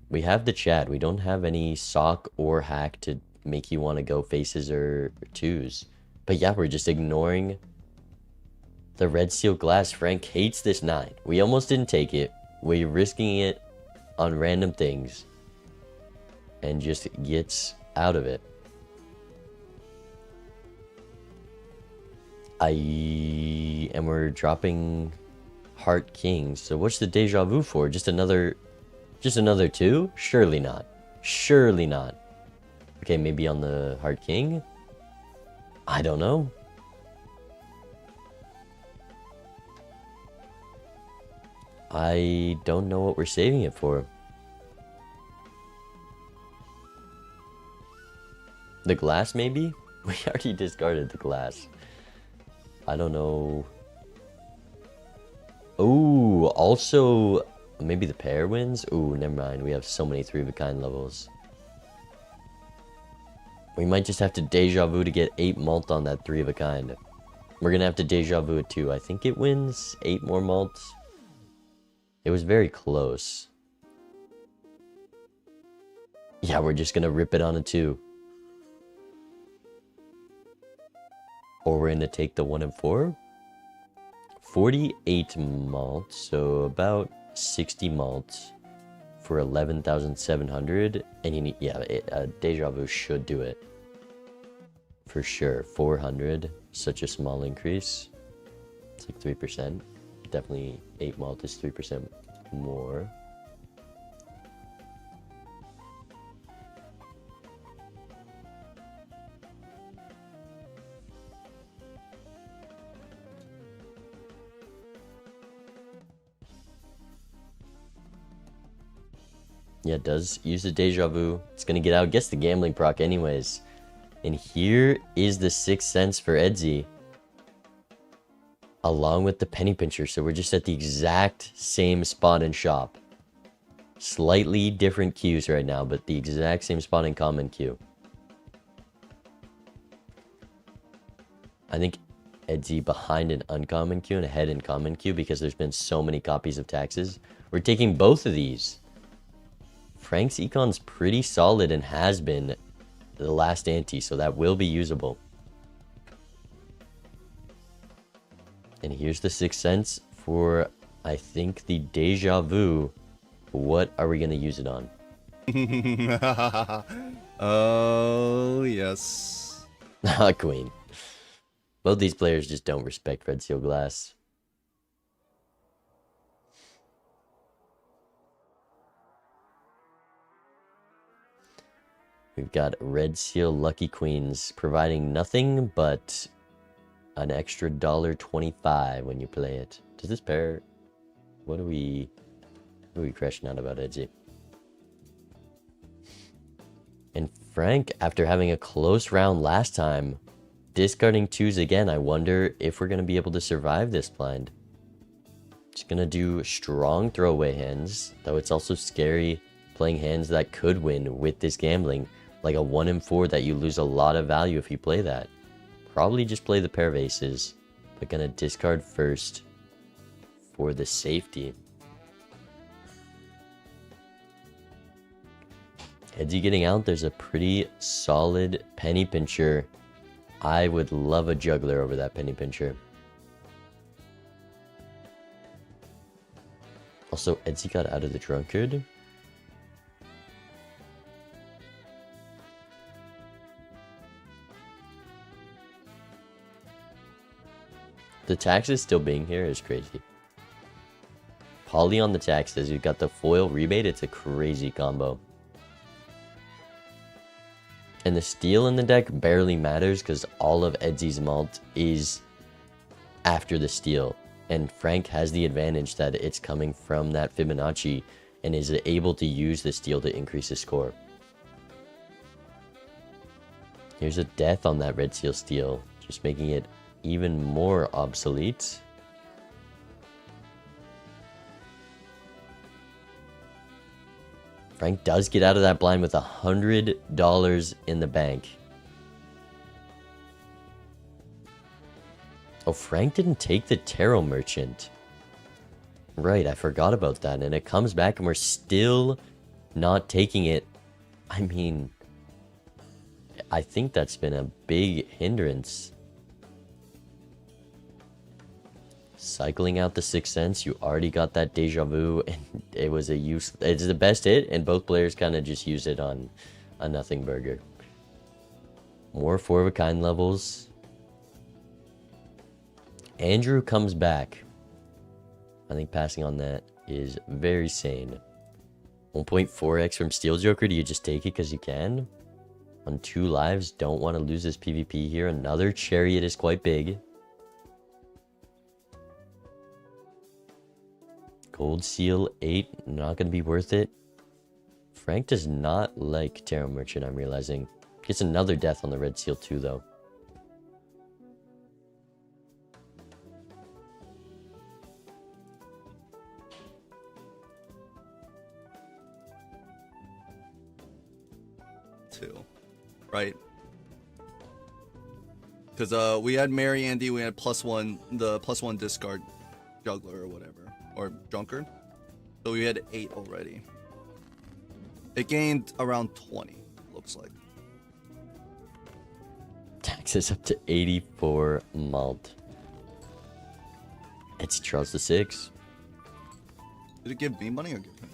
We have the Chad. We don't have any sock or hack to make you want to go faces or 2s. But yeah, we're just ignoring the red seal glass. Frank hates this 9. We almost didn't take it. We're risking it on random things. And just gets out of it. And we're dropping Heart King. So what's the deja vu for? Just another 2? Surely not. Surely not. Okay, maybe on the Heart King? I don't know. I don't know what we're saving it for. The glass, maybe? We already discarded the glass. I don't know. Ooh, also, maybe the pair wins? Ooh, never mind. We have so many 3-of-a-kind levels. We might just have to deja vu to get 8 malt on that 3-of-a-kind. We're gonna have to deja vu it too. I think it wins 8 more malts. It was very close. Yeah, we're just gonna rip it on a 2. Or we're gonna take the 1 and 4. 48 malt, so about 60 malt for 11,700. And you need, yeah, deja vu should do it. For sure. 400, such a small increase. It's like 3%. Definitely 8 malt is 3% more. Yeah, it does use the deja vu. It's gonna get out, gets the gambling proc anyways. And here is the 6 cents for Edsy. Along with the penny pincher. So we're just at the exact same spot in shop. Slightly different queues right now, but the exact same spot in common queue. I think Edsy behind an uncommon queue and ahead in common queue because there's been so many copies of taxes. We're taking both of these. Frank's econ's pretty solid and has been the last ante, so that will be usable. And here's the 6 cents for, I think, the deja vu. What are we going to use it on? Oh, yes. Queen. Both these players just don't respect Red Seal Glass. We've got Red Seal Lucky Queens providing nothing but an extra $1.25 when you play it. Does this pair... What are we crashing out about, Edgy? And Frank, after having a close round last time, discarding 2s again. I wonder if we're going to be able to survive this blind. Just going to do strong throwaway hands, though it's also scary playing hands that could win with this gambling. Like a 1 and 4 that you lose a lot of value if you play that. Probably just play the pair of aces, but gonna discard first for the safety. Edsy getting out, there's a pretty solid penny pincher. I would love a juggler over that penny pincher. Also, Edsy got out of the drunkard. The taxes still being here is crazy. Poly on the taxes, you've got the foil rebate, it's a crazy combo. And the steal in the deck barely matters because all of Edsy's malt is after the steal. And Frank has the advantage that it's coming from that Fibonacci and is able to use the steal to increase his score. Here's a death on that Red Seal steal, just making it even more obsolete. Frank does get out of that blind with $100 in the bank. Oh, Frank didn't take the Tarot Merchant. Right, I forgot about that. And it comes back and we're still not taking it. I mean, I think that's been a big hindrance. Cycling out the 6 cents, you already got that deja vu, and it was a use. It's the best hit, and both players kind of just use it on a nothing burger. More 4 of a kind levels. Andrew comes back. I think passing on that is very sane. 1.4x from Steel Joker. Do you just take it because you can? On 2 lives, don't want to lose this PvP here. Another Chariot is quite big. Gold Seal 8, not going to be worth it. Frank does not like Tarot Merchant, I'm realizing. Gets another death on the red seal too, though. Right? Because we had Mary Andy, we had +1, the +1 discard juggler or whatever, or drunkard. So we had 8 already. It gained around 20, looks like. Taxes up to 84 malt. It's Charles VI. Did it give me money or give him?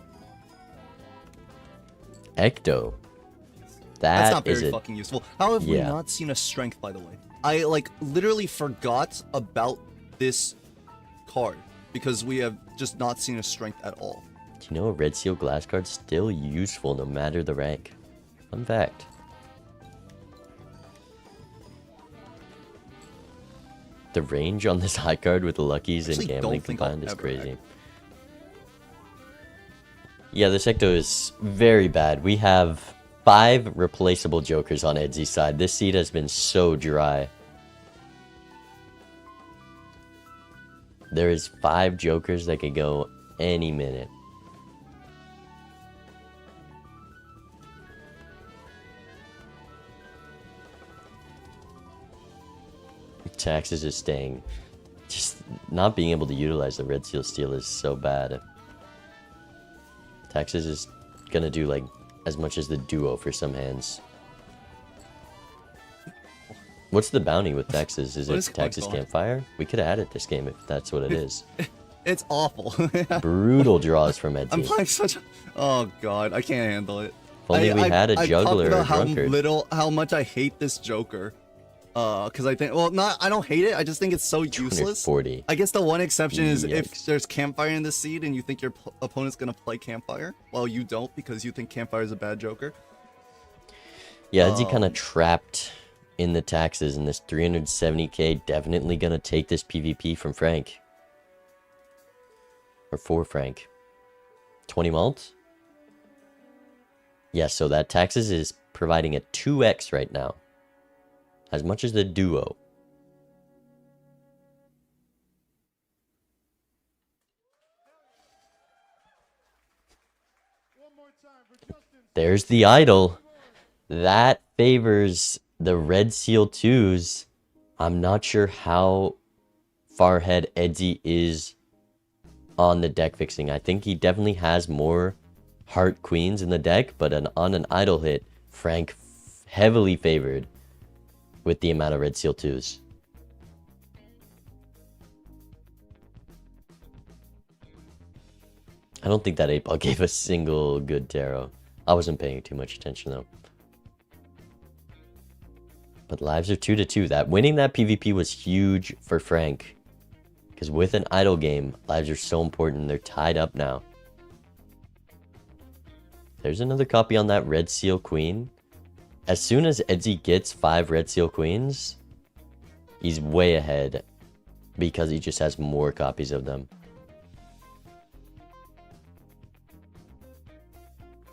Ecto. That's not very fucking useful. How have we not seen a strength, by the way? I, like, literally forgot about this card because we have just not seen a strength at all. Do you know a red seal glass card's still useful no matter the rank? Fun fact. The range on this high card with the luckies and gambling combined is crazy. Yeah, this Ecto is very bad. We have 5 replaceable jokers on Edsy's side. This seed has been so dry. There is 5 jokers that could go any minute. Taxes is staying. Just not being able to utilize the red seal steal is so bad. Taxes is gonna do like as much as the duo for some hands. What's the bounty with Taxes? Is it Taxes Campfire? We could add it this game if that's what it is. It's awful. Brutal draws from Edsy. I'm playing such a... Oh god, I can't handle it. If only we had a juggler or a drunkard. How much I hate this Joker. Because I think, well, I don't hate it. I just think it's so useless. 240. I guess the one exception is if there's Campfire in the seed and you think your opponent's gonna play Campfire, while you don't because you think Campfire is a bad Joker. Yeah, Edsy kind of trapped in the Taxes, and this 370k definitely gonna take this PvP from Frank. Or for Frank. 20 malt? Yeah, so that Taxes is providing a 2x right now. As much as the duo. There's the idol. That favors the red seal 2s. I'm not sure how far ahead Edsy is on the deck fixing. I think he definitely has more heart queens in the deck, but on an idol hit, Frank heavily favored with the amount of red seal 2s. I don't think that 8-ball gave a single good tarot. I wasn't paying too much attention though. But lives are 2-2. That winning that PvP was huge for Frank. Because with an idle game, lives are so important. They're tied up now. There's another copy on that red seal queen. As soon as Edsy gets 5 red seal queens, he's way ahead because he just has more copies of them.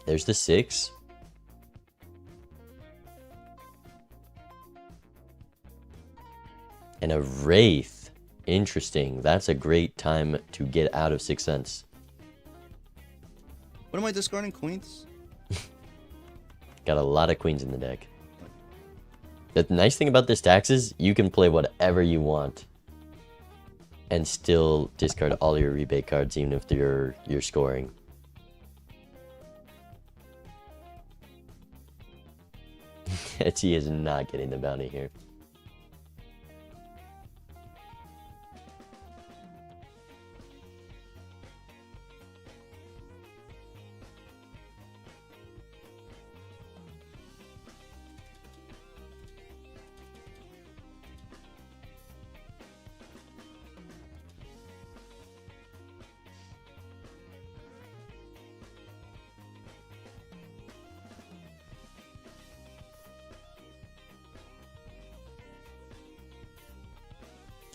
There's the 6. And a Wraith. Interesting. That's a great time to get out of 6th Sense. What am I discarding? Queens? Got a lot of queens in the deck. The nice thing about this Taxes, you can play whatever you want. And still discard all your rebate cards, even if you're scoring. Etsy is not getting the bounty here.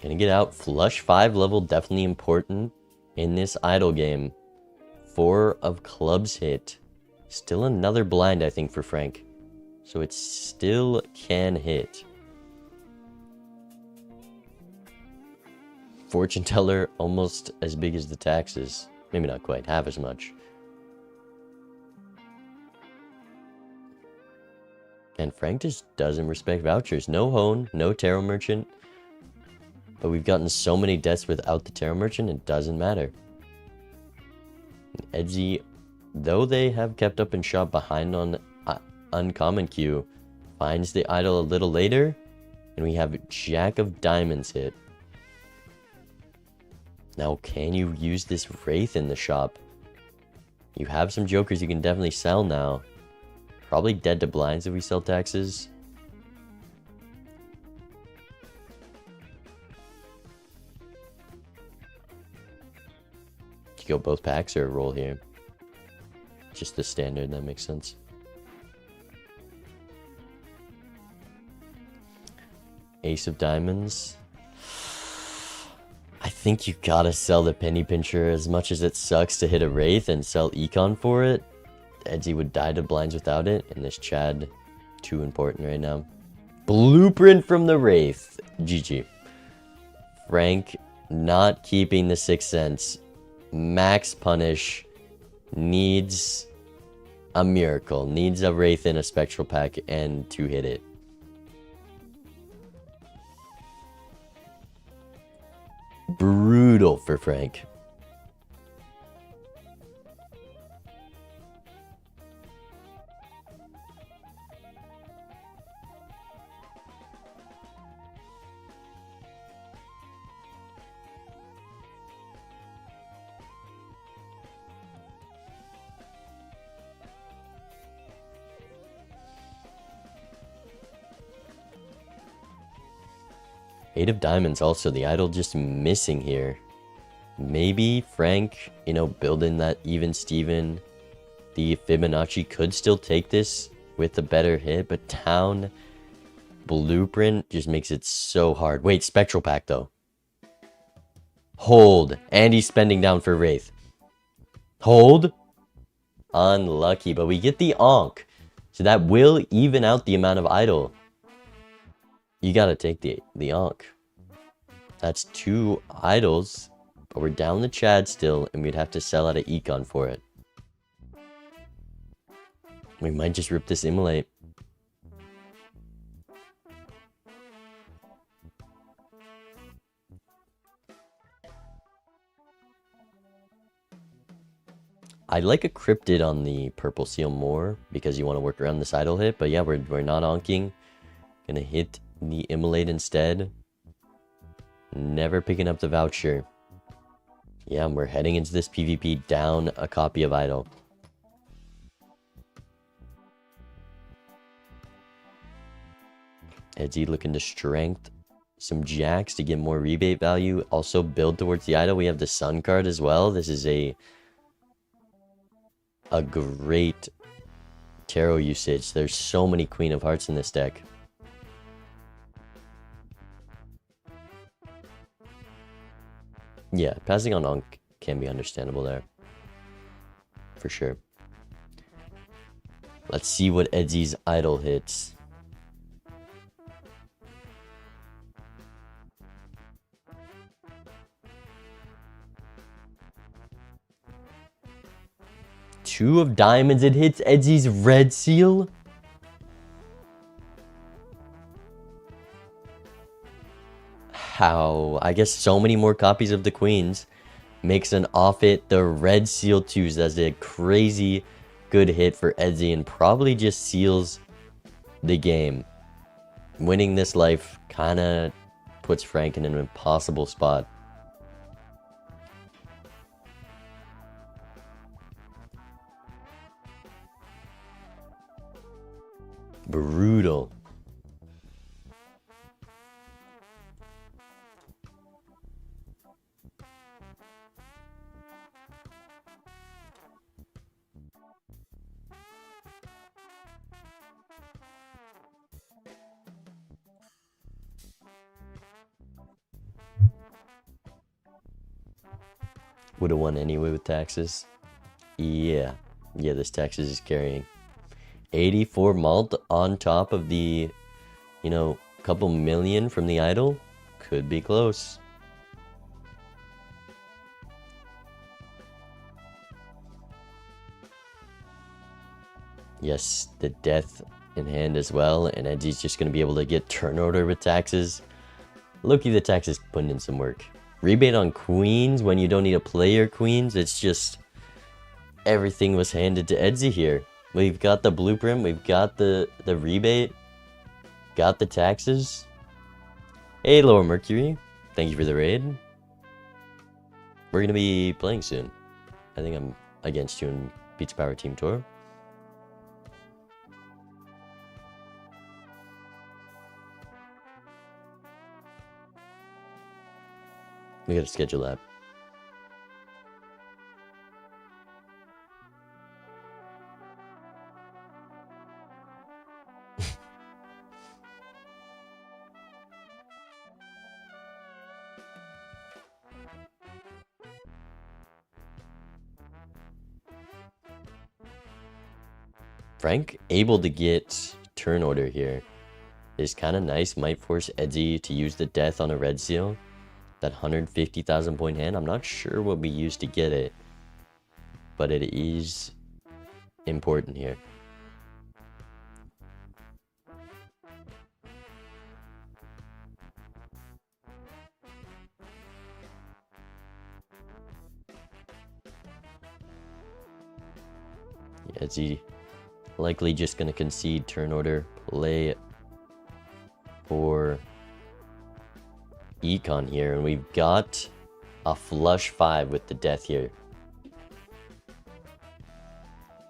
Gonna get out. Flush 5 level, definitely important in this idle game. 4 of clubs hit. Still another blind, I think, for Frank. So it still can hit. Fortune teller almost as big as the taxes. Maybe not quite, half as much. And Frank just doesn't respect vouchers. No Hone, no Tarot Merchant. But we've gotten so many deaths without the Tarot Merchant, it doesn't matter. Edzy, though they have kept up and shot behind on uncommon queue, finds the idol a little later, and we have Jack of Diamonds hit. Now, can you use this Wraith in the shop? You have some jokers you can definitely sell now. Probably dead to blinds if we sell taxes. You go both packs or roll here? Just the standard, that makes sense. Ace of Diamonds. I think you gotta sell the Penny Pincher as much as it sucks to hit a Wraith and sell Econ for it. Edzy would die to blinds without it, and this Chad, too important right now. Blueprint from the Wraith. GG. Frank not keeping the Sixth Sense. Max punish. Needs a miracle. Needs a Wraith in a Spectral pack and to hit it. Brutal for Frank. Eight of Diamonds also, the idol just missing here. Maybe Frank, you know, building that even Steven. The Fibonacci could still take this with a better hit, but Town Blueprint just makes it so hard. Wait, Spectral Pack though. Hold. And he's spending down for Wraith. Hold. Unlucky, but we get the Ankh. So that will even out the amount of idol. You gotta take the Ankh. That's 2 idols, but we're down the Chad still, and we'd have to sell out of Econ for it. We might just rip this Immolate. I like a Cryptid on the Purple Seal more, because you want to work around this idol hit, but yeah, we're not Anking. Gonna hit the Immolate instead. Never picking up the voucher. Yeah, we're heading into this PvP down a copy of idol. Edzy looking to strength some jacks to get more rebate value. Also build towards the idol. We have the Sun card as well. This is a great tarot usage. There's so many Queen of Hearts in this deck. Yeah, passing on Ankh can be understandable there. For sure. Let's see what Edzy's idol hits. Two of Diamonds, it hits Edzy's Red Seal. How? I guess so many more copies of the Queens makes an off it. The Red Seal 2s. That's a crazy good hit for Edzy and probably just seals the game. Winning this life kind of puts Frank in an impossible spot. Brutal. Would have won anyway with taxes. Yeah, this taxes is carrying. 84 malt on top of the, you know, couple million from the idol. Could be close. Yes, the death in hand as well, and Edgy's just going to be able to get turn order with taxes. Loki, the taxes putting in some work. Rebate on queens when you don't need to play your queens. It's just everything was handed to Edgy here. We've got the blueprint, we've got the rebate, got the taxes. Hey, Lower Mercury, thank you for the raid. We're going to be playing soon. I think I'm against you in Pizza Power Team Tour. We gotta schedule that. Frank able to get turn order here is kind of nice. Might force Edgy to use the death on a red seal. That 150,000 point hand. I'm not sure what we used to get it, but it is important here. Yeah, Edgy likely just going to concede turn order, play for Econ here, and we've got a flush 5 with the death here.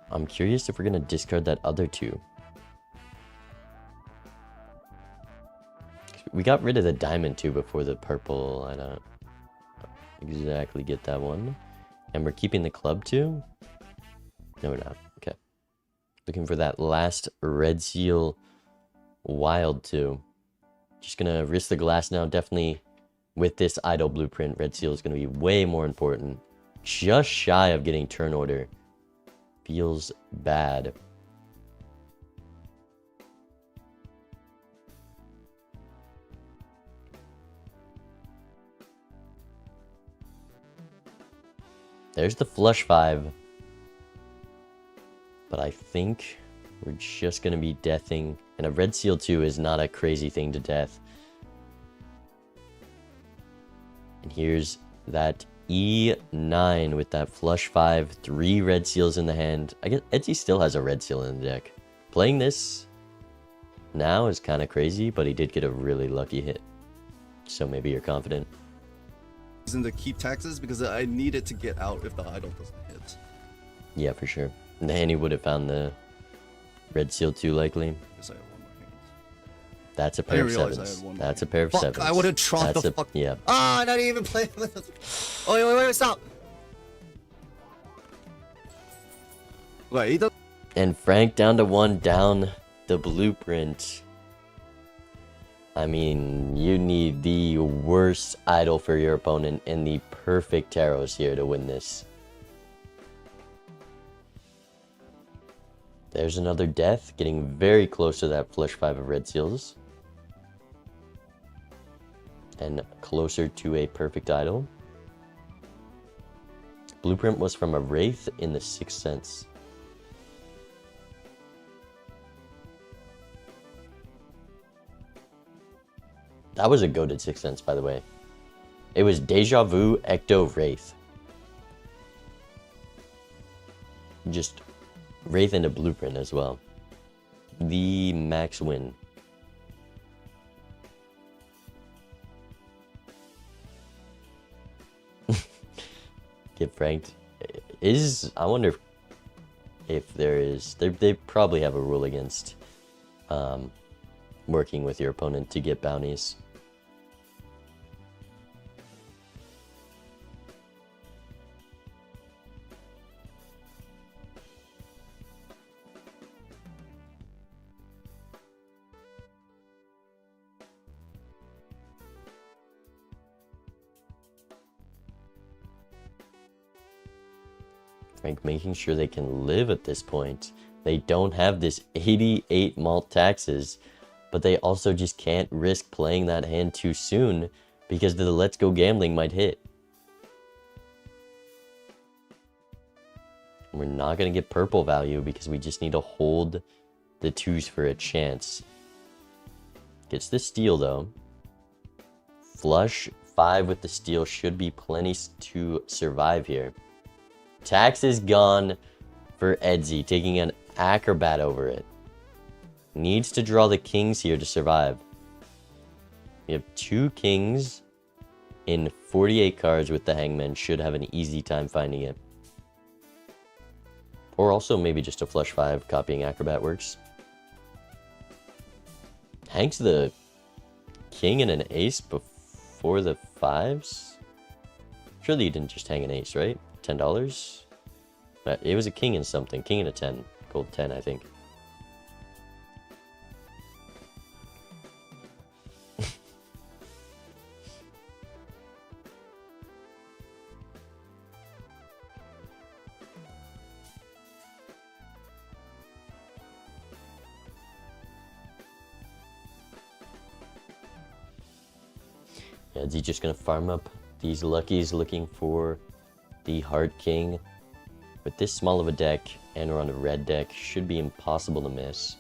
I'm curious if we're gonna discard that other 2. We got rid of the diamond 2 before the purple. I don't exactly get that one. And we're keeping the club 2? No, we're not. Okay. Looking for that last red seal wild 2. Just gonna risk the glass now. Definitely with this idle blueprint, red seal is gonna be way more important. Just shy of getting turn order. Feels bad. There's the flush 5. But I think we're just gonna be deathing. And a red seal 2 is not a crazy thing to death. And here's that E9 with that flush 5. 3 red seals in the hand. I guess Edgy still has a red seal in the deck. Playing this now is kind of crazy, but he did get a really lucky hit. So maybe you're confident. Reason to keep taxes because I need it to get out if the idol doesn't hit. Yeah, for sure. And then he would have found the red seal 2 likely. Yes, I have one more hand. That's a pair of sevens. That's a pair of sevens. I would have tried the fuck. Yeah. Ah, not even playing with it. Oh, wait, stop. Wait, he does. And Frank down to 1, down the blueprint. I mean, you need the worst idol for your opponent and the perfect tarots here to win this. There's another death, getting very close to that flush 5 of red seals. And closer to a perfect idol. Blueprint was from a Wraith in the 6th Sense. That was a goated 6th Sense, by the way. It was Deja Vu Ecto Wraith. Just Wraith into Blueprint as well. The max win. Get franked. I wonder if there is... They probably have a rule against working with your opponent to get bounties. Frank making sure they can live at this point. They don't have this 88 malt taxes, but they also just can't risk playing that hand too soon because the let's go gambling might hit. We're not going to get purple value because we just need to hold the 2s for a chance. Gets the steal though. Flush 5 with the steal should be plenty to survive here. Tax is gone for Edzy, taking an acrobat over it. Needs to draw the kings here to survive. We have 2 kings in 48 cards with the hangman. Should have an easy time finding it. Or also maybe just a flush 5 copying acrobat works. Hangs the king and an ace before the 5s? Surely you didn't just hang an ace, right? $10? It was a king and something. King and a 10. Gold 10, I think. Yeah, is he just gonna farm up these luckies looking for the Heart King? With this small of a deck, and we're on a red deck, should be impossible to miss.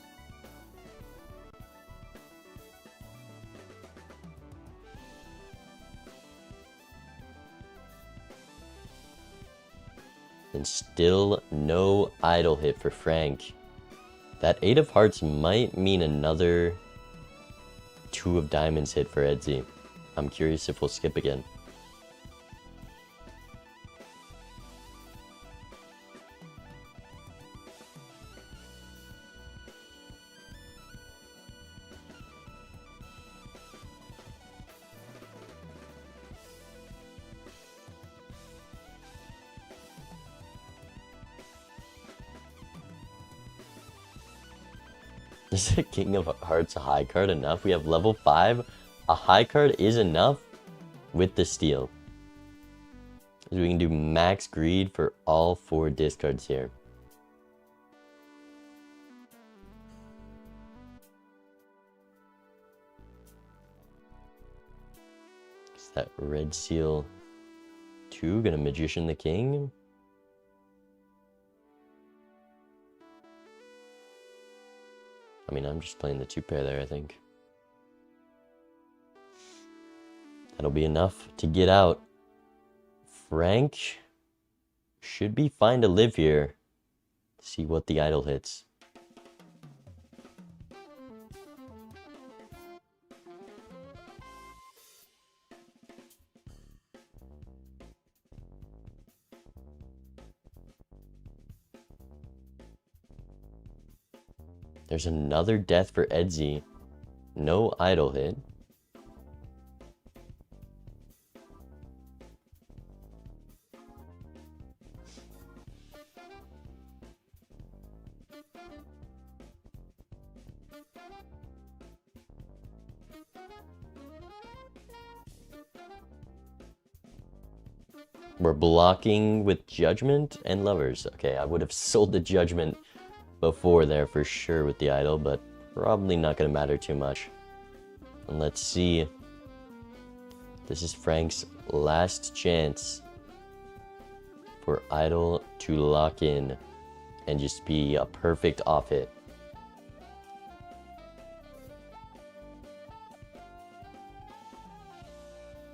And still no idle hit for Frank. That 8 of hearts might mean another 2 of diamonds hit for Edzy. I'm curious if we'll skip again. Is the King of Hearts a high card enough? We have level 5. A high card is enough with the steal. So we can do max greed for all 4 discards here. Is that red seal 2 gonna magician the king? I mean, I'm just playing the 2 pair there, I think. That'll be enough to get out. Frank should be fine to live here. See what the idol hits. There's another death for Edzy. No idol hit. We're blocking with Judgment and Lovers. Okay, I would have sold the Judgment before there for sure with the idol, but probably not going to matter too much. And let's see. This is Frank's last chance for idol to lock in and just be a perfect off hit.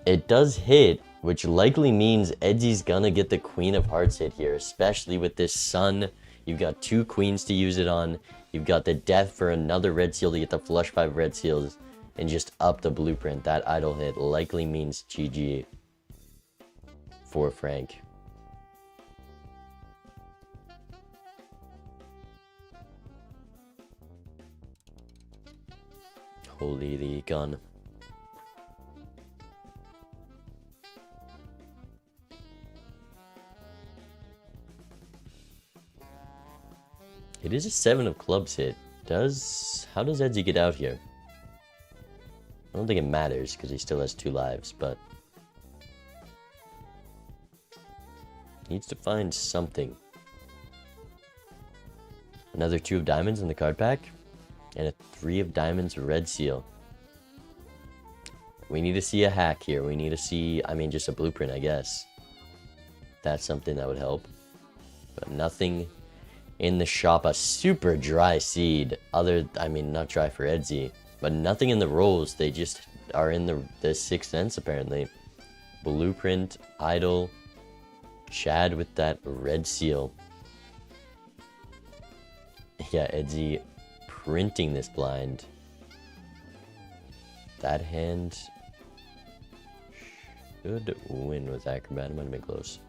It does hit, which likely means Edzy's gonna get the Queen of Hearts hit here, especially with this Sun. You've got 2 queens to use it on. You've got the death for another red seal to get the flush 5 red seals and just up the blueprint. That idol hit likely means GG for Frank. Holy the gun. It is a 7 of clubs hit. How does Edzy get out here? I don't think it matters because he still has 2 lives, but needs to find something. Another 2 of diamonds in the card pack. And a 3 of diamonds red seal. We need to see a hack here. We need to see, I mean, just a blueprint, I guess. That's something that would help. But nothing in the shop. A super dry seed. I mean, not dry for Edsy. But nothing in the rolls. They just are in the 6th sense, apparently. Blueprint, idol, Chad with that red seal. Yeah, Edsy printing this blind. That hand should win with Acrobat. It might have been close.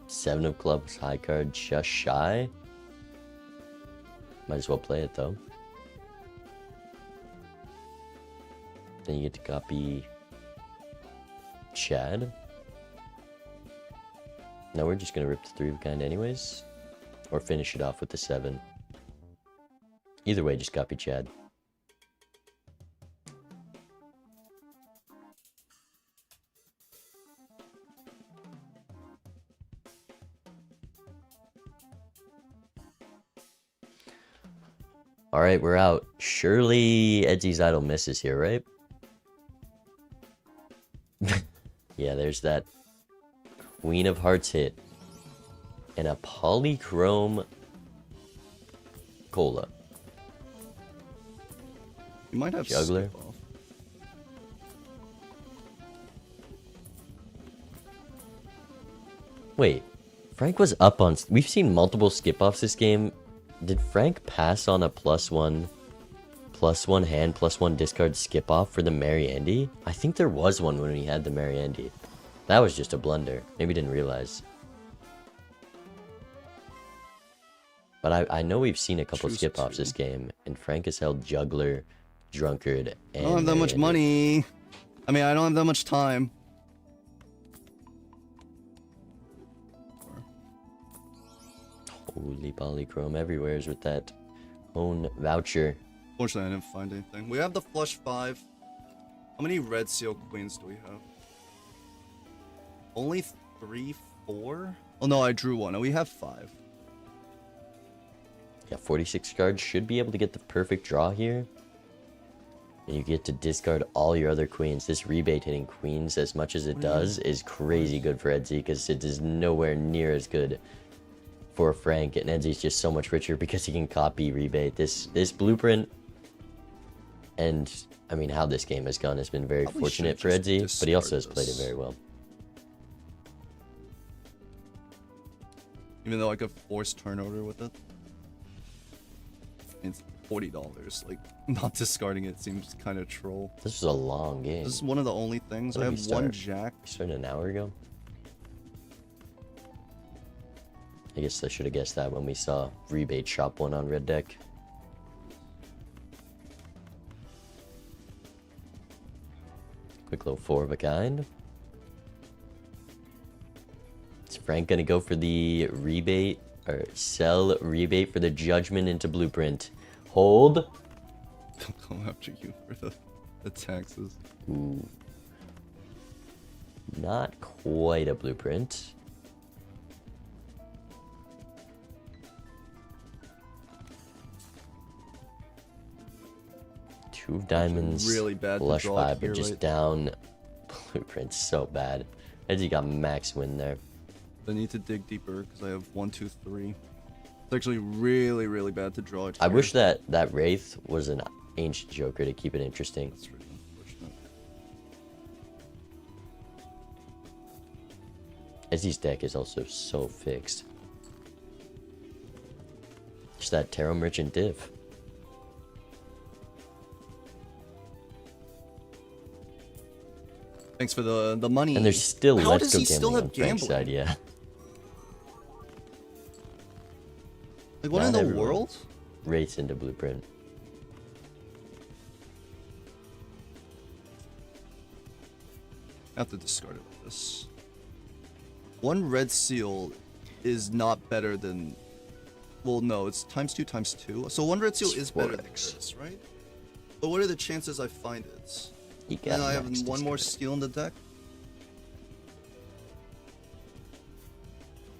Seven of clubs, high card, just shy. Might as well play it though. Then you get to copy Chad. No, we're just gonna rip the 3 of a kind anyways. Or finish it off with the 7. Either way, just copy Chad. Alright, we're out. Surely Edsy's idol misses here, right? Yeah, there's that Queen of Hearts hit. And a polychrome cola. You might have Juggler. skip off. Wait, Frank was up on... We've seen multiple skip-offs this game. Did Frank pass on a +1 hand, +1 discard skip-off for the Mary Andy? I think there was one when we had the Mary Andy. That was just a blunder. Maybe didn't realize. But I know we've seen a couple skip-offs this game, and Frank has held Juggler, Drunkard, and... I don't have that much money. I mean, I don't have that much time. Holy polychrome everywhere's with that own voucher. Fortunately, I didn't find anything. We have the flush 5. How many red seal queens do we have? Only 3, 4? Oh no, I drew 1. Oh, we have 5. Yeah, 46 cards should be able to get the perfect draw here. And you get to discard all your other queens. This rebate hitting queens as much as it does is crazy good for Edsy, because it is nowhere near as good for Frank, and Edsy's just so much richer because he can copy rebate. This blueprint, and I mean how this game has gone has been very fortunate for Edsy, but he also has played it very well. Even though I could force turn order with it. It's $40. Like, not discarding it seems kind of troll. This was a long game. This is one of the only things. I have one jack. We started an hour ago. I guess I should have guessed that when we saw rebate shop 1 on red deck. Quick little 4 of a kind. Is Frank gonna go for the rebate or sell rebate for the judgment into blueprint? Hold. Don't go after you for the taxes. Ooh. Not quite a blueprint. Two of diamonds, really bad flush to draw 5, here, but just right? down. Blueprint's so bad. Edsy got max win there. I need to dig deeper because I have 1, 2, 3. It's actually really, really bad to draw it I here. wish that Wraith was an ancient joker to keep it interesting. That's really unfortunate. Edsy's deck is also so fixed. Just that Tarot Merchant div. Thanks for the money. And there's still How Let's does Go he still Gambling have on Frank's gambling? side, yeah. Like, what Not in the everyone. world? Wraiths into blueprint. I have to discard it with this. One red seal is not better than... Well, no, it's ×2 ×2. So one red seal is better than Sporix. this, right? But what are the chances I find it? You got And I have max one more discard. steel in the deck.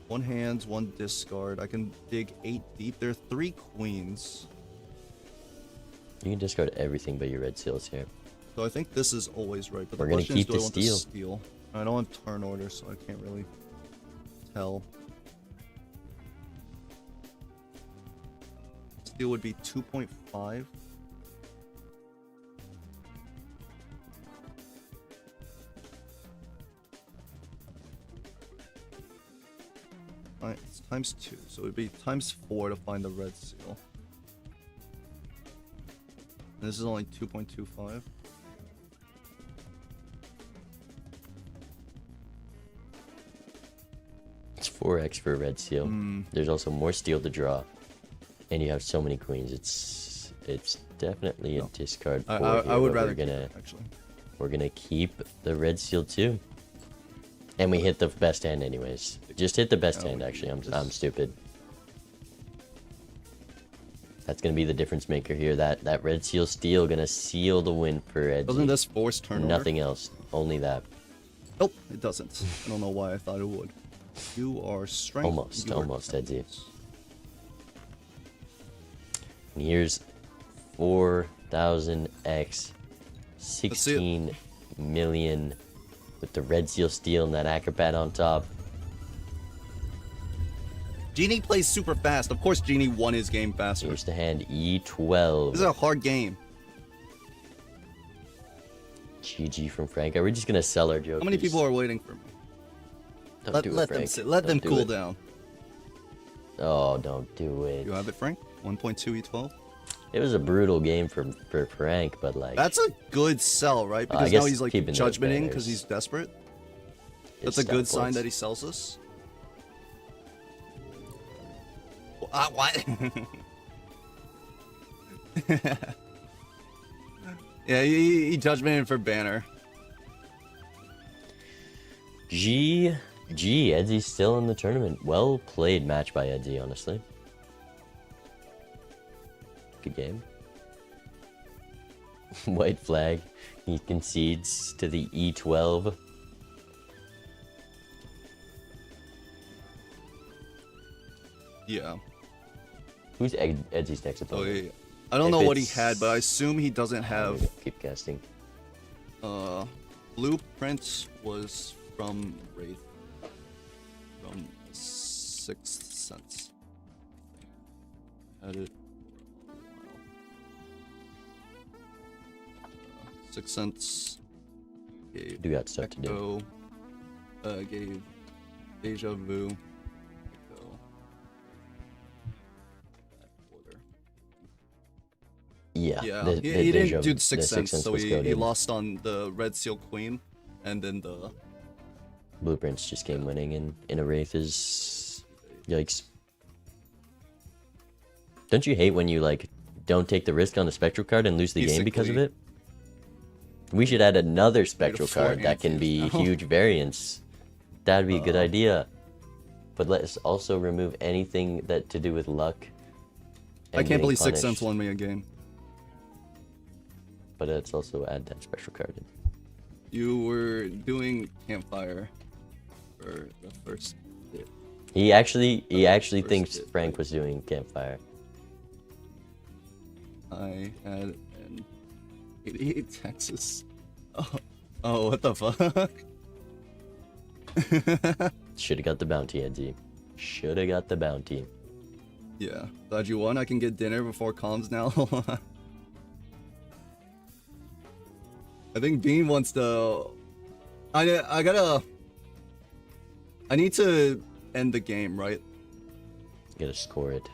One hands, one discard. I can dig 8 deep. There are 3 queens. You can discard everything but your red seals here. So I think this is always right. But We're the gonna question keep is, do the I want the steal. steal? I don't have turn order, so I can't really tell. Steal would be 2.5. Alright, it's times 2, so it would be times 4 to find the red seal. And this is only 2.25. It's 4x for a red seal. There's also more steel to draw, and you have so many queens. It's definitely a discard. I here, would but rather we're keep gonna it, actually. we're gonna keep the red seal too, and we hit the best hand anyways. Just hit the best hand. Actually, I'm stupid. That's gonna be the difference maker here. That red seal steal gonna seal the win for Edgy. Doesn't this force turn order? Nothing else. Only that. Nope, it doesn't. I don't know why I thought it would. You are strength. Almost, you are almost, Edgy. toughness. And here's 4,000x, 16 million with the red seal steal and that acrobat on top. Genie plays super fast. Of course, Genie won his game faster. Here's the hand E12. This is a hard game. GG from Frank. Are we just gonna sell our jokers? How many people are waiting for me? Don't do it, Let them Frank. sit. Let them Don't do cool it. down. Oh, don't do it. You have it, Frank? 1.2 E12. It was a brutal game for Frank, but like That's a good sell, right? I Because guess now he's like keeping those judgmenting banners because he's desperate. it's That's a good stout sign points. that he sells us. What? Yeah, he judgmented for banner. GG. Edsy's still in the tournament. Well played match by Edsy, honestly. Good game. White flag. He concedes to the E12. Yeah. Who's Edsy's next Oh, opponent? yeah. I don't If know what he it's- had, but I assume he doesn't I'm have. gonna keep casting. Blueprint was from Wraith. From Sixth Sense. Had it. Sixth Sense. Gave Do got stuff to do. Echo. Gave Deja Vu. Echo. Order. Yeah. Yeah, the he Deja- didn't do the the Sixth Sense, so was he goated. lost on the Red Seal Queen, and then the Blueprints just came winning, and in a Wraith is yikes. Don't you hate when you like don't take the risk on a spectral card and lose the game because of Basically. it? We should add another spectral four card that can be antes now. huge variance. That'd be a good idea. But let's also remove anything that to do with luck. I and can't getting believe Sixth punished. Sense won me a game. But let's also add that special card in. You were doing campfire for the first bit. He actually First thinks bit, Frank right. was doing campfire. I had an 88 Texas. Oh, what the fuck? Should have got the bounty, Edsy. Should have got the bounty. Yeah, glad you won. I can get dinner before comms now. I think Bean wants to. I need to end the game, right? You gotta score it.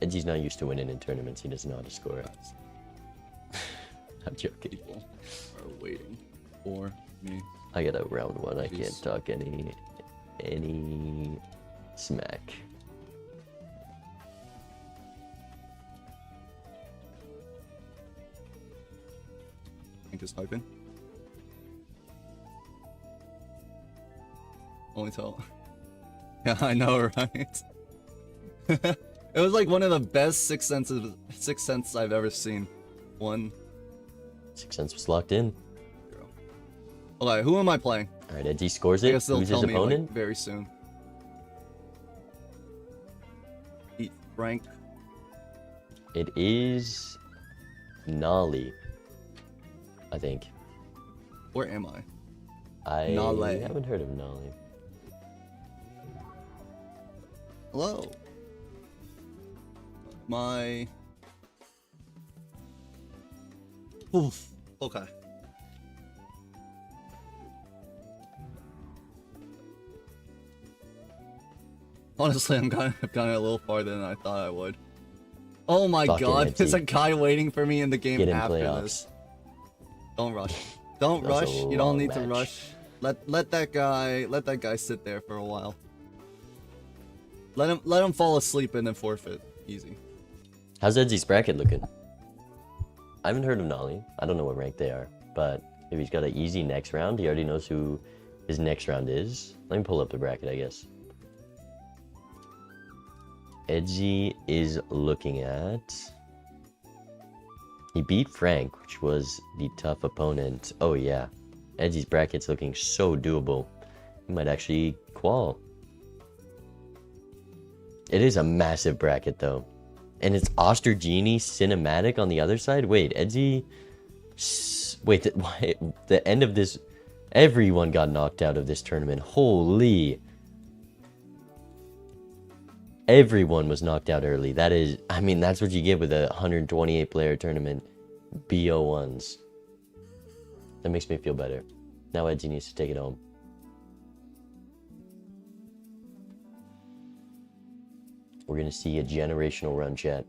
Edsy's not used to winning in tournaments. He doesn't know how to score it. I'm joking. People are waiting for me. I got a round one. I Please. can't talk any smack. I'm just typing. Only tell. Yeah, I know, right? It was like one of the best Sixth Sense I've ever seen. 1, Sixth Sense was locked in. Okay, who am I playing? All right, Edgy scores I it. guess they'll Who's tell his me opponent? like, very soon. Eat Frank. It is Nolly, I think. Where am I? I Nolly. haven't heard of Nolly. Hello. My. Oof. Okay. Honestly, I've gone a little farther than I thought I would. Oh my Fucking god, Etsy. there's a guy waiting for me in the game Get in after playoffs. this. Don't rush. Don't That's a rush. You don't long need to match. rush. Let that guy sit there for a while. Let him fall asleep and then forfeit. Easy. How's Edsy's bracket looking? I haven't heard of Nolly. I don't know what rank they are, but if he's got an easy next round, he already knows who his next round is. Let me pull up the bracket, I guess. Edgy is looking at... He beat Frank, which was the tough opponent. Oh yeah, Edgy's bracket's looking so doable. He might actually qual. It is a massive bracket though. And it's Oster Genie cinematic on the other side? Wait, Edgy... Wait, the end of this... Everyone got knocked out of this tournament. Holy... Everyone was knocked out early. That is... I mean, that's what you get with a 128 player tournament. BO1s. That makes me feel better. Now Edgy needs to take it home. We're gonna see a generational run, chat.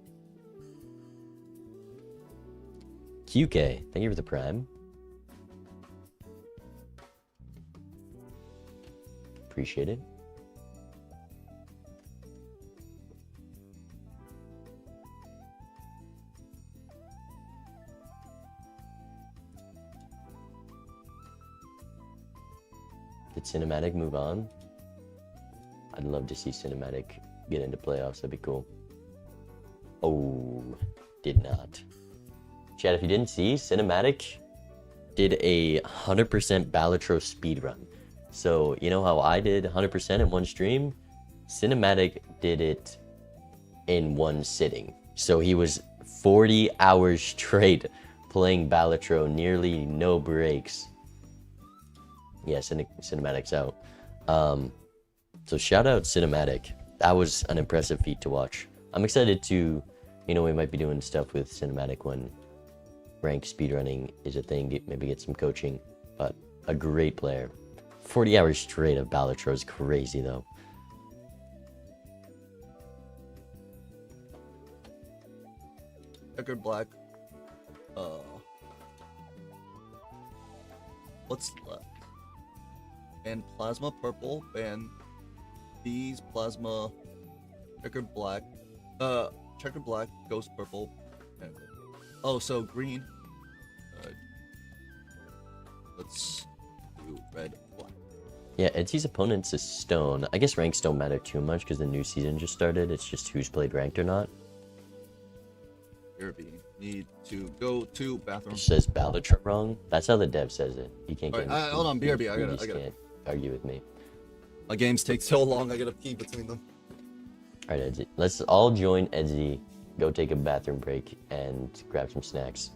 QK, thank you for the prime. Appreciate it. Did Cinematic move on? I'd love to see Cinematic get into playoffs. That'd be cool. Oh, did not. Chad, if you didn't see, Cinematic did a 100% Balatro speedrun. So, you know how I did 100% in one stream? Cinematic did it in one sitting. So he was 40 hours straight playing Balatro, nearly no breaks. Yeah, Cinematic's out. So shout out Cinematic. That was an impressive feat to watch. I'm excited to, you know, we might be doing stuff with Cinematic when ranked speedrunning is a thing. Maybe get some coaching, but a great player. 40 hours straight of Balatro is crazy though. Checkered black. What's left? And plasma purple, and these plasma checkered black, checkered black, ghost purple, and oh, so green. Let's do red, black. Yeah, Edsy's opponent's is Stone. I guess ranks don't matter too much because the new season just started. It's just who's played ranked or not. Irby, need to go to bathroom. It says Balatro wrong. That's how the dev says it. You can't get. Alright, hold on, BRB, I just gotta. can't argue with me. My games take so long. I gotta pee between them. All right, Edsy. Let's all join Edsy, go take a bathroom break, and grab some snacks.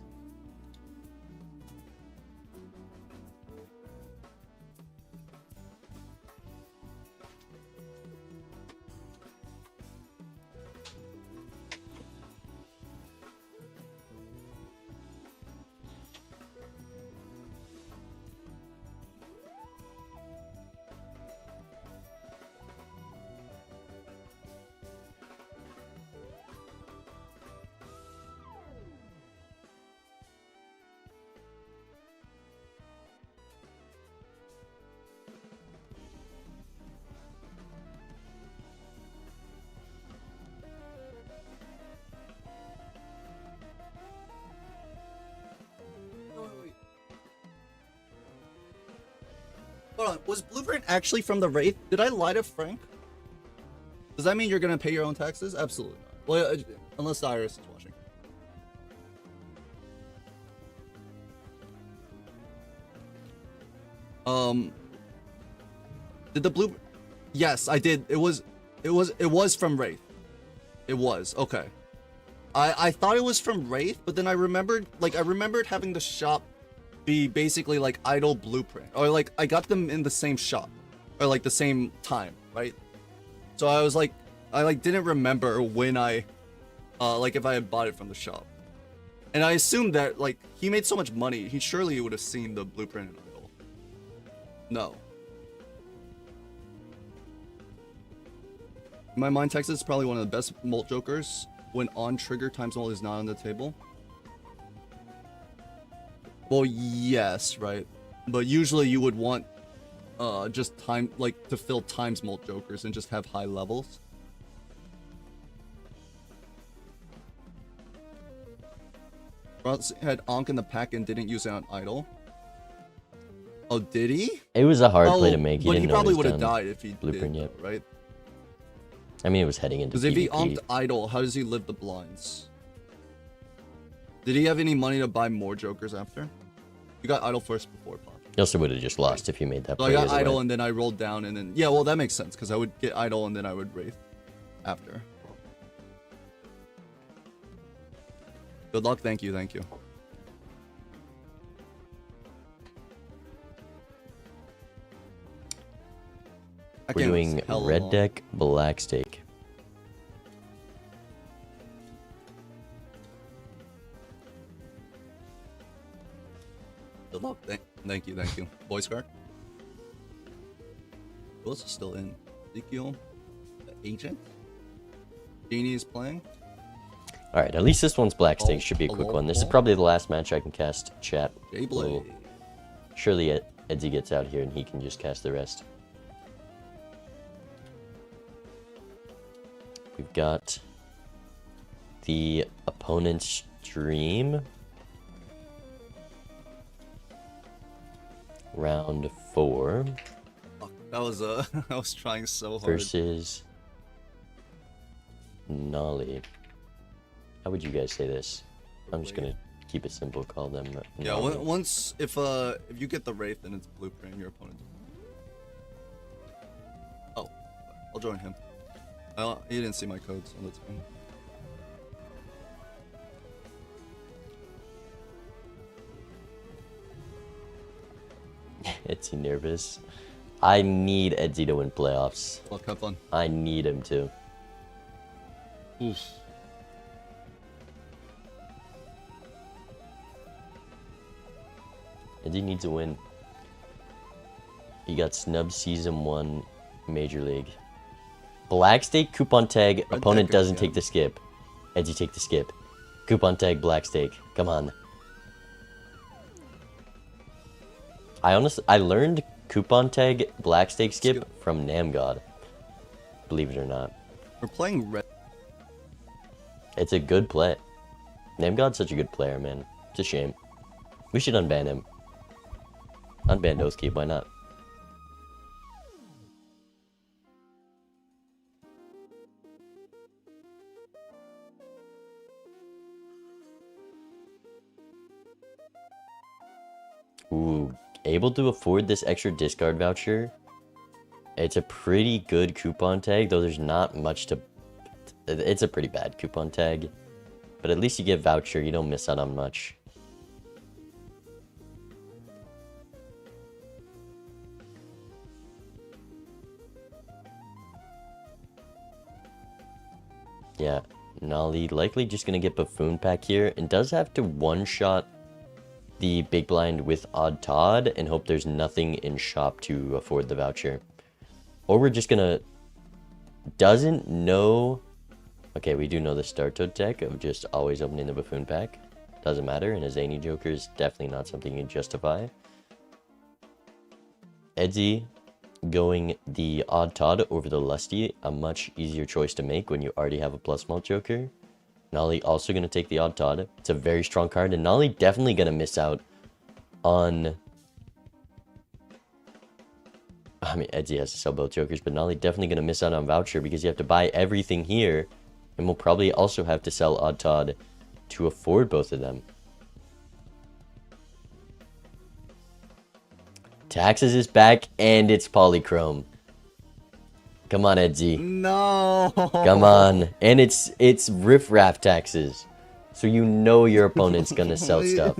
Hold on, was Blueprint actually from the Wraith? Did I lie to Frank? Does that mean you're gonna pay your own taxes? Absolutely not. Well, unless Iris is watching. Um, did the blue? Yes, I did. It was from Wraith. It was okay. I thought it was from Wraith, but then I remembered having the shop be basically like idle blueprint, or like I got them in the same shop, or like the same time, right? So I was like, I didn't remember when I, like if I had bought it from the shop, and I assumed that like he made so much money, he surely would have seen the blueprint in idle. No. In my mind, Texas is probably one of the best mult jokers when on trigger times mult is not on the table. Well, yes, right. But usually you would want just time, like to fill times mult jokers and just have high levels. Ross had Ankh in the pack and didn't use it on idle. Oh, did he? It was a hard play to make. But he probably would have died if he blueprint did, yet, right? I mean, it was heading into Because if he PvP. onked idle, how does he live the blinds? Did he have any money to buy more jokers after? You got idle first before pop. He also would have just lost if he made that So play. I got either idle way. and then I rolled down and then... Yeah, well, that makes sense because I would get idle and then I would wraith after. Good luck. Thank you. Thank you. That We're game was doing hella red long. deck, black stake. Good luck. Thank you. Thank you. Voice card. Who else is still in? Ezekiel? The agent? Genie is playing? Alright, at least this one's black stake. Should be a quick one. This is probably the last match I can cast chat. J-Blade. Surely Edsy gets out here and he can just cast the rest. We've got the opponent's dream. Round 4 Fuck, that was I was trying so hard. versus Nolly. How would you guys say this? I'm just gonna keep it simple. Call them. Yeah, Nolly. once if you get the wraith, then it's blueprint your opponent. Oh, I'll join him. He didn't see my code, so that's fine. Edsy nervous. I need Edsy to win playoffs. Luck, have fun. I need him to. Oof. Edsy needs a win. He got snubbed season 1 Major League. Black stake, coupon tag, opponent decker, doesn't yeah. take the skip. Edsy take the skip. Coupon tag, black stake. Come on. I learned coupon tag, black stake skip from Namgod. Believe it or not. We're playing red. It's a good play. Namgod's such a good player, man. It's a shame. We should unban him. Unban Oathkeep, why not? Ooh, able to afford this extra discard voucher. It's a pretty good coupon tag, though there's not much to... It's a pretty bad coupon tag. But at least you get voucher, you don't miss out on much. Yeah, Nolly likely just gonna get Buffoon Pack here, and does have to one-shot the big blind with Odd Todd and hope there's nothing in shop to afford the voucher. Or we're just gonna... Doesn't know... Okay, we do know the Startoad tech of just always opening the Buffoon Pack. Doesn't matter, and a Zany Joker is definitely not something you can justify. Edsy going the Odd Todd over the Lusty, a much easier choice to make when you already have a plus malt Joker. Nolly also going to take the Odd Todd. It's a very strong card, and Nolly definitely going to miss out on... I mean, Edsy has to sell both Jokers, but Nolly definitely going to miss out on Voucher because you have to buy everything here, and we'll probably also have to sell Odd Todd to afford both of them. Taxes is back, and it's polychrome. Come on, Edsy. No. Come on. And it's riffraff taxes. So you know your opponent's gonna sell stuff.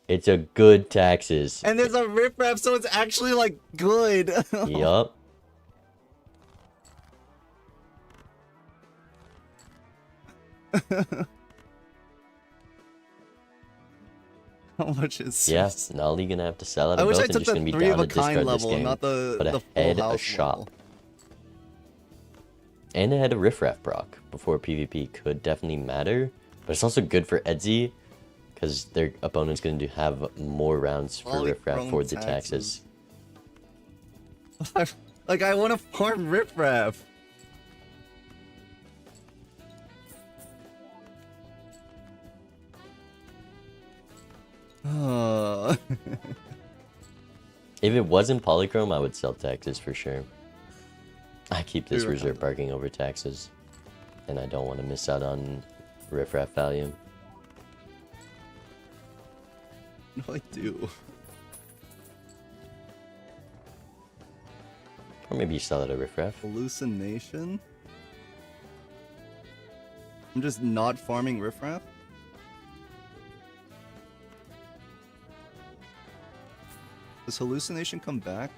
It's a good taxes. And there's a riffraff, so it's actually like good. Yup. How much is? Yeah, Nolly gonna have to sell it. I wish I and took just the gonna be 3 down of to a kind discard this level, game. not the But full ahead a house shop. level. And it had a riffraff proc before PvP could definitely matter. But it's also good for Edsy, because their opponent's going to have more rounds for riffraff for the taxes. Like, I want to farm riffraff. If it wasn't polychrome, I would sell taxes for sure. I keep this reserve parking over taxes. And I don't want to miss out on riffraff value. No, I do. Or maybe you sell it at riffraff. Hallucination? I'm just not farming riffraff? Does hallucination come back?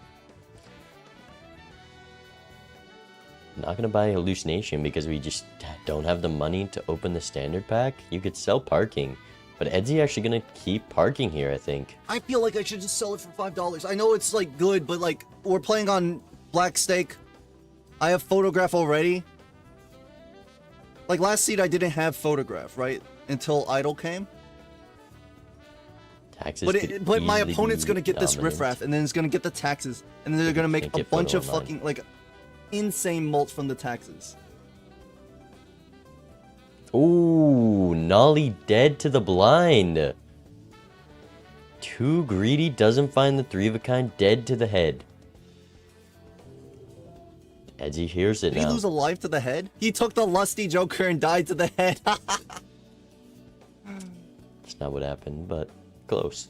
Not gonna buy hallucination because we just don't have the money to open the standard pack. You could sell parking, but Edsy actually gonna keep parking here, I think. I feel like I should just sell it for $5. I know it's like good, but like we're playing on Black Stake. I have photograph already. Like last seed I didn't have photograph, right? Until Idol came. Taxes But my easily opponent's be gonna get this dominant. riffraff, and then it's gonna get the taxes, and then they're gonna make can't a get bunch photo of online. fucking like insane mults from the taxes. Ooh, Nolly dead to the blind. Too greedy doesn't find the 3 of a kind, dead to the head. Edsy hears it Did he now. lose a life to the head? He took the lusty Joker and died to the head. That's not what happened, but close.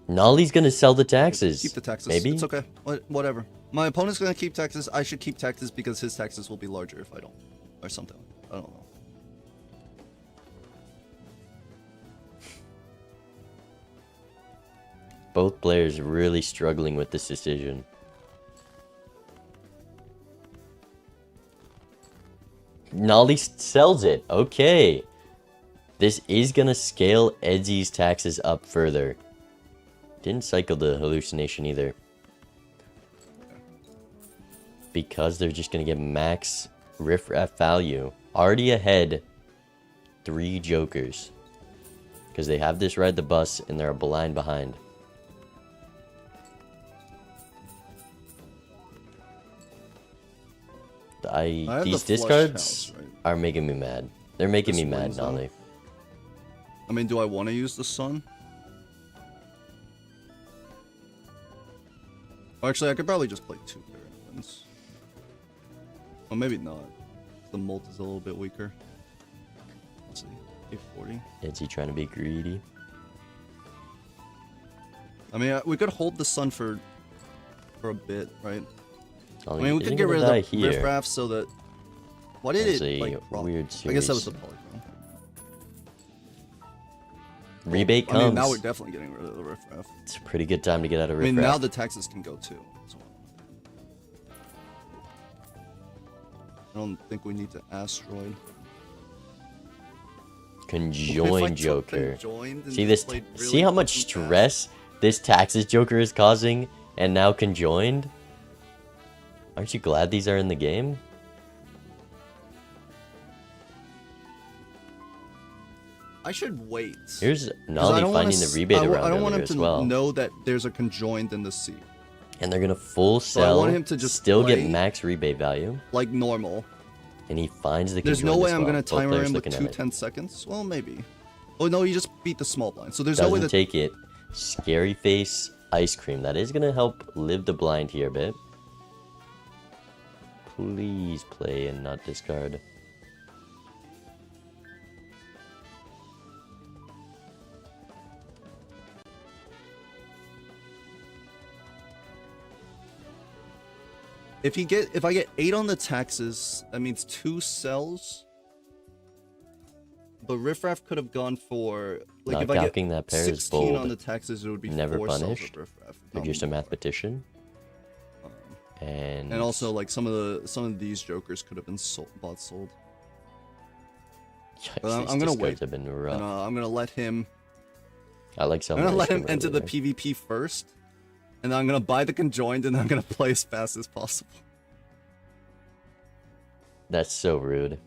Nolly's gonna sell the taxes. Keep the taxes. Maybe? It's okay. Whatever. My opponent's gonna keep taxes. I should keep taxes because his taxes will be larger if I don't. Or something. I don't know. Both players really struggling with this decision. Nolly sells it. Okay. This is gonna scale Edsy's taxes up further. Didn't cycle the hallucination either. Because they're just gonna get max riffraff value. Already ahead 3 jokers. Because they have this ride the bus and they're a blind behind. These the flush discards house, right? are making me mad. They're making This me mad, wins, though. Nolly. I mean, do I want to use the sun? Or actually, I could probably just play 2 Parallels. Well, maybe not. The molt is a little bit weaker. Let's see. 840. Is he trying to be greedy? I mean, we could hold the sun for a bit, right? I Nolly mean, we isn't could get gonna rid of die the here. riffraff so that... Why did That's it, a like, drop? weird I guess that was series. the polygon. Rebate I comes. mean, now we're definitely getting rid of the riffraff. It's a pretty good time to get out of I mean, riffraff. now the taxes can go too. So I don't think we need to asteroid. Conjoined Joker. Conjoined and See this? played really See how much fucking fast. stress this taxes Joker is causing, and now conjoined. Aren't you glad these are in the game? I should wait. Here's 'Cause I Nolly don't wanna finding the s- rebate I around don't want earlier him to as well. know that there's a conjoined in the sea. And they're gonna full I sell, want him to just still play get max rebate value, like normal. and he finds the There's conjoined no way as I'm well. gonna Both timer players him with looking at 2 it. 10 seconds. Well, maybe. Oh no, he just beat the small blind. So there's no way Doesn't that take it. Scary face ice cream. That is gonna help live the blind here a bit. Please play and not discard. If I get 8 on the taxes, that means 2 sells. But Riffraff could have gone for like Not if I get gawking that pair is 16 bold. on the taxes, it would be Never 4 punished. sells of Riffraff. You're just a Probably more. mathematician. And Also like some of these jokers could have been bought sold. Yikes, But these I'm gonna discards wait. have been rough. And, I'm gonna let him. I like some. I'm gonna let him enter the PvP first, and then I'm gonna buy the conjoined, and then I'm gonna play as fast as possible. That's so rude.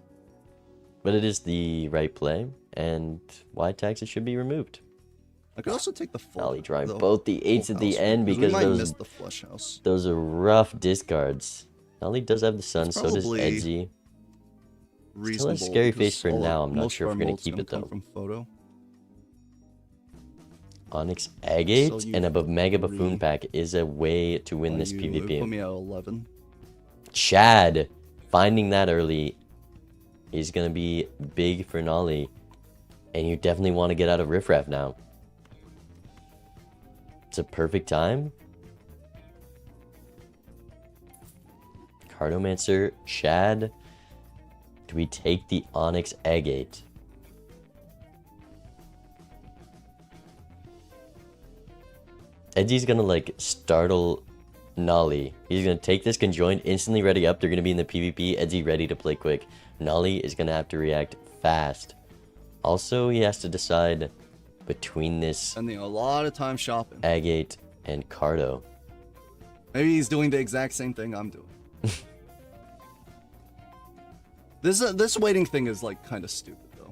But it is the right play, and why taxes should be removed. I could also take the full. Nolly drawing both the 8s at the end we because might miss those the flush house. those are rough discards. Nolly does have the sun, so does probably Edzy. Still a Reasonable. scary because face for all now. of- I'm not most sure of if our we're gonna molds keep it come though. From photo. Onyx Agate So you and a Mega Buffoon three. pack is a way to win this You PvP. put me at 11. Chad finding that early is gonna be big for Nolly, and you definitely want to get out of Riffraff now. It's a perfect time. Cardomancer, Chad. Do we take the Onyx Agate? Edgy's gonna like startle Nolly. He's gonna take this conjoined, instantly ready up. They're gonna be in the PvP. Edgy ready to play quick. Nolly is gonna have to react fast. Also, he has to decide between this Spending a lot of time shopping. Agate and Cardo. Maybe he's doing the exact same thing I'm doing. This waiting thing is like kind of stupid though.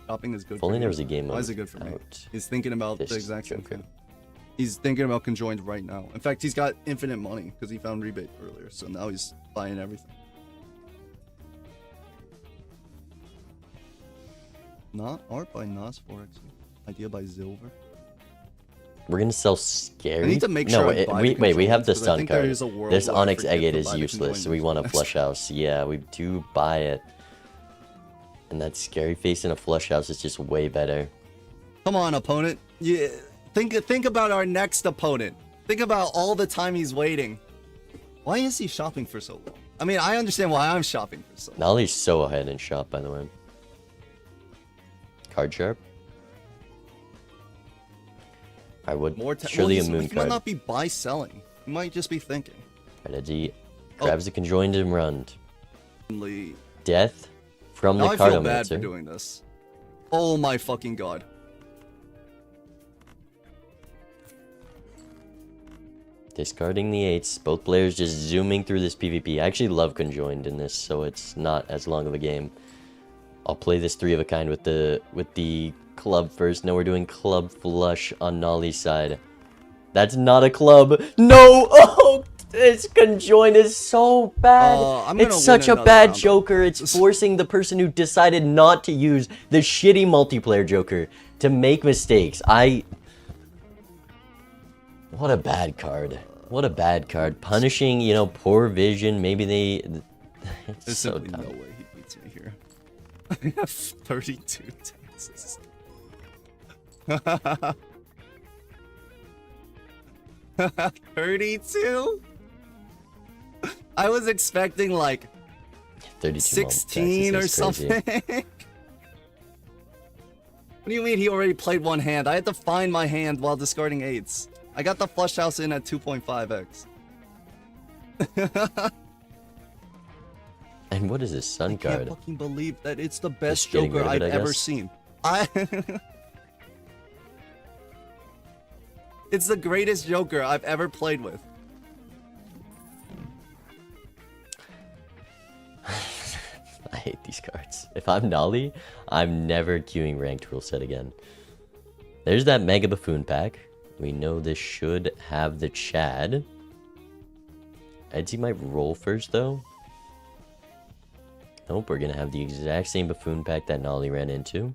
Shopping is good. If only for there him. was a game Why mode is it good for me? out He's thinking about the this exact same Joker. thing. He's thinking about conjoined right now. In fact, he's got infinite money because he found rebate earlier, so now he's buying everything. Not art by Nas Forex. Idea by Silver. We're gonna sell I scary. need to make no, sure I buy the wait. We have the conjoined, 'cause I stun think there card. is a world This where I Onyx forget to Agate is buy the useless, so we conjoined want a next flush house. Yeah, we do buy it. And that scary face in a flush house is just way better. Come on, opponent. Yeah, think about our next opponent. Think about all the time he's waiting. Why is he shopping for so long? I mean, I understand why I'm shopping for so long. Nolly's so ahead in shop, by the way. Card sharp. I would surely a moon he card. might not be buy selling. He might just be thinking. Strategy grabs the conjoined and run. Only- Death from Now the I feel bad for Cardomancer. doing this. Oh my fucking god. Discarding the 8s. Both players just zooming through this PvP. I actually love conjoined in this, so it's not as long of a game. I'll play this 3 of a kind with the club first. No, we're doing club flush on Nolly's side. That's not a club. No! Oh, this conjoined is so bad. I'm gonna It's win such a another bad round. joker. It's forcing the person who decided not to use the shitty multiplayer joker to make mistakes. What a bad card. What a bad card. Punishing, you know, poor vision. Maybe they... It's There's so simply dumb. no way he beats me here. I have 32 taxes. 32? I was expecting like 32 16 or taxes is crazy. something. What do you mean he already played one hand? I had to find my hand while discarding 8s. I got the flush house in at 2.5x. And what is this sun I can't card? fucking believe that it's the best Just getting Joker rid I've of it, I ever guess. seen. It's the greatest Joker I've ever played with. I hate these cards. If I'm Nolly, I'm never queuing ranked rule set again. There's that Mega Buffoon pack. We know this should have the Chad. Edzy might roll first, though. Nope, we're gonna have the exact same Buffoon pack that Nolly ran into.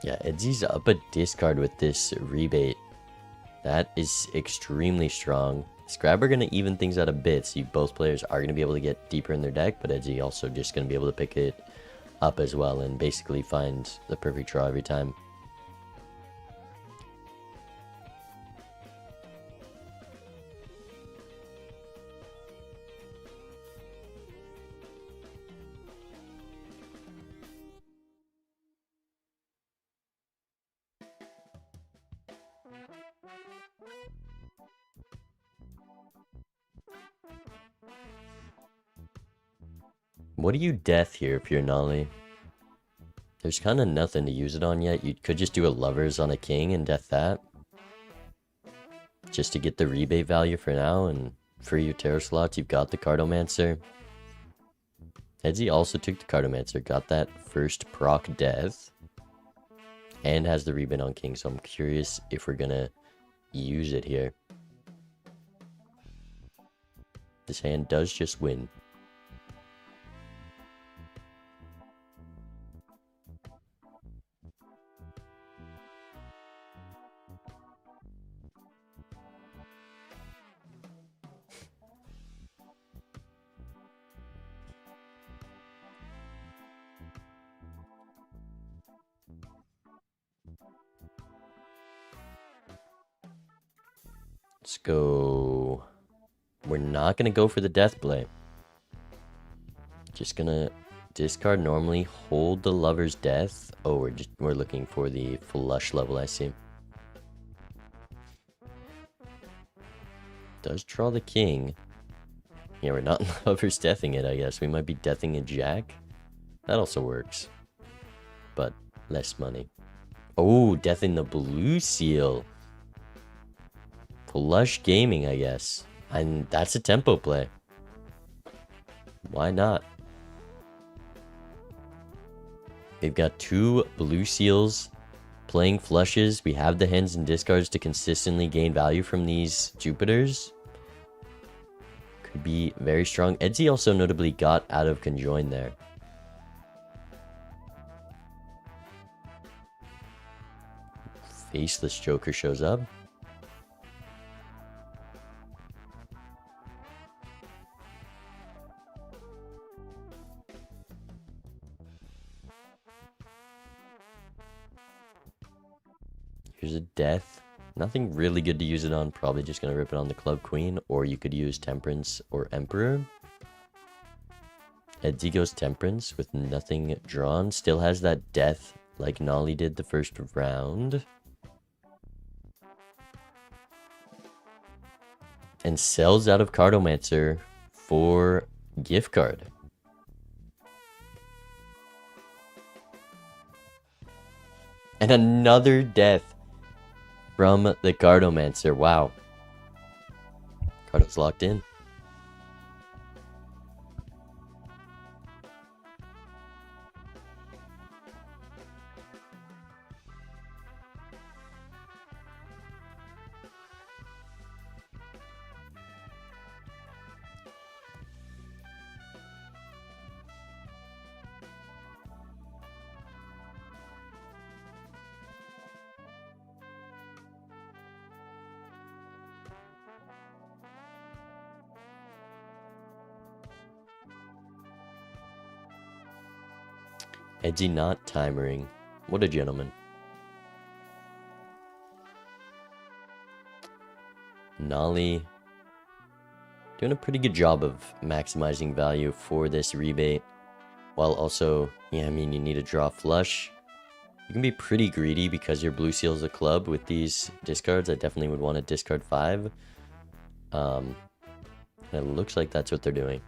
Yeah, Edzy's up a discard with this rebate. That is extremely strong. Scrab are going to even things out a bit, so both players are going to be able to get deeper in their deck, but Edgy also just going to be able to pick it up as well and basically find the perfect draw every time. What do you death here if you're Nolly? There's kind of nothing to use it on yet. You could just do a lovers on a king and death that. Just to get the rebate value for now and free your tarot slots. You've got the Cartomancer. Edzy also took the Cartomancer, got that first proc death. And has the rebate on king, so I'm curious if we're gonna use it here. This hand does just win. Let's go. We're not going to go for the death play. Just going to discard normally, hold the lover's death. Oh, we're looking for the flush level, I see. Does draw the king. Yeah, we're not lover's deathing it, I guess. We might be deathing a jack. That also works. But less money. Oh, deathing the blue seal. Flush gaming, I guess. And that's a tempo play. Why not? We've got two blue seals playing flushes. We have the hens and discards to consistently gain value from these Jupiters. Could be very strong. Edzy also notably got out of conjoin there. Faceless Joker shows up. Here's a death. Nothing really good to use it on. Probably just going to rip it on the Club Queen. Or you could use Temperance or Emperor. Edzy goes Temperance with nothing drawn. Still has that death like Nolly did the first round. And sells out of Cartomancer for gift card. And another death from the Cartomancer. Wow. Carto's locked in. Edgy not timering. What a gentleman. Nolly doing a pretty good job of maximizing value for this rebate. While also, yeah, I mean, you need to draw flush. You can be pretty greedy because your blue seal is a club with these discards. I definitely would want to discard 5. It looks like that's what they're doing.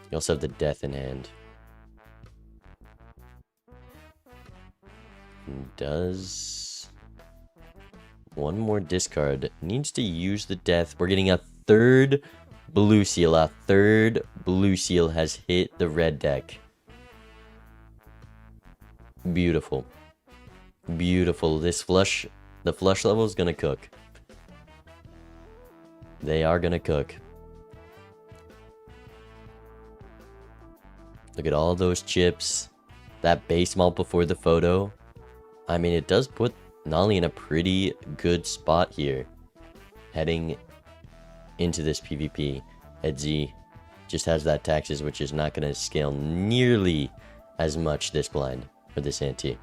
You also have the death in hand. Does one more discard. Needs to use the death. We're getting a third blue seal. A third blue seal has hit the red deck. Beautiful. Beautiful. This flush, the flush level is gonna cook. They are gonna cook. Look at all those chips. That base malt before the photo. I mean, it does put Nolly in a pretty good spot here. Heading into this PvP. Edzy just has that taxes, which is not going to scale nearly as much this blind or this ante.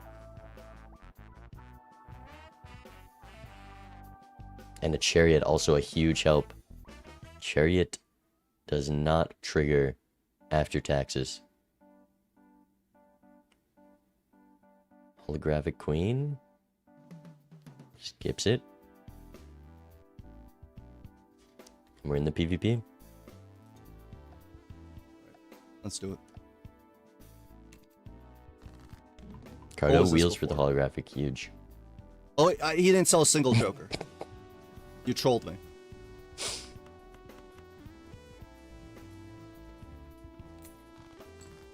And a chariot, also a huge help. Chariot does not trigger after taxes. Holographic Queen skips it. And we're in the PvP. Let's do it. Cardo wheels for the holographic, huge. Oh, he didn't sell a single Joker. You trolled me.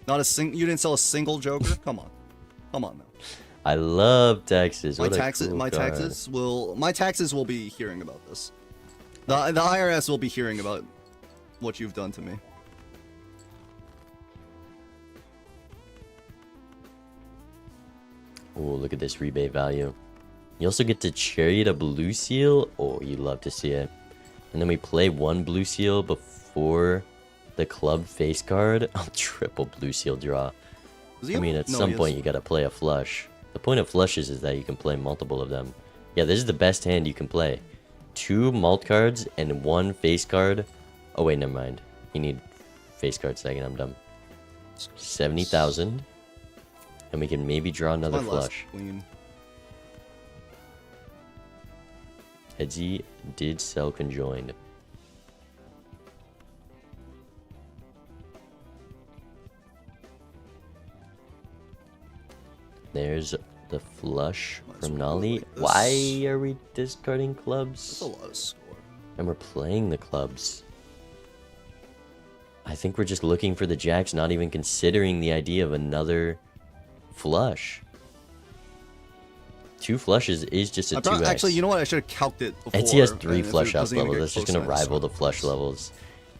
Not a you didn't sell a single Joker? Come on. Come on now. I love taxes. My taxes will be hearing about this. The IRS will be hearing about what you've done to me. Oh, look at this rebate value. You also get to chariot a blue seal. Oh, you love to see it. And then we play one blue seal before the club face card. Oh, triple blue seal draw. I mean, at some point you gotta play a flush. The point of flushes is that you can play multiple of them. Yeah, this is the best hand you can play. 2 malt cards and 1 face card. Oh wait, never mind. You need face card second, I'm dumb. 70,000. And we can maybe draw another flush. Edzy did sell conjoined. There's the flush from Nolly. Why are we discarding clubs? That's a lot of score. And we're playing the clubs. I think we're just looking for the jacks, not even considering the idea of another flush. 2 flushes is just a 2x. Actually, you know what? I should have calced it before. Etsy has 3 flush house levels. That's just going to rival the flush levels.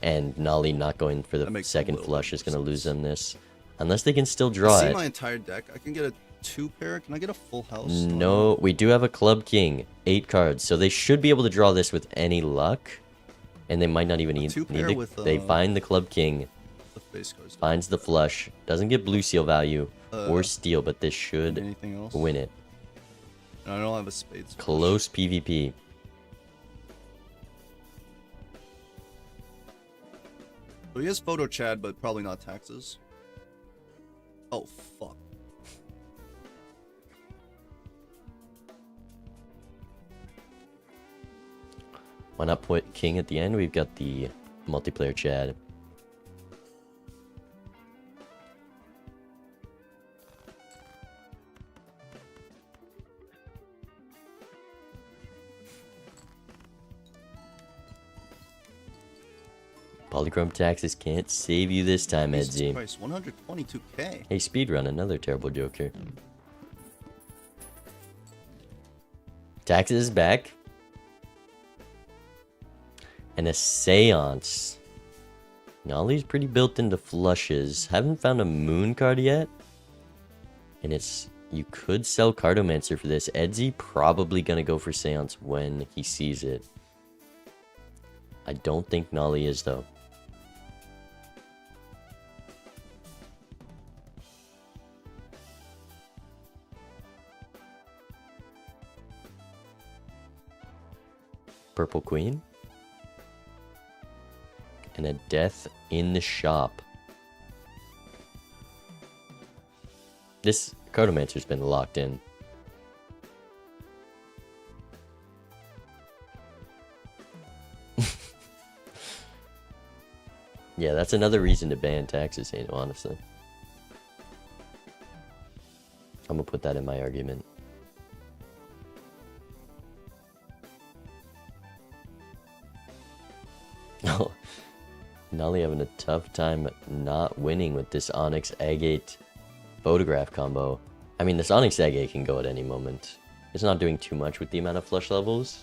And Nolly not going for the second flush is going to lose them this. Unless they can still draw it. See my entire deck. I can get a 2 pair. Can I get a full house? No, we do have a club king. 8 cards. So they should be able to draw this with any luck. And they might not even need it. They find the club king. Finds the flush. Doesn't get blue seal value or steal, but this should win it. I don't have a spades. Close PvP. So he has photo Chad, but probably not taxes. Oh, fuck. Why not put king at the end? We've got the multiplayer Chad. Polychrome taxes can't save you this time, Edzy. Price 122k. Hey, speedrun, another terrible joker. Taxes is back. And a seance. Nolly's pretty built into flushes. Haven't found a moon card yet. And it's... You could sell Cardomancer for this. Edzy probably gonna go for seance when he sees it. I don't think Nolly is, though. Purple Queen. And a death in the shop. This Cardomancer's been locked in. Yeah, that's another reason to ban taxes, you know, honestly. I'm gonna put that in my argument. Oh, Nolly having a tough time not winning with this Onyx Agate photograph combo. I mean, this Onyx Agate can go at any moment. It's not doing too much with the amount of flush levels.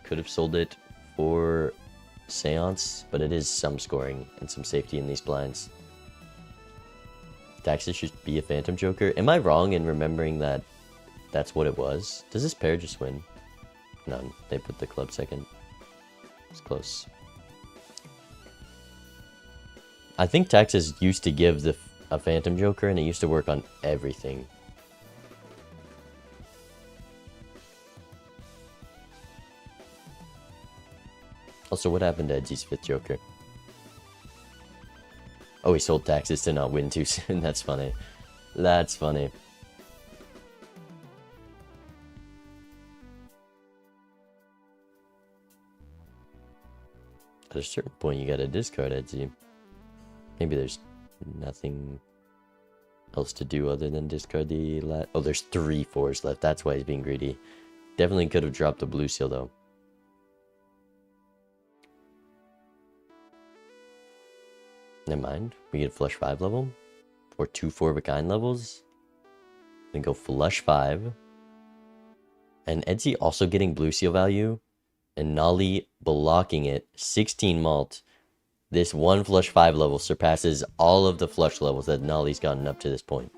Could have sold it for Seance, but it is some scoring and some safety in these blinds. Taxes should be a Phantom Joker. Am I wrong in remembering that that's what it was? Does this pair just win? None. They put the club second. It's close. I think taxes used to give a Phantom Joker, and it used to work on everything. Also, what happened to Edgy's 5th Joker? Oh, he sold taxes to not win too soon. That's funny. That's funny. At a certain point, you gotta discard Edgy. Maybe there's nothing else to do other than discard the oh, there's 3 4s left. That's why he's being greedy. Definitely could have dropped the blue seal, though. Never mind. We get flush 5 level. Or 2 4 of a kind levels. Then go flush 5. And Edzy also getting blue seal value. And Nolly blocking it. 16 malt. This 1 flush 5 level surpasses all of the flush levels that Nolly's gotten up to this point.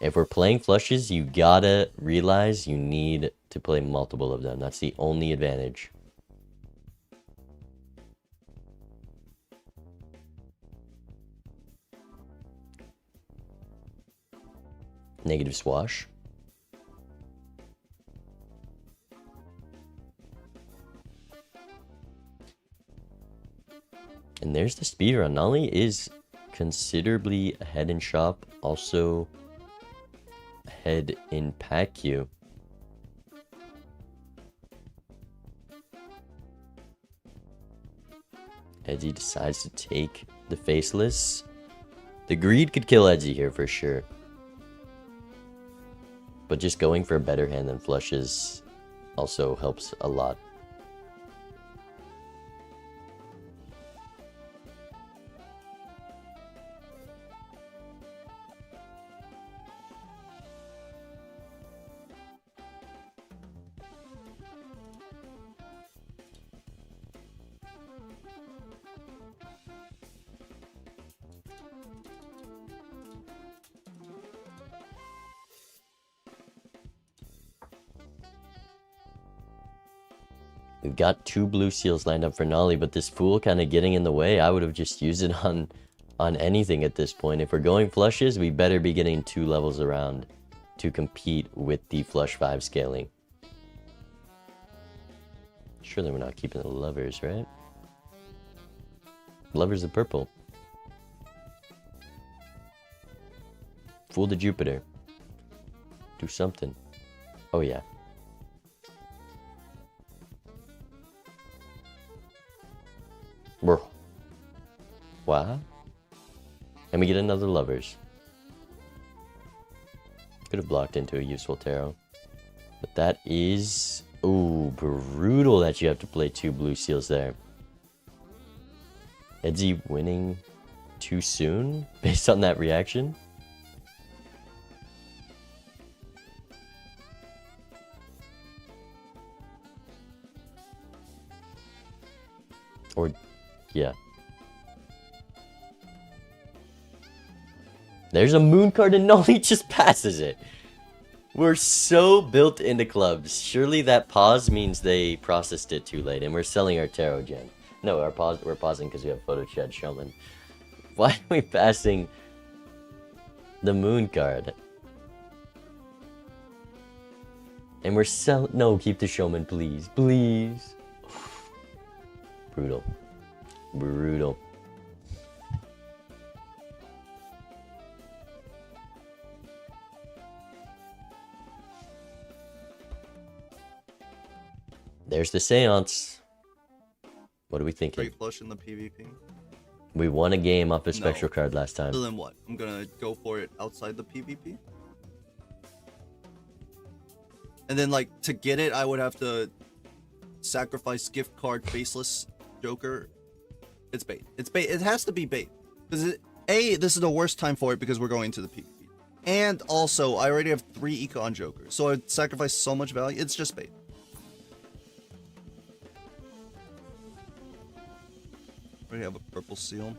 If we're playing flushes, you gotta realize you need to play multiple of them. That's the only advantage. Negative swash. And there's the speedrun. Nolly is considerably ahead in shop, also ahead in pack queue. Edgy decides to take the faceless. The greed could kill Edgy here for sure. But just going for a better hand than flushes also helps a lot. We've got 2 blue seals lined up for Nolly, but this fool kind of getting in the way. I would have just used it on anything at this point. If we're going flushes, we better be getting 2 levels around to compete with the flush 5 scaling. Surely we're not keeping the lovers, right? Lovers of purple. Fool the Jupiter. Do something. Oh yeah. Bro. Wow. And we get another lovers. Could have blocked into a useful tarot. But that is... Ooh, brutal that you have to play 2 blue seals there. Edzy winning too soon based on that reaction? Or... yeah. There's a moon card and Nolly just passes it. We're so built into clubs. Surely that pause means they processed it too late and we're selling our tarot gen. No, we're pausing because we have photo chat showman. Why are we passing the moon card? And we're selling... No, keep the showman, please. Please. Brutal. Brutal. There's the seance. What are we thinking? Straight flush in the PvP. We won a game off a spectral card last time. So then what? I'm gonna go for it outside the PvP? And then, like, to get it, I would have to sacrifice gift card faceless Joker. It's bait. It's bait. It has to be bait. Because, A, this is the worst time for it because we're going to the PvP. And also, I already have 3 Econ Jokers. So I'd sacrifice so much value. It's just bait. Already have a purple seal.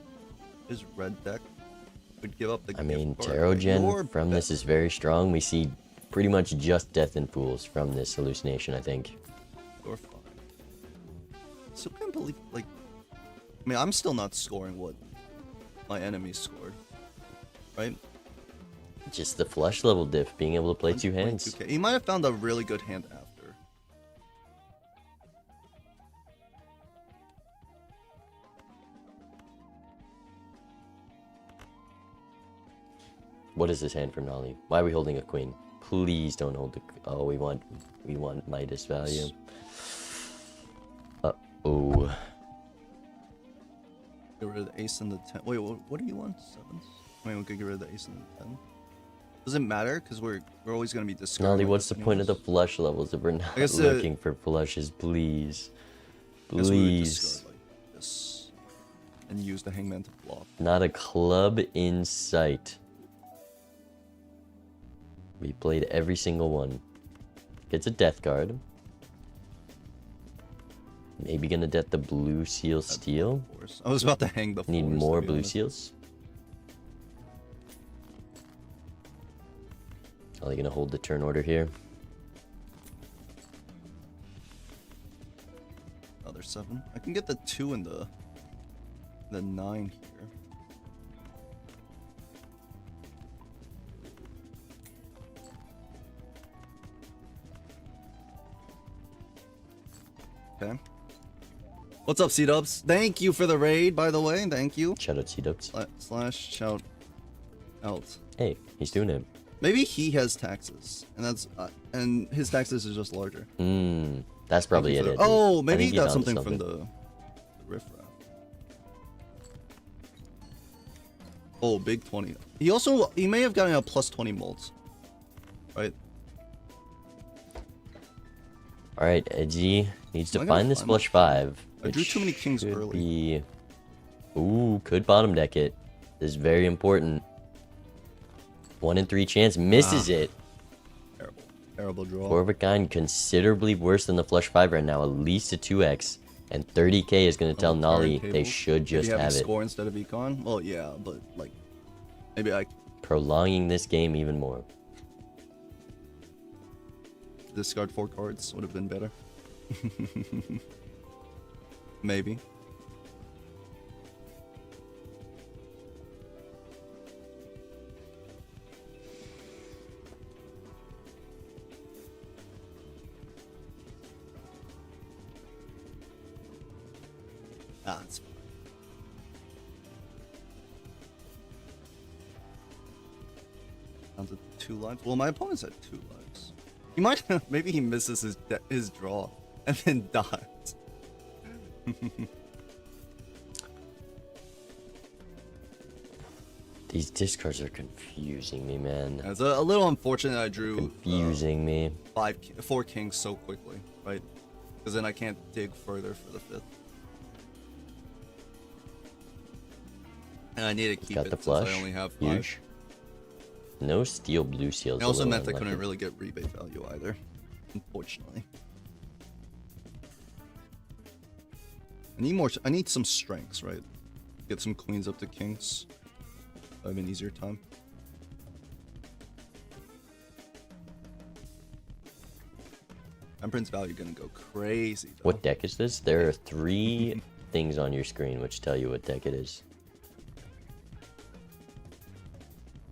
His red deck would give up the I mean, gift card. tarot gen from this is very strong. We see pretty much just Death and Fools from this hallucination, I think. You're fine. Still can't believe, like... I mean, I'm still not scoring what my enemies scored. Right? Just the flush level diff, being able to play two hands. 22K. He might have found a really good hand after. What is this hand from Nolly? Why are we holding a queen? Please don't hold the. Oh, we want Midas value. Oh. Get rid of the ace and the 10. Wait, what do you want? Sevens? I mean, we could get rid of the ace and the 10. Does it matter? Because we're always gonna be discarding. Nolly, what's the point of the flush levels if we're not looking for flushes? Please, please. We would discard like this and use the hangman to block. Not a club in sight. We played every single one. Gets a death card. Maybe gonna death the blue seal steel. I was about to hang the. Need more blue seals. Are you gonna hold the turn order here? Another 7. I can get the 2 and the 9 here. Okay. What's up, C-Dubs? Thank you for the raid, by the way. Thank you. Shout out C-Dubs. Slash shout out. Hey, he's doing it. Maybe he has taxes, and that's and his taxes is just larger. That's probably it. Oh, maybe he got something from the riffraff. Oh, big 20. He may have gotten a plus 20 molds, right? All right, Edgy needs to find this flush 5. I drew too many kings early. Ooh, could bottom deck it. This is very important. 1 in 3 chance, misses it. Terrible draw. 4 of a kind, considerably worse than the flush 5 right now. At least a 2x, and 30k is going to tell Nolly they should just have it. Score instead of econ. Well, yeah, but like maybe I prolonging this game even more. Discard 4 cards would have been better. Maybe. It's fine. Down to 2 lives. Well, my opponent's at 2 lives. He might. Maybe he misses his draw and then dies. These discards are confusing me, man. It's a little unfortunate I drew confusing me. 4 kings so quickly, right? Because then I can't dig further for the 5th. And I need to keep it flush. since I only have 5. Huge. No steel blue seals. It also meant I couldn't really get rebate value either, unfortunately. I need some strengths, right? Get some queens up to kings. I have an easier time. Emperor's value gonna go crazy, though. What deck is this? There are 3 things on your screen which tell you what deck it is.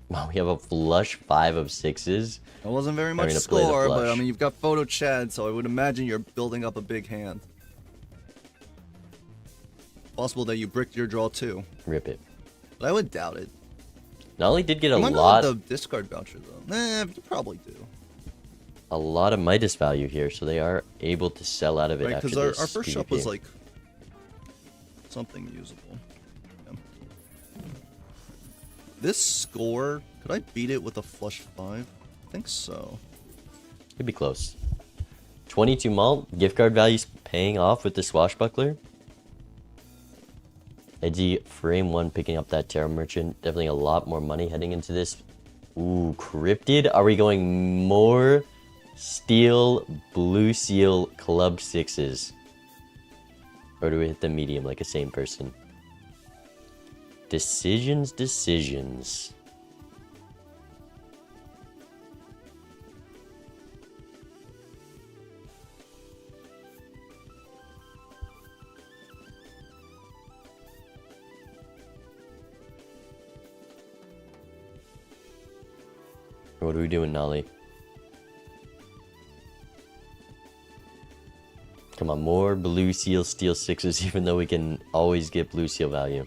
Wow, we have a flush 5 of 6s. It wasn't very much score, but I mean, you've got photo Chad, so I would imagine you're building up a big hand. Possible that you bricked your draw too. Rip it. But I would doubt it. Nolly did get a lot. lot. The discard voucher though. You probably do. A lot of Midas value here, so they are able to sell out of it right, after because this our first PvP. shop was like something usable. Yeah. This score, could I beat it with a flush 5? I think so. Could be close. 22 malt, gift card values paying off with the swashbuckler. Edgy, frame 1 picking up that Terra Merchant. Definitely a lot more money heading into this. Ooh, Cryptid. Are we going more steel, blue seal, club 6s? Or do we hit the medium like a same person? Decisions. What are we doing, Nolly? Come on, more blue seal steel 6s, even though we can always get blue seal value.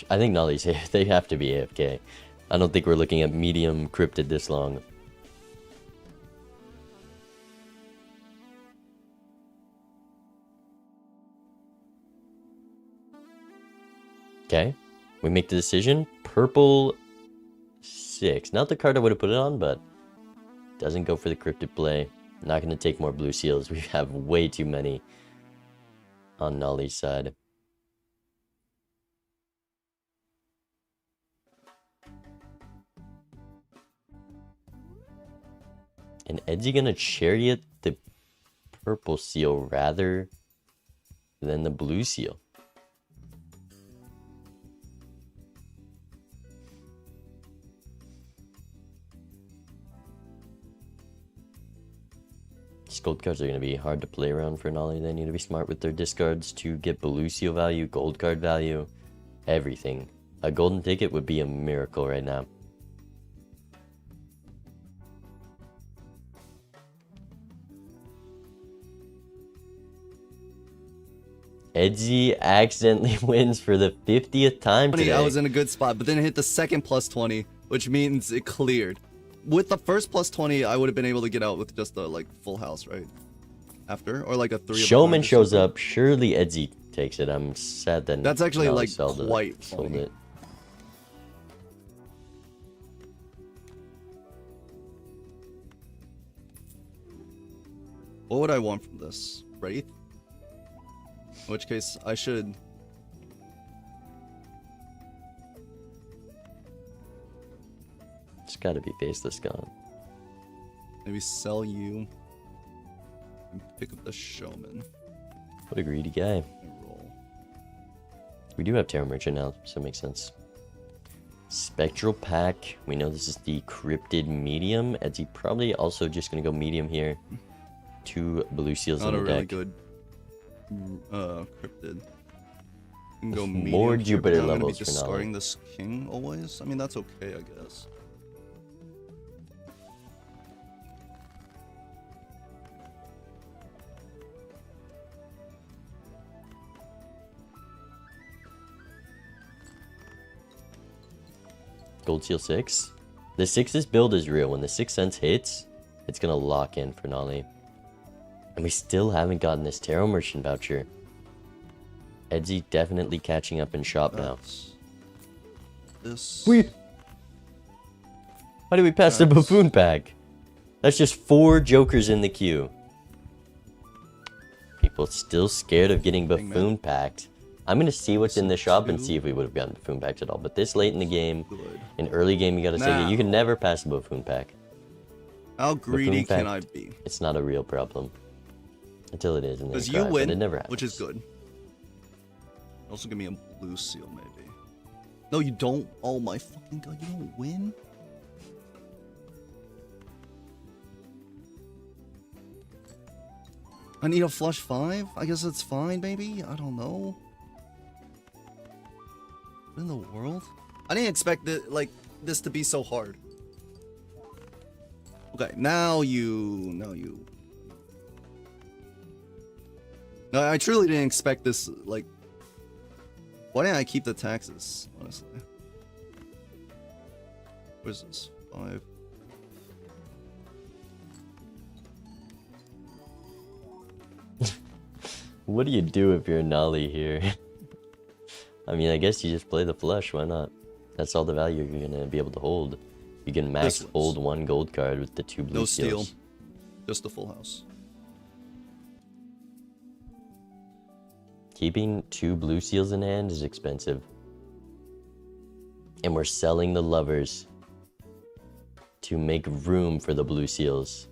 I think Nolly's they have to be AFK. I don't think we're looking at medium cryptid this long. Okay, we make the decision. Purple 6. Not the card I would have put it on, but doesn't go for the cryptid play. Not going to take more blue seals. We have way too many on Nolly's side. And Ed's gonna chariot the purple seal rather than the blue seal. These gold cards are gonna be hard to play around for Nolly. They need to be smart with their discards to get blue seal value, gold card value, everything. A golden ticket would be a miracle right now. Edgy accidentally wins for the 50th time today. I was in a good spot, but then it hit the second plus 20, which means it cleared. With the first plus 20, I would have been able to get out with just a like full house, right? After or like a 3. Showman shows up. Surely Edgy takes it. I'm sad that that's actually Nolly like quite sold funny. it. What would I want from this? Wraith? In which case, I should... It's gotta be Faceless gone. maybe sell you and pick up the Showman. What a greedy guy. And roll. We do have Terror Merchant now, so it makes sense. Spectral Pack. We know this is the Cryptid Medium. Edgy probably also just gonna go medium here. 2 blue seals Not in a the really deck. good Cryptid. You can go More medium here, but Jupiter I'm gonna be levels for discarding Nolly. this king always. I mean, that's okay, I guess. Gold Seal 6. The 6's build is real. When the 6th Sense hits, it's gonna lock in for Nolly. And we still haven't gotten this Tarot Merchant voucher. Edzy definitely catching up in shop now. This. Why did we pass the Buffoon Pack? That's just 4 Jokers in the queue. People still scared of getting Buffoon Packed. I'm gonna see what's in the shop and see if we would have gotten Buffoon Packed at all. But this late in the game, in early game, you gotta say you can never pass the Buffoon Pack. How greedy Buffoon can I Pack, be? It's not a real problem. Until it is, and then Because you you cry, win, but it never happens. which is good. Also give me a blue seal, maybe. No, you don't. Oh my fucking god, you don't win? I need a flush 5? I guess it's fine, maybe? I don't know. What in the world? I didn't expect it, like, this to be so hard. Okay, now you... No, I truly didn't expect this, like... Why didn't I keep the taxes, honestly? What is this? 5. What do you do if you're a Nolly here? I mean, I guess you just play the flush. Why not? That's all the value you're gonna be able to hold. You can max hold 1 gold card with the 2 blue No seals. steal. Just a full house. Keeping 2 blue seals in hand is expensive. And we're selling the lovers to make room for the blue seals.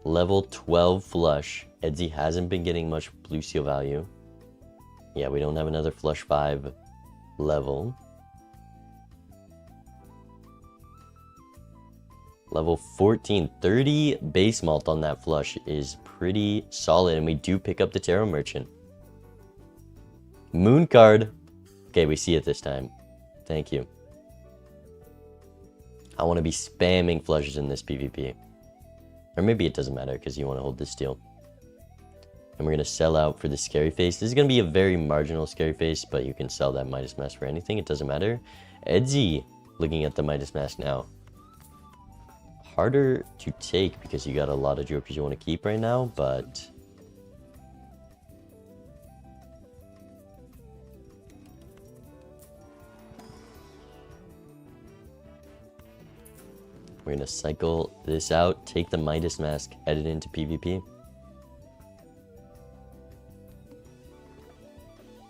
Level 12 flush. Edzy hasn't been getting much blue seal value. Yeah, we don't have another flush 5 level. Level 14, 30 base malt on that flush is pretty solid, and we do pick up the Tarot Merchant. Moon card. Okay, we see it this time. Thank you. I want to be spamming flushes in this PvP. Or maybe it doesn't matter because you want to hold this steal. And we're going to sell out for the Scary Face. This is going to be a very marginal Scary Face, but you can sell that Midas Mask for anything. It doesn't matter. Edzy, looking at the Midas Mask now. Harder to take because you got a lot of jokers you want to keep right now, but... we're going to cycle this out, take the Midas Mask, head it into PvP.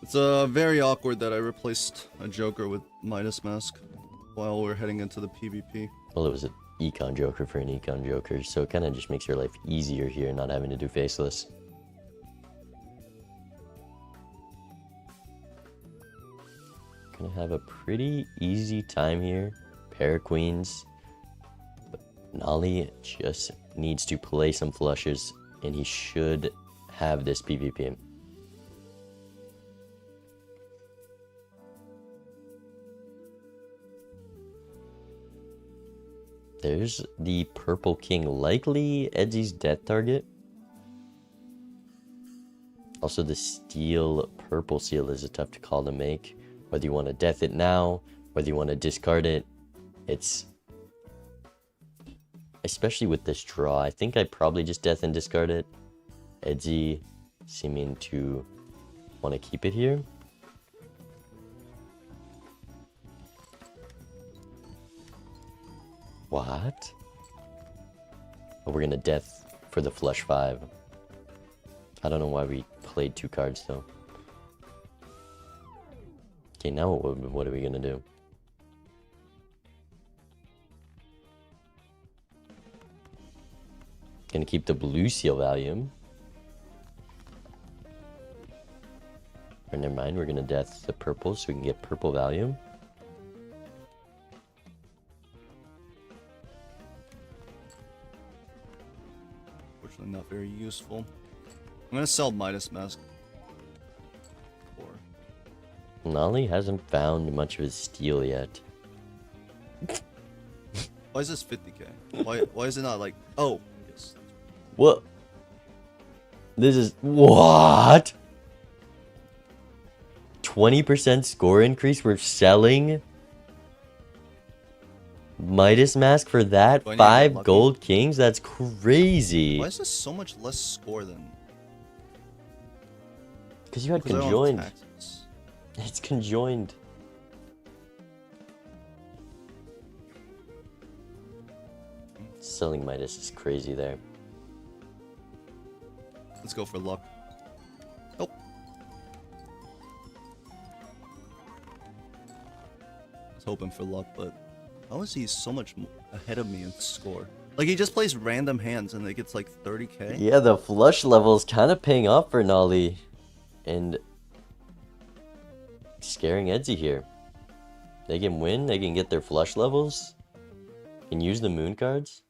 It's very awkward that I replaced a Joker with Midas Mask while we're heading into the PvP. Well, it was an Econ Joker for an Econ Joker, so it kind of just makes your life easier here, not having to do Faceless. Gonna have a pretty easy time here. Pair of Queens. Nolly just needs to play some flushes, and he should have this PvP. There's the Purple King, likely Edzy's death target. Also, the Steel Purple Seal is a tough call to make. Whether you want to death it now, whether you want to discard it, it's... especially with this draw, I think I'd probably just death and discard it. Edzy seeming to want to keep it here. What? Oh, we're gonna death for the flush 5. I don't know why we played 2 cards though. Okay, now what are we gonna do? Gonna keep the blue seal value. Or never mind, we're gonna death the purple so we can get purple value. Fortunately, not very useful. I'm gonna sell Midas Mask. Nolly hasn't found much of his steel yet. Why is this 50k? Why is it not like... oh, yes. What? This is... what? 20% score increase? We're selling Midas Mask for that? 5 gold kings? That's crazy. Why is this so much less score than... because you had conjoined. It's conjoined. Selling Midas is crazy there. Let's go for luck. Nope. I was hoping for luck, but how is he so much ahead of me in score? Like, he just plays random hands and it gets like 30k? Yeah, the flush level is kind of paying off for Nolly. And scaring Edzy here. They can win, they can get their flush levels. Can use the moon cards.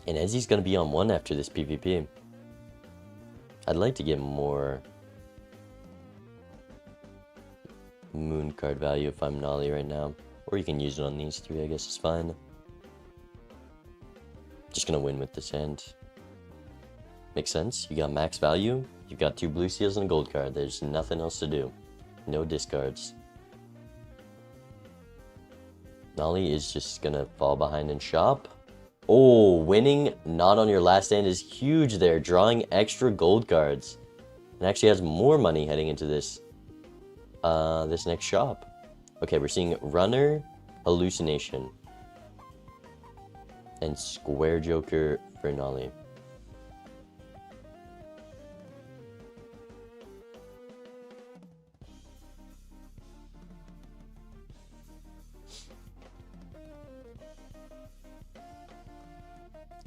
And Edzy's gonna be on 1 after this PvP. I'd like to get more moon card value if I'm Nolly right now. Or you can use it on these 3, I guess it's fine. Just gonna win with this hand. Makes sense. You got max value. You've got 2 blue seals and a gold card. There's nothing else to do. No discards. Nolly is just gonna fall behind and shop. Oh, winning not on your last hand is huge there. Drawing extra gold cards. And actually has more money heading into this this next shop. Okay, we're seeing Runner, Hallucination, and Square Joker for Nolly.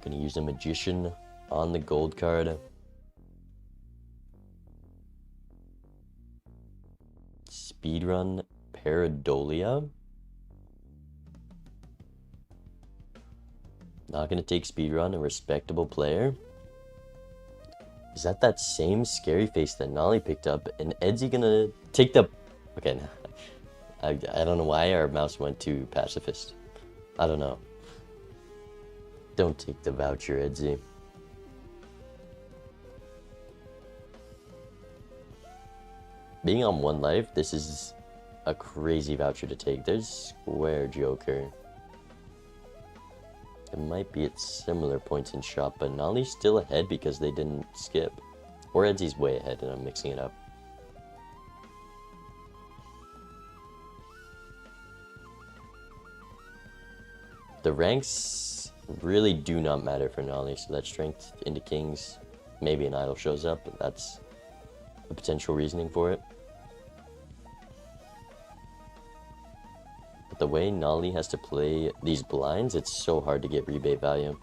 Gonna use a magician on the gold card. Speedrun Paradolia. Not gonna take speedrun, a respectable player. Is that same scary face that Nolly picked up? And Edsy gonna take the... Okay, I don't know why our mouse went to pacifist. I don't know. Don't take the voucher, Edsy. Being on 1 life, this is a crazy voucher to take. There's Square Joker. It might be at similar points in shop, but Nolly's still ahead because they didn't skip. Or Edsy's way ahead and I'm mixing it up. The ranks really do not matter for Nolly, so that strength into kings, maybe an idol shows up, but that's a potential reasoning for it. But the way Nolly has to play these blinds, it's so hard to get rebate value.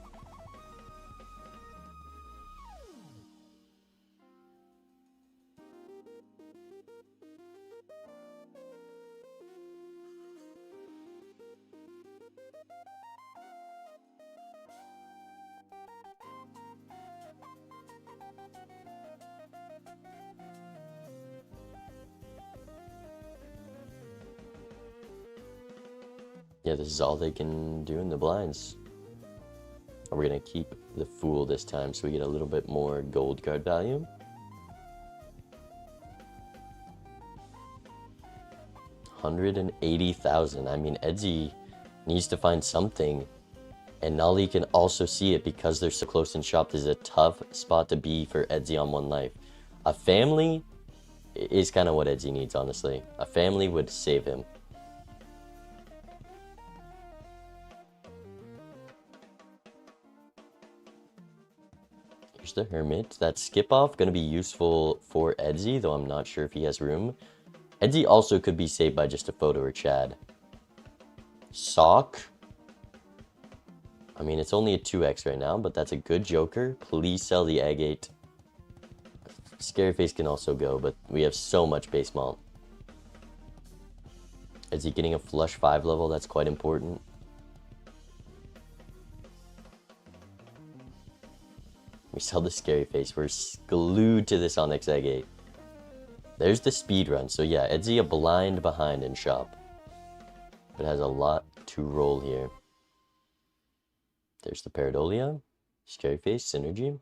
Yeah, this is all they can do in the blinds. We're gonna keep the Fool this time so we get a little bit more gold card value. $180,000. I mean, Edsy needs to find something, and Nolly can also see it because they're so close in shop. This is a tough spot to be for Edsy on 1 life. A family is kind of what Edsy needs, honestly. A family would save him. Here's the Hermit. That skip off going to be useful for Edsy, though I'm not sure if he has room. Edsy also could be saved by just a photo or Chad. Sock. I mean, it's only a 2x right now, but that's a good joker. Please sell the agate. Scary face can also go, but we have so much base malt. Edsy getting a flush 5 level, that's quite important. We sell the scary face. We're glued to this Onyx agate. There's the speed run. So yeah, Edsy a blind behind in shop, but has a lot to roll here. There's the Paradolia, scary face, synergy.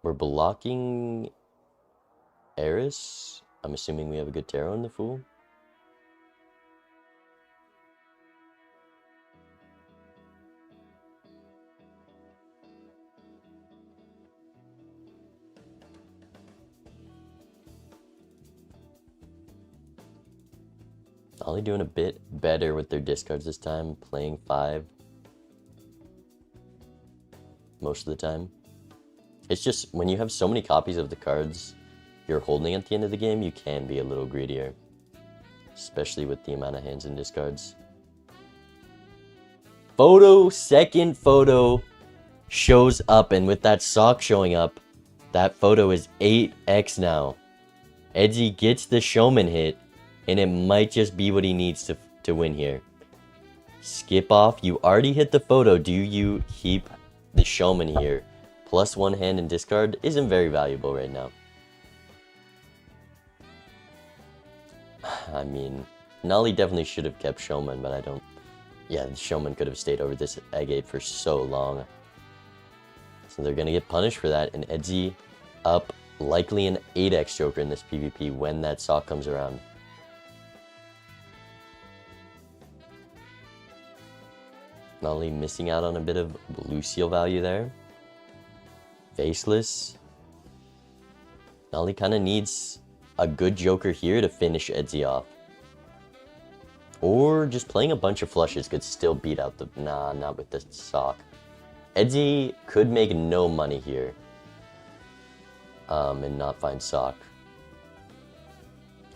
We're blocking Eris. I'm assuming we have a good tarot in the Fool. Ollie doing a bit better with their discards this time, playing 5 most of the time. It's just when you have so many copies of the cards you're holding at the end of the game, you can be a little greedier, especially with the amount of hands and discards. Photo, second photo shows up, and with that sock showing up, that photo is 8x now. Edsy gets the showman hit, and it might just be what he needs to win here. Skip off. You already hit the photo. Do you keep the showman here? +1 hand and discard isn't very valuable right now. I mean, Nolly definitely should have kept showman, but I don't... Yeah, the showman could have stayed over this agate for so long. So they're going to get punished for that, and Edsy up likely an 8x joker in this PvP when that sock comes around. Nolly missing out on a bit of blue seal value there. Faceless. Nolly kind of needs a good joker here to finish Edsy off. Or just playing a bunch of flushes could still beat out the... Nah, not with the sock. Edsy could make no money here. And not find sock.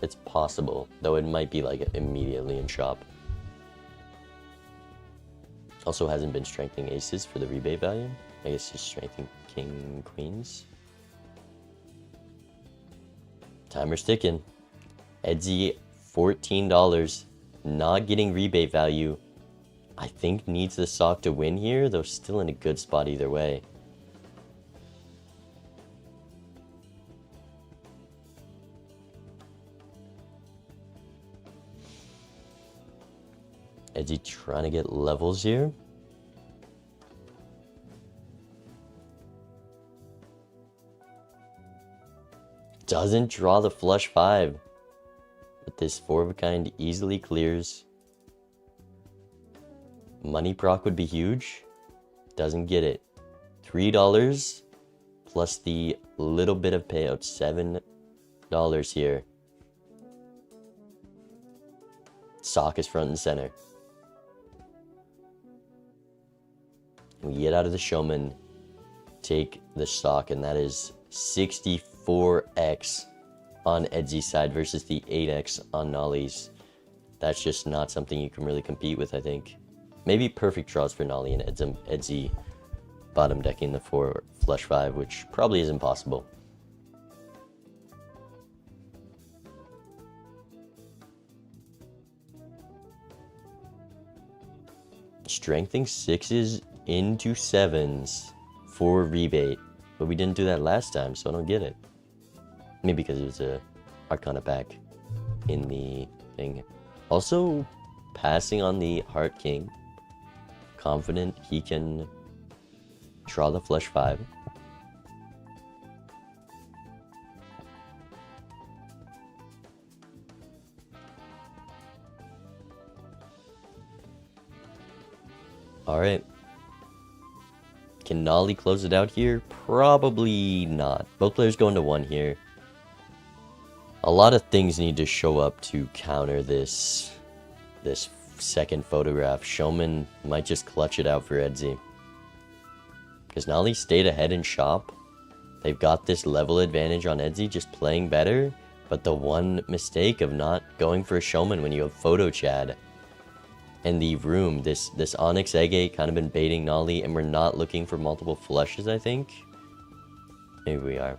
It's possible, though it might be like immediately in shop. Also hasn't been strengthening aces for the rebate value. I guess he's strengthening king, queens. Timer's ticking. Edzy, $14. Not getting rebate value. I think needs the sock to win here, though still in a good spot either way. Edgy trying to get levels here. Doesn't draw the flush 5. But this 4 of a kind easily clears. Money proc would be huge. Doesn't get it. $3 plus the little bit of payout. $7 here. Sock is front and center. We get out of the showman, take the sock, and that is 64x on Edzy's side versus the 8x on Nolly's. That's just not something you can really compete with, I think. Maybe perfect draws for Nolly and Edzy bottom decking the 4 flush 5, which probably is impossible. Strengthening 6s into 7s for rebate, but we didn't do that last time, so I don't get it. Maybe because it was a Arcana pack in the thing. Also, passing on the Heart King. Confident he can draw the flush 5. Alright. Can Nolly close it out here? Probably not. Both players go into 1 here. A lot of things need to show up to counter this second photograph. Showman might just clutch it out for Edzy. Because Nolly stayed ahead in shop. They've got this level advantage on Edzy, just playing better. But the one mistake of not going for a showman when you have photo Chad. And the room, this Onyx Egg kind of been baiting Nolly, and we're not looking for multiple flushes, I think. Maybe we are.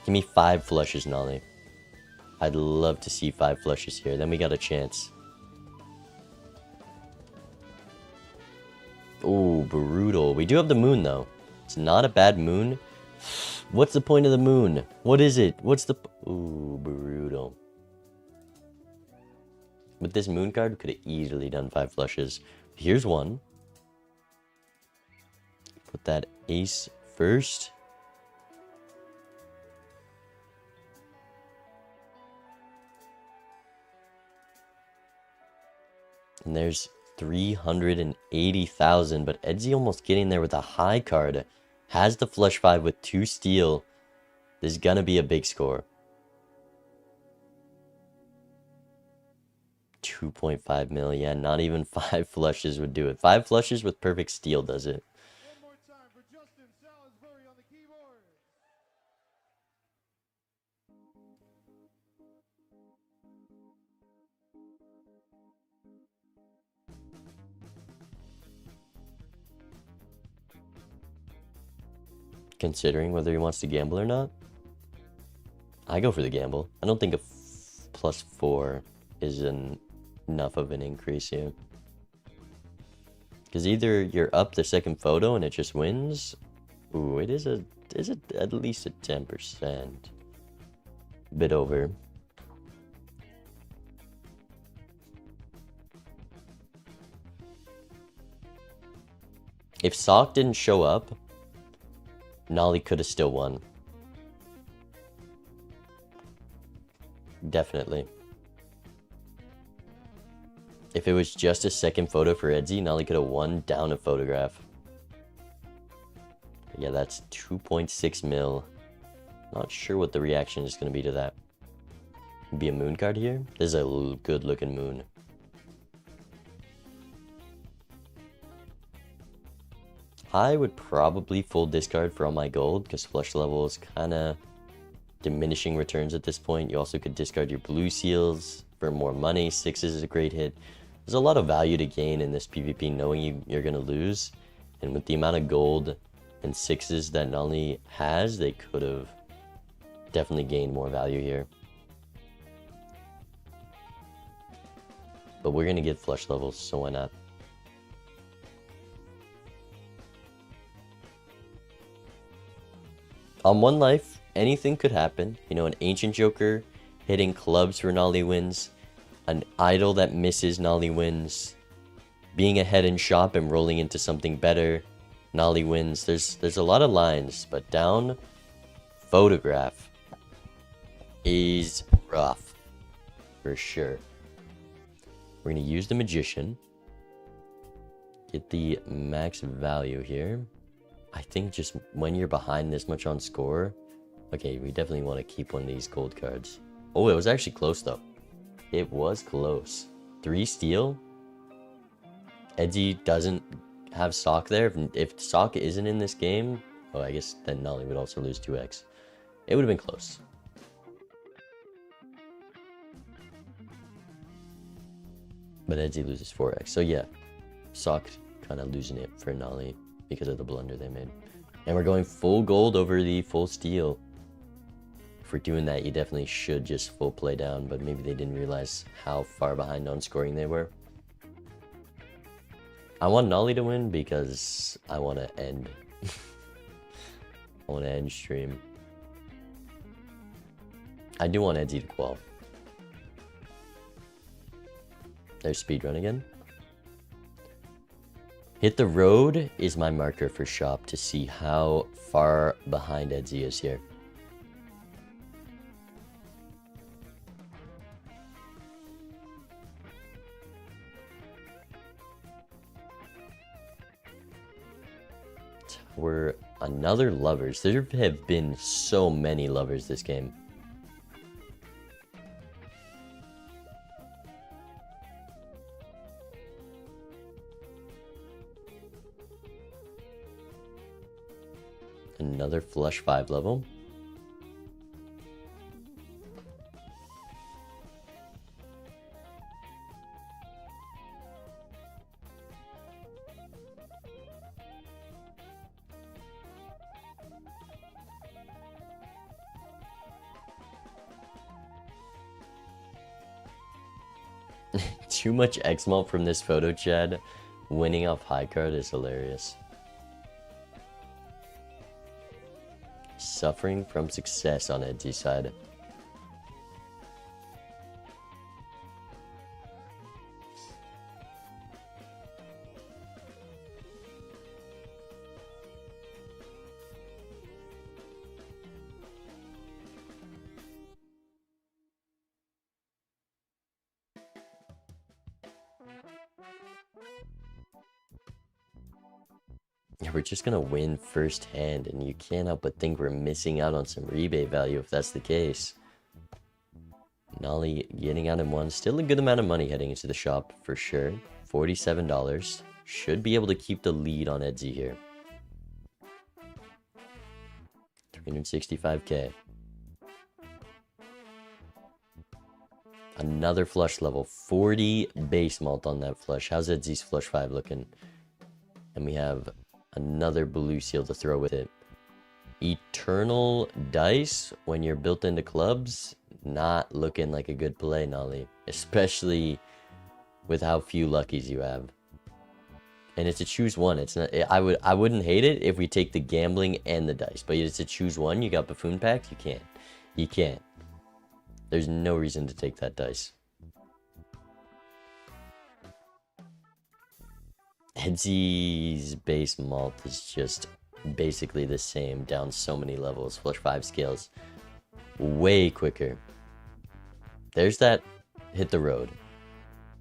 Give me 5 flushes, Nolly. I'd love to see 5 flushes here. Then we got a chance. Ooh, brutal. We do have the moon, though. It's not a bad moon. What's the point of the moon? What is it? What's the... Ooh, brutal. With this moon card, we could have easily done 5 flushes. Here's one. Put that ace first. And there's 380,000, but Edzy almost getting there with a high card. Has the flush 5 with 2 steal. This is gonna be a big score. 2.5 mil, yeah, not even 5 flushes would do it. 5 flushes with perfect steal does it. One more time for Justin Salisbury on the keyboard. Considering whether he wants to gamble or not, I go for the gamble. I don't think a +4 is enough of an increase here. Because either you're up the second photo and it just wins. Ooh, it is at least a 10%. Bit over. If Sock didn't show up, Nolly could have still won. Definitely. If it was just a second photo for Edzy, Nolly could have won down a photograph. But yeah, that's 2.6 mil. Not sure what the reaction is going to be to that. Be a moon card here? This is a good looking moon. I would probably full discard for all my gold, because flush level is kind of diminishing returns at this point. You also could discard your blue seals for more money. 6s is a great hit. There's a lot of value to gain in this PvP knowing you're going to lose. And with the amount of gold and 6s that Nolly has, they could have definitely gained more value here. But we're going to get flush levels, so why not? On 1 life, anything could happen. You know, an Ancient Joker hitting clubs for Nolly wins. An idol that misses Nolly wins. Being ahead in shop and rolling into something better, Nolly wins. There's a lot of lines, but down photograph is rough for sure. We're going to use the Magician. Get the max value here. I think just when you're behind this much on score... Okay, we definitely want to keep one of these gold cards. Oh, it was actually close though. It was close. 3 steal. Edgy doesn't have Sock there. If Sock isn't in this game... Oh, I guess then Nolly would also lose 2x. It would have been close. But Edgy loses 4x. So yeah, Sock kind of losing it for Nolly because of the blunder they made. And we're going full gold over the full steal. If we're doing that, you definitely should just full play down, but maybe they didn't realize how far behind on scoring they were. I want Nolly to win because I want to end. I want to end stream. I do want Edgy to qual. There's speedrun again. Hit the road is my marker for shop to see how far behind Edzy is here. We're another lovers. There have been so many lovers this game. Another flush 5 level. Too much X-Malt from this photo, Chad. Winning off high card is hilarious. Suffering from success on Edgy's side. Yeah, we're just gonna win firsthand, and you can't help but think we're missing out on some rebate value if that's the case. Nolly getting out in 1. Still a good amount of money heading into the shop, for sure. $47. Should be able to keep the lead on Edzy here. 365k. Another flush level. 40 base malt on that flush. How's Edzy's flush 5 looking? And we have another blue seal to throw with it. Eternal dice when you're built into clubs, not looking like a good play, Nolly. Especially with how few luckies you have. And it's a choose one. It's not. I wouldn't hate it if we take the gambling and the dice, but it's a choose one. You got buffoon packs. You can't. You can't. There's no reason to take that dice. Edzy's base malt is just basically the same, down so many levels. Flush 5 scales way quicker. There's that hit the road.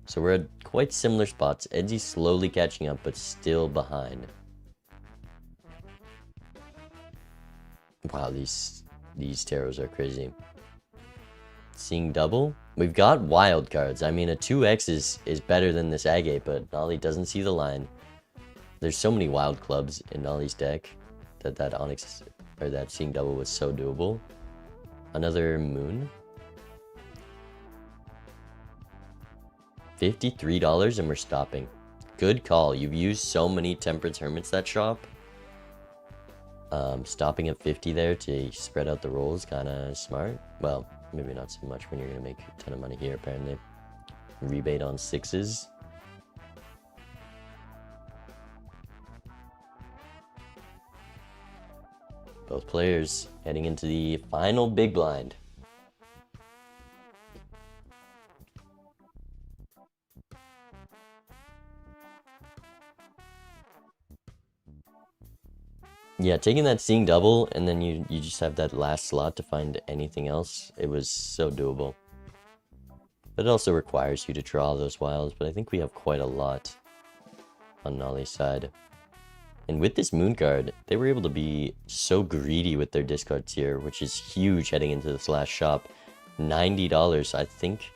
So we're at quite similar spots. Edzy's slowly catching up, but still behind. Wow, these tarots are crazy. Seeing double. We've got wild cards. I mean, a 2x is better than this agate, but Nolly doesn't see the line. There's so many wild clubs in Nolly's deck that Onyx or that seeing double was so doable. Another moon. $53 and we're stopping. Good call. You've used so many Temperance Hermits that shop. Stopping at 50 there to spread out the rolls, kind of smart. Well, maybe not so much when you're going to make a ton of money here, apparently. Rebate on 6s. Both players heading into the final big blind. Yeah, taking that seeing double and then you just have that last slot to find anything else, it was so doable. But it also requires you to draw those wilds, but I think we have quite a lot on Nolly's side. And with this moon card, they were able to be so greedy with their discards here, which is huge heading into this last shop. $90, I think,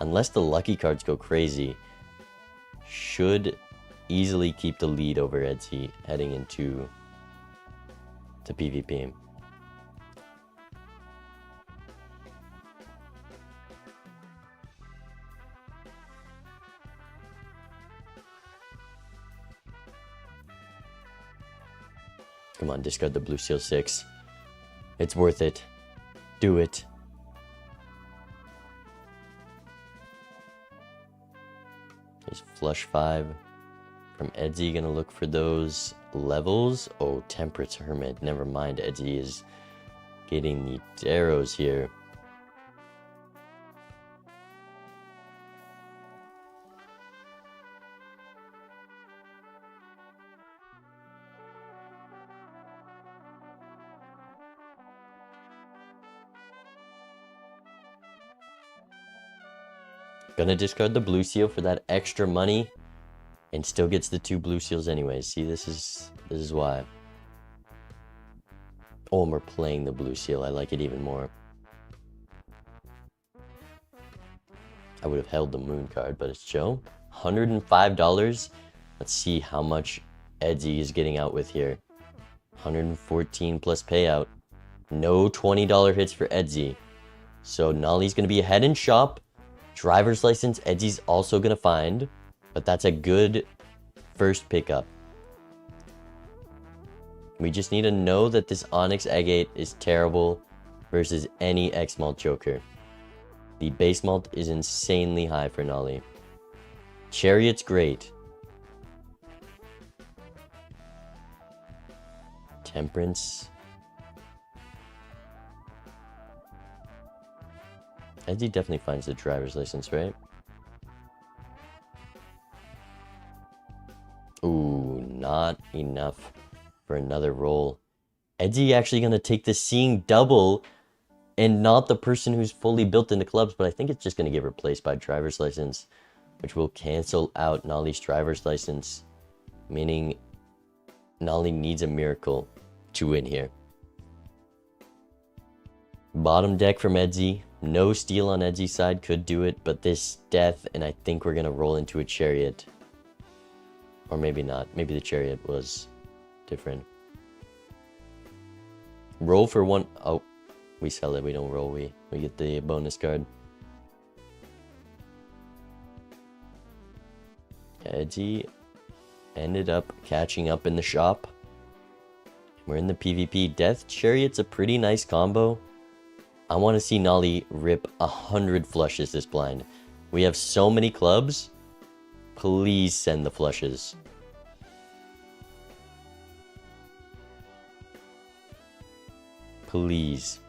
unless the lucky cards go crazy, should easily keep the lead over Etsy heading into the PvP. Come on, discard the blue seal 6. It's worth it. Do it. There's flush 5 from Etsy. Gonna look for those levels. Oh, Temperance Hermit. Never mind. Etsy is getting the arrows here. Gonna discard the blue seal for that extra money and still gets the 2 blue seals anyways. See, this is why. Oh, and we're playing the blue seal. I like it even more. I would have held the moon card, but it's Joe. $105. Let's see how much Etsy is getting out with here. 114 plus payout. No $20 hits for Etsy. So Nolly's gonna be ahead in shop. Driver's license, Edsy's also gonna find, but that's a good first pickup. We just need to know that this Onyx Agate is terrible versus any X-Malt Joker. The base malt is insanely high for Nolly. Chariot's great. Temperance. Etsy definitely finds the driver's license, right? Ooh, not enough for another roll. Etsy actually gonna take the seeing double and not the person who's fully built into clubs, but I think it's just gonna get replaced by driver's license, which will cancel out Nolly's driver's license, meaning Nolly needs a miracle to win here. Bottom deck from Etsy. No steal on Edsy's side could do it, but this death, and I think we're gonna roll into a chariot. Or maybe not. Maybe the chariot was different. Roll for 1. Oh, we sell it. We don't roll. We get the bonus card. Etsy ended up catching up in the shop. We're in the PvP. Death Chariot's a pretty nice combo. I want to see Nolly rip 100 flushes this blind. We have so many clubs. Please send the flushes. Please.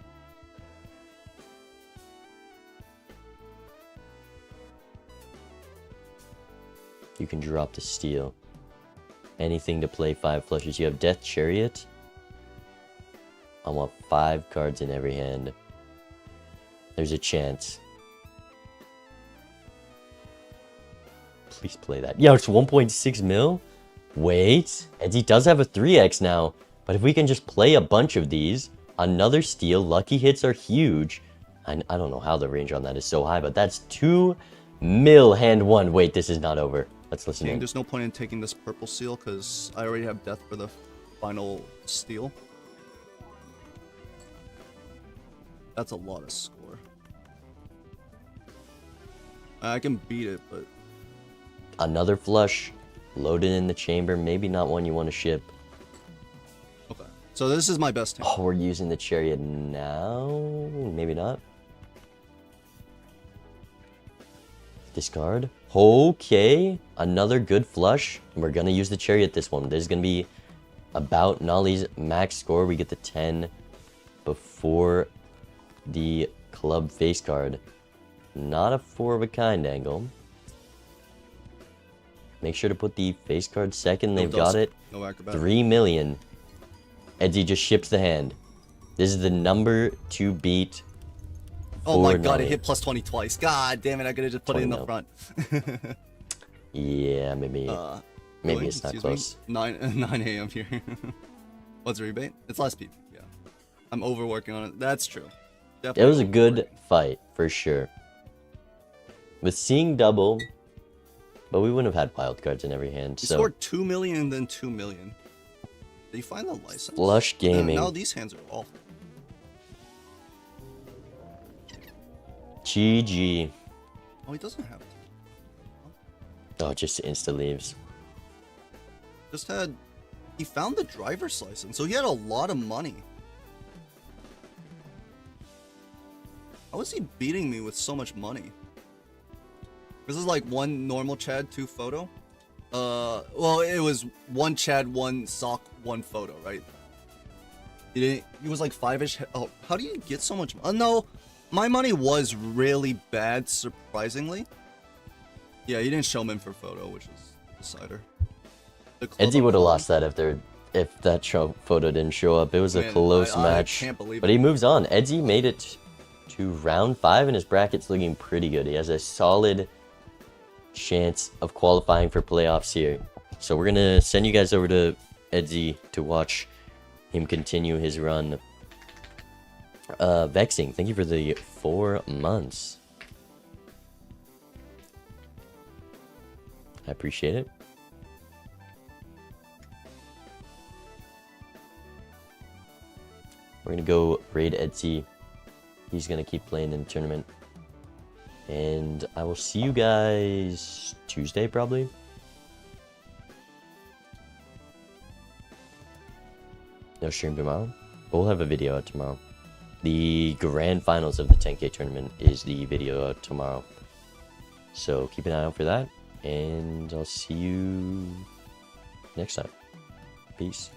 You can drop the steal. Anything to play 5 flushes. You have Death Chariot. I want 5 cards in every hand. There's a chance. Please play that. Yo, it's 1.6 mil? Wait. Etsy does have a 3x now. But if we can just play a bunch of these, another steal, lucky hits are huge. I don't know how the range on that is so high, but that's 2 mil hand 1. Wait, this is not over. Let's listen in. There's no point in taking this purple seal because I already have death for the final steal. That's a lot of score. I can beat it, but Another flush loaded in the chamber. Maybe not one you want to ship. okay. So this is my best hand. Oh, we're using the chariot now. Maybe not. Discard. Okay. Another good flush. We're going to use the chariot this one. There's going to be about Nolly's max score. We get the 10 before the club face card. Not a 4 of a kind angle. Make sure to put the face card second. They've got it. No acrobat. 3 million. Edsy just ships the hand. This is the number to beat. Oh my for god, Nolly. it hit plus 20 twice. God damn it, I could have just put it in the 20 front. Yeah, maybe Really? it's not Excuse close. Me? 9 a.m. here. What's a rebate? It's less people, yeah. I'm overworking on it. That's true. It was a good overworking. fight, for sure. With seeing double, but we wouldn't have had wild cards in every hand, He so... scored 2 million and then 2 million. Did you find the license? Flush gaming. Now these hands are awful. GG. Oh, he doesn't have it. Oh, just insta leaves. Just had... He found the driver's license, so he had a lot of money. How is he beating me with so much money? This is like one normal Chad, 2 photo. Well, it was 1 Chad, 1 sock, 1 photo, right? He didn't. He was like 5-ish. Oh, how do you get so much? No, my money was really bad, surprisingly. Yeah, he didn't show him in for photo, which is the decider. Edsy would have lost that if that photo didn't show up. It was a Man, close I match. can't believe But it. he moves on. Edsy made it to round 5 and his bracket's looking pretty good. He has a solid chance of qualifying for playoffs here. So we're gonna send you guys over to Edsy to watch him continue his run. Vexing, thank you for the 4 months. I appreciate it. We're gonna go raid Edsy. He's gonna keep playing in the tournament. And I will see you guys Tuesday, probably. No stream tomorrow. But we'll have a video out tomorrow. The grand finals of the 10K tournament is the video out tomorrow. So keep an eye out for that. And I'll see you next time. Peace.